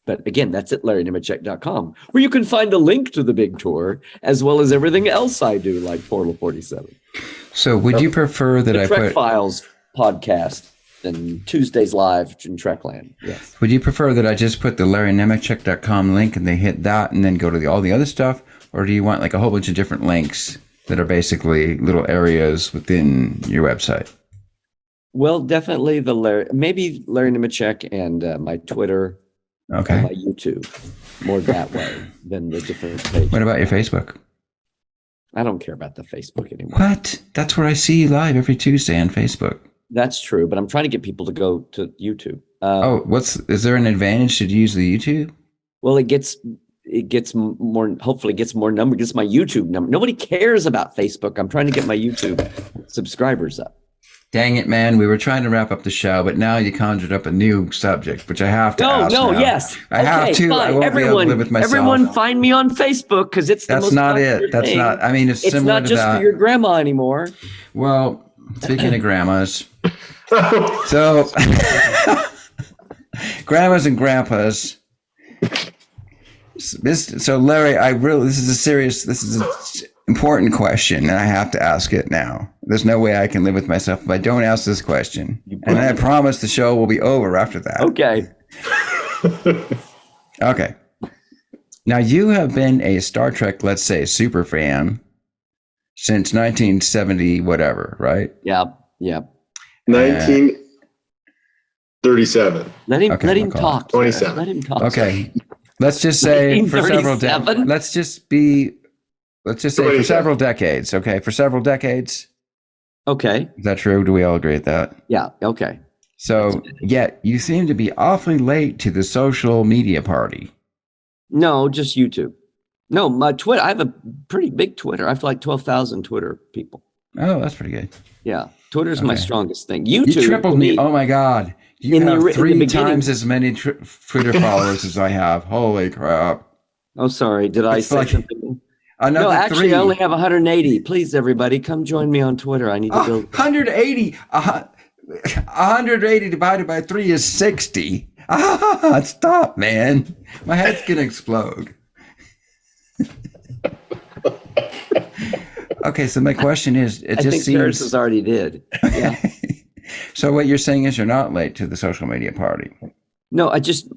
But again, that's at LarryNemecek.com, where you can find a link to the big tour, as well as everything else I do, like Portal 47. So would you prefer that the I Trek put... Files podcast and Tuesdays Live in Trekland, yes. Would you prefer that I just put the LarryNemecek.com link and they hit that and then go to all the other stuff? Or do you want like a whole bunch of different links that are basically little areas within your website? Well, definitely maybe Larry Nemecek and my Twitter, Okay. and my YouTube, more that way than the different pages. What about your Facebook? I don't care about the Facebook anymore. What? That's where I see you live every Tuesday on Facebook. That's true, but I'm trying to get people to go to YouTube. Is there an advantage to use the YouTube? Well, it gets more, hopefully gets more number, gets my YouTube number. Nobody cares about Facebook. I'm trying to get my YouTube subscribers up. Dang it, man. We were trying to wrap up the show, but now you conjured up a new subject, which I have to ask now. Yes. I have to. Fine. I won't be able to live with myself. Everyone find me on Facebook because it's the That's most not popular it. That's thing. not, I mean, it's similar to that. It's not just for your grandma anymore. Well, speaking of grandmas, so grandmas and grandpas. So Larry, this is an important question, and I have to ask it now. There's no way I can live with myself if I don't ask this question. And I promise the show will be over after that. Okay. Okay. Now you have been a Star Trek, let's say, super fan since 1970, whatever, right? Yeah. 1937. Let him talk. 27. Let him talk. Okay. Let's just say for several 1937? let's just say for several decades. Okay. For several decades. Okay. Is that true? Do we all agree with that? Yeah. Okay. So, yet you seem to be awfully late to the social media party. No, just YouTube. No, my Twitter. I have a pretty big Twitter. I have like 12,000 Twitter people. Oh, that's pretty good. Yeah. Twitter's my Okay. strongest thing. YouTube. You tripled me. Oh my God. You In the have ori- in the 3 beginning- times as many Twitter followers as I have. Holy crap. Oh, sorry. Did I It's say like something? Another No, actually, 3. I only have 180. Please, everybody, come join me on Twitter. I need to build. 180. 180 divided by 3 is 60. Stop, man. My head's going to explode. Okay, so my question is, I think Teras has already did. Yeah. So what you're saying is you're not late to the social media party. No,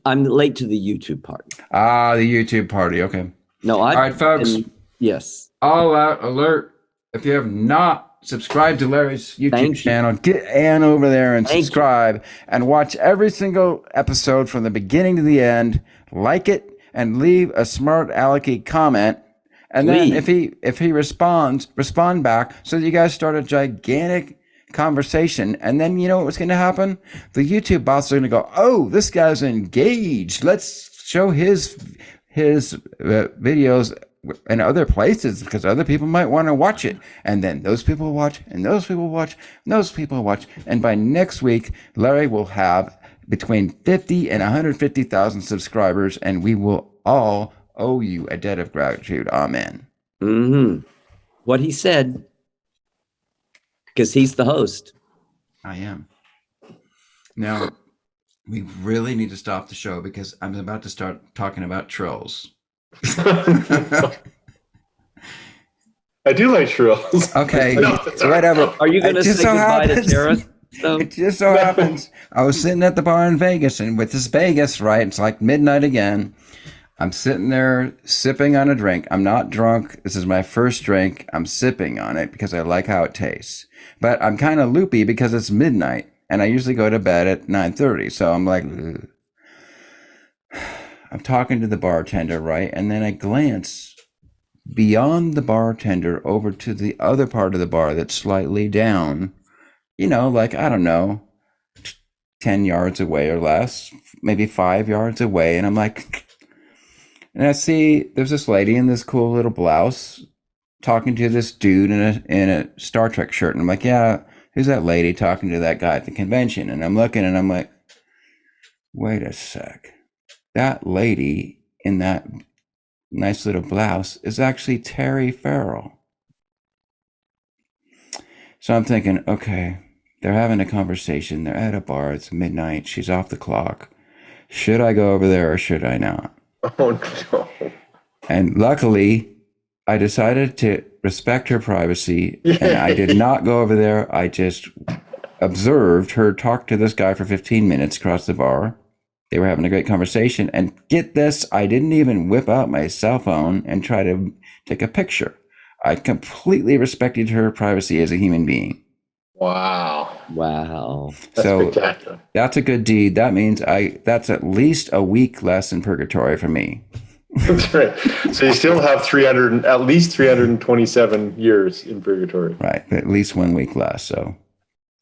I'm late to the YouTube part. The YouTube party. Okay. No, All right, folks. Yes. All out alert. If you have not subscribed to Larry's YouTube Thank you. channel, get Ann over there and Thank you. subscribe and watch every single episode from the beginning to the end. Like it and leave a smart alecky comment. And then Please. if he responds, respond back so that you guys start a gigantic conversation. And then you know what's going to happen? The YouTube bots are going to go, oh, this guy's engaged. Let's show his videos in other places because other people might want to watch it. And then those people watch, and those people watch, and those people watch. And by next week, Larry will have between 50 and 150,000 subscribers, and we will all owe you a debt of gratitude. Amen. Mm-hmm. What he said, because he's the host. I am. Now, we really need to stop the show because I'm about to start talking about trolls. I do like trills. Okay, No, that's all right. whatever. Are you going to It just say so goodbye to happens- Teras? So, It just so happens I was sitting at the bar in Vegas, and with this Vegas, right? It's like midnight again. I'm sitting there sipping on a drink. I'm not drunk. This is my first drink. I'm sipping on it because I like how it tastes. But I'm kind of loopy because it's midnight, and I usually go to bed at 9:30. So I'm like, ugh. I'm talking to the bartender, right? And then I glance beyond the bartender over to the other part of the bar that's slightly down, you know, like, I don't know, 10 yards away or less, maybe 5 yards away. And I'm like, and I see there's this lady in this cool little blouse talking to this dude in a Star Trek shirt. And I'm like, yeah, who's that lady talking to that guy at the convention? And I'm looking and I'm like, wait a sec. That lady in that nice little blouse is actually Terry Farrell. So I'm thinking, okay, they're having a conversation. They're at a bar. It's midnight. She's off the clock. Should I go over there or should I not? Oh, no. And luckily, I decided to respect her privacy, and I did not go over there. I just observed her talk to this guy for 15 minutes across the bar. They were having a great conversation. And get this, I didn't even whip out my cell phone and try to take a picture. I completely respected her privacy as a human being. Wow. Wow. That's So spectacular. that's a good deed. That means that's at least a week less in purgatory for me. That's right. So you still have at least 327 years in purgatory. Right. At least 1 week less. So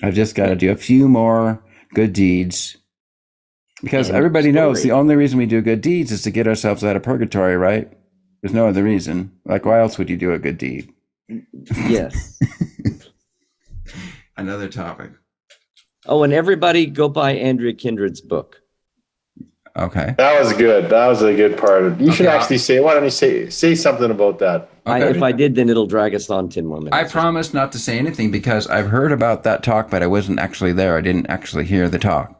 I've just got to do a few more good deeds. Because And everybody knows story. the only reason we do good deeds is to get ourselves out of purgatory, right? There's no other reason. Like, why else would you do a good deed? Yes. Another topic. Oh, and everybody go buy Andrea Kindred's book. Okay. That was good. That was a good part. You should Okay, actually say. Why don't you say something about that? Okay. If I did, then it'll drag us on 10 more minutes. I promise not to say anything because I've heard about that talk, but I wasn't actually there. I didn't actually hear the talk.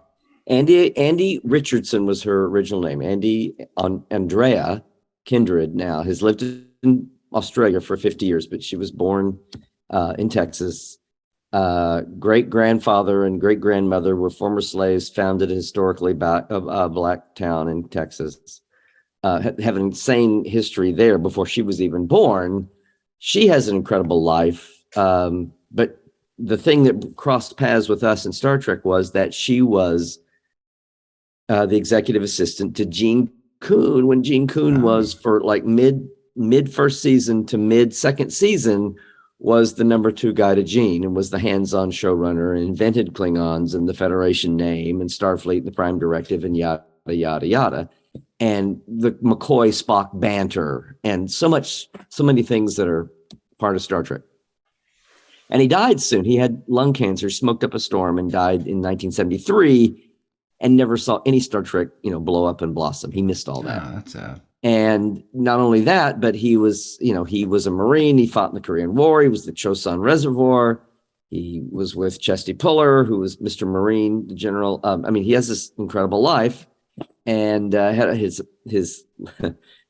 Andy Richardson was her original name. Andrea Kindred now has lived in Australia for 50 years, but she was born in Texas. Great-grandfather and great-grandmother were former slaves, founded a historically black town in Texas. Have an insane history there before she was even born. She has an incredible life. But the thing that crossed paths with us in Star Trek was that she was the executive assistant to Gene Kuhn when Gene Kuhn was for like mid first season to mid second season was the number 2 guy to Gene and was the hands-on showrunner and invented Klingons and the Federation name and Starfleet and the Prime Directive and yada, yada, yada. And the McCoy Spock banter and so many things that are part of Star Trek. And he died soon. He had lung cancer, smoked up a storm and died in 1973 and never saw any Star Trek, blow up and blossom. He missed all that. Oh, that's sad. And not only that, but he was a Marine. He fought in the Korean War. He was the Chosun Reservoir. He was with Chesty Puller, who was Mr. Marine, the general. He has this incredible life, and had his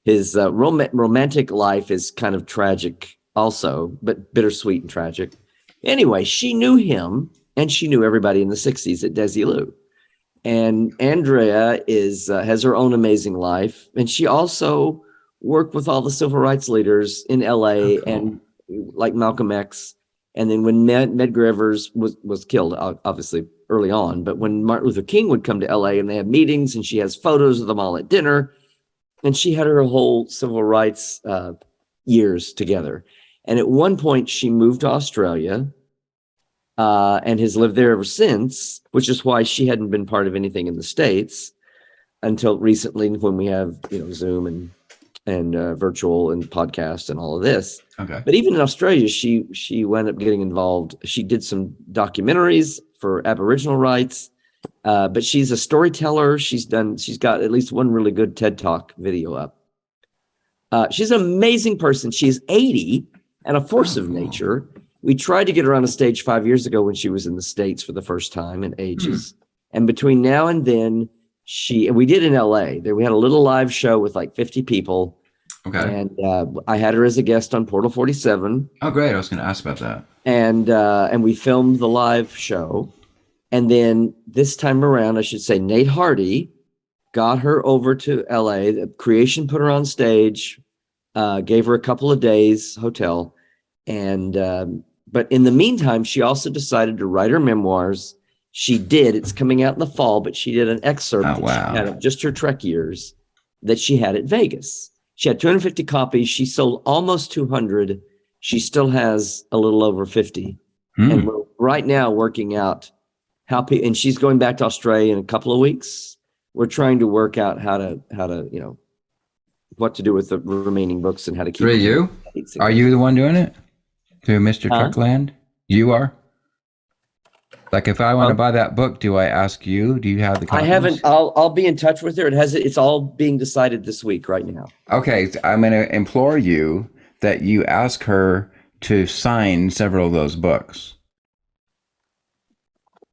romantic life is kind of tragic, also, but bittersweet and tragic. Anyway, she knew him, and she knew everybody in the '60s at Desilu. And Andrea has her own amazing life, and she also worked with all the civil rights leaders in LA and like Malcolm X. And then when Medgar Evers was killed, obviously early on, but when Martin Luther King would come to LA and they had meetings, and she has photos of them all at dinner, and she had her whole civil rights years together. And at one point, she moved to Australia. And has lived there ever since, which is why she hadn't been part of anything in the States until recently when we have, Zoom and virtual and podcast and all of this. Okay. But even in Australia, she wound up getting involved. She did some documentaries for Aboriginal rights, but she's a storyteller. She's got at least one really good TED Talk video up. She's an amazing person. She's 80 and a force of nature. We tried to get her on a stage 5 years ago when she was in the States for the first time in ages. And between now and then, we did in LA. We had a little live show with like 50 people. Okay. And I had her as a guest on Portal 47. Oh, great. I was going to ask about that. And we filmed the live show. And then this time around, I should say, Nate Hardy got her over to LA. The Creation put her on stage, gave her a couple of days hotel. And but in the meantime, she also decided to write her memoirs. She did. It's coming out in the fall, but she did an excerpt that she had of just her Trek years that she had at Vegas. She had 250 copies. She sold almost 200. She still has a little over 50. And we're right now working out how and she's going back to Australia in a couple of weeks. We're trying to work out how to what to do with the remaining books and how to keep it. You? Are you the one doing it? Through Mr. Trekland? You are? Like if I want to buy that book, do I ask you? Do you have the copies? I haven't. I'll be in touch with her. It's all being decided this week right now. Okay. I'm going to implore you that you ask her to sign several of those books.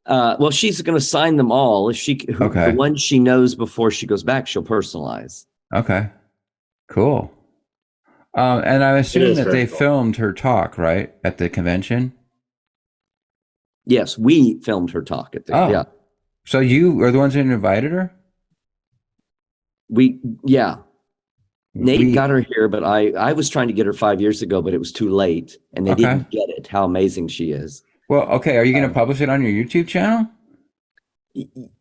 Well, she's going to sign them all. The ones she knows before she goes back, she'll personalize. Okay. Cool. And I assume that they filmed her talk, right, at the convention? Yes, we filmed her talk at the. Yeah. So you are the ones that invited her? Nate got her here, but I was trying to get her 5 years ago, but it was too late, and they didn't get it. How amazing she is! Well, okay. Are you going to publish it on your YouTube channel?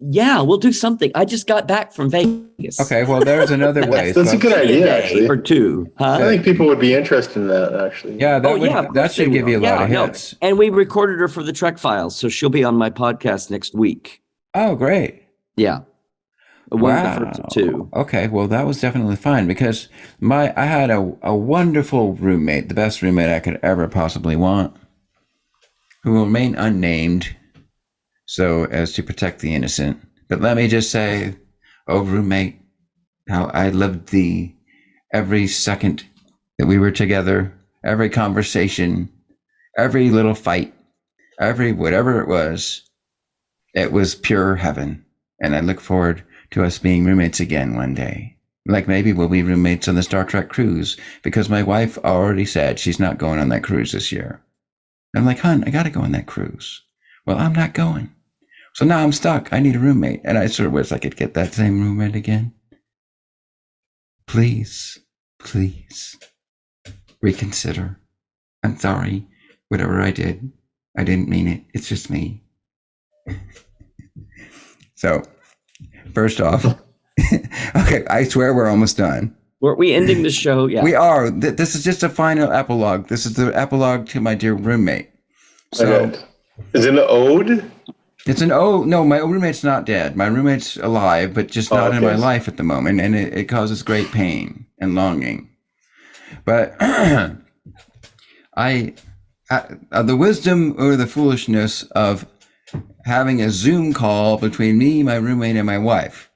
Yeah, we'll do something. I just got back from Vegas. Okay, well, there's another way. That's a good idea, actually. Or two. Huh? I think people would be interested in that, actually. Yeah, that should give you a lot of hits. No. And we recorded her for the Trek Files, so she'll be on my podcast next week. Oh, great. Yeah. Wow. Two. Okay, well, that was definitely fine because I had a wonderful roommate, the best roommate I could ever possibly want, who will remain unnamed so as to protect the innocent. But let me just say, oh, roommate, how I loved thee every second that we were together, every conversation, every little fight, every whatever it was pure heaven. And I look forward to us being roommates again one day. Like maybe we'll be roommates on the Star Trek cruise because my wife already said she's not going on that cruise this year. And I'm like, hon, I got to go on that cruise. Well, I'm not going. So now I'm stuck. I need a roommate. And I sort of wish I could get that same roommate again. Please, please reconsider. I'm sorry. Whatever I did, I didn't mean it. It's just me. So, first off, okay, I swear we're almost done. Were we ending the show? Yeah. We are. This is just a final epilogue. This is the epilogue to my dear roommate. So, is it an ode? It's an ode. No, my roommate's not dead. My roommate's alive, but just not in my life at the moment, and it causes great pain and longing. But the wisdom or the foolishness of having a Zoom call between me, my roommate, and my wife.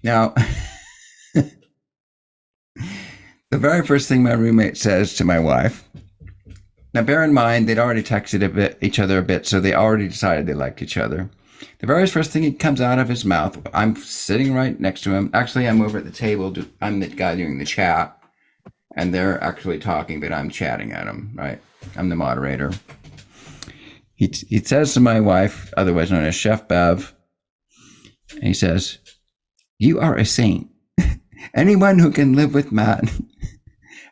Now, the very first thing my roommate says to my wife, now bear in mind, they'd already texted each other a bit, so they already decided they liked each other. The very first thing that comes out of his mouth, I'm sitting right next to him. Actually, I'm over at the table. I'm the guy doing the chat, and they're actually talking, but I'm chatting at them, right? I'm the moderator. He says to my wife, otherwise known as Chef Bev, and he says, "You are a saint. Anyone who can live with Matt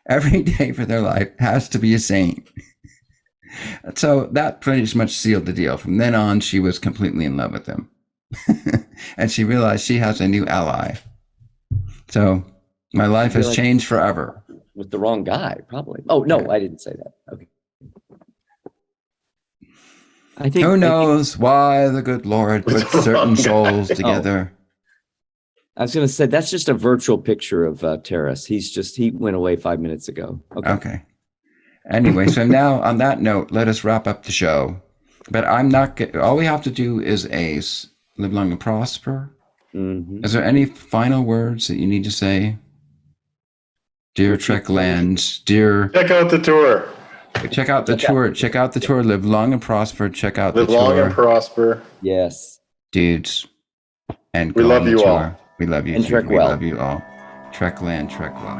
every day for their life has to be a saint." So that pretty much sealed the deal. From then on, she was completely in love with him. And she realized she has a new ally. So my life has changed forever. With the wrong guy, probably. Oh, no, I didn't say that. Okay. Who knows why the good Lord put certain souls together? I was going to say, that's just a virtual picture of Teras. He went away 5 minutes ago. Okay. Anyway, so now on that note, let us wrap up the show. But all we have to do is live long and prosper. Mm-hmm. Is there any final words that you need to say? Dear Trekland, dear... Check out the tour. Check out the tour. Check out the tour. Live long and prosper. Check out the tour. Live long and prosper. Yes. Dudes. And we love you all. We love you. And Trek well. We love you all. Trekland, Trek well.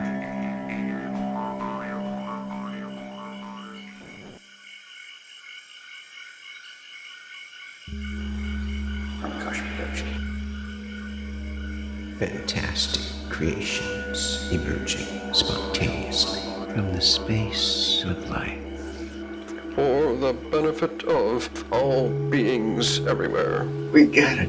Pranakasha production. Fantastic creations emerging spontaneously from the space of life. For the benefit of all beings everywhere. We gotta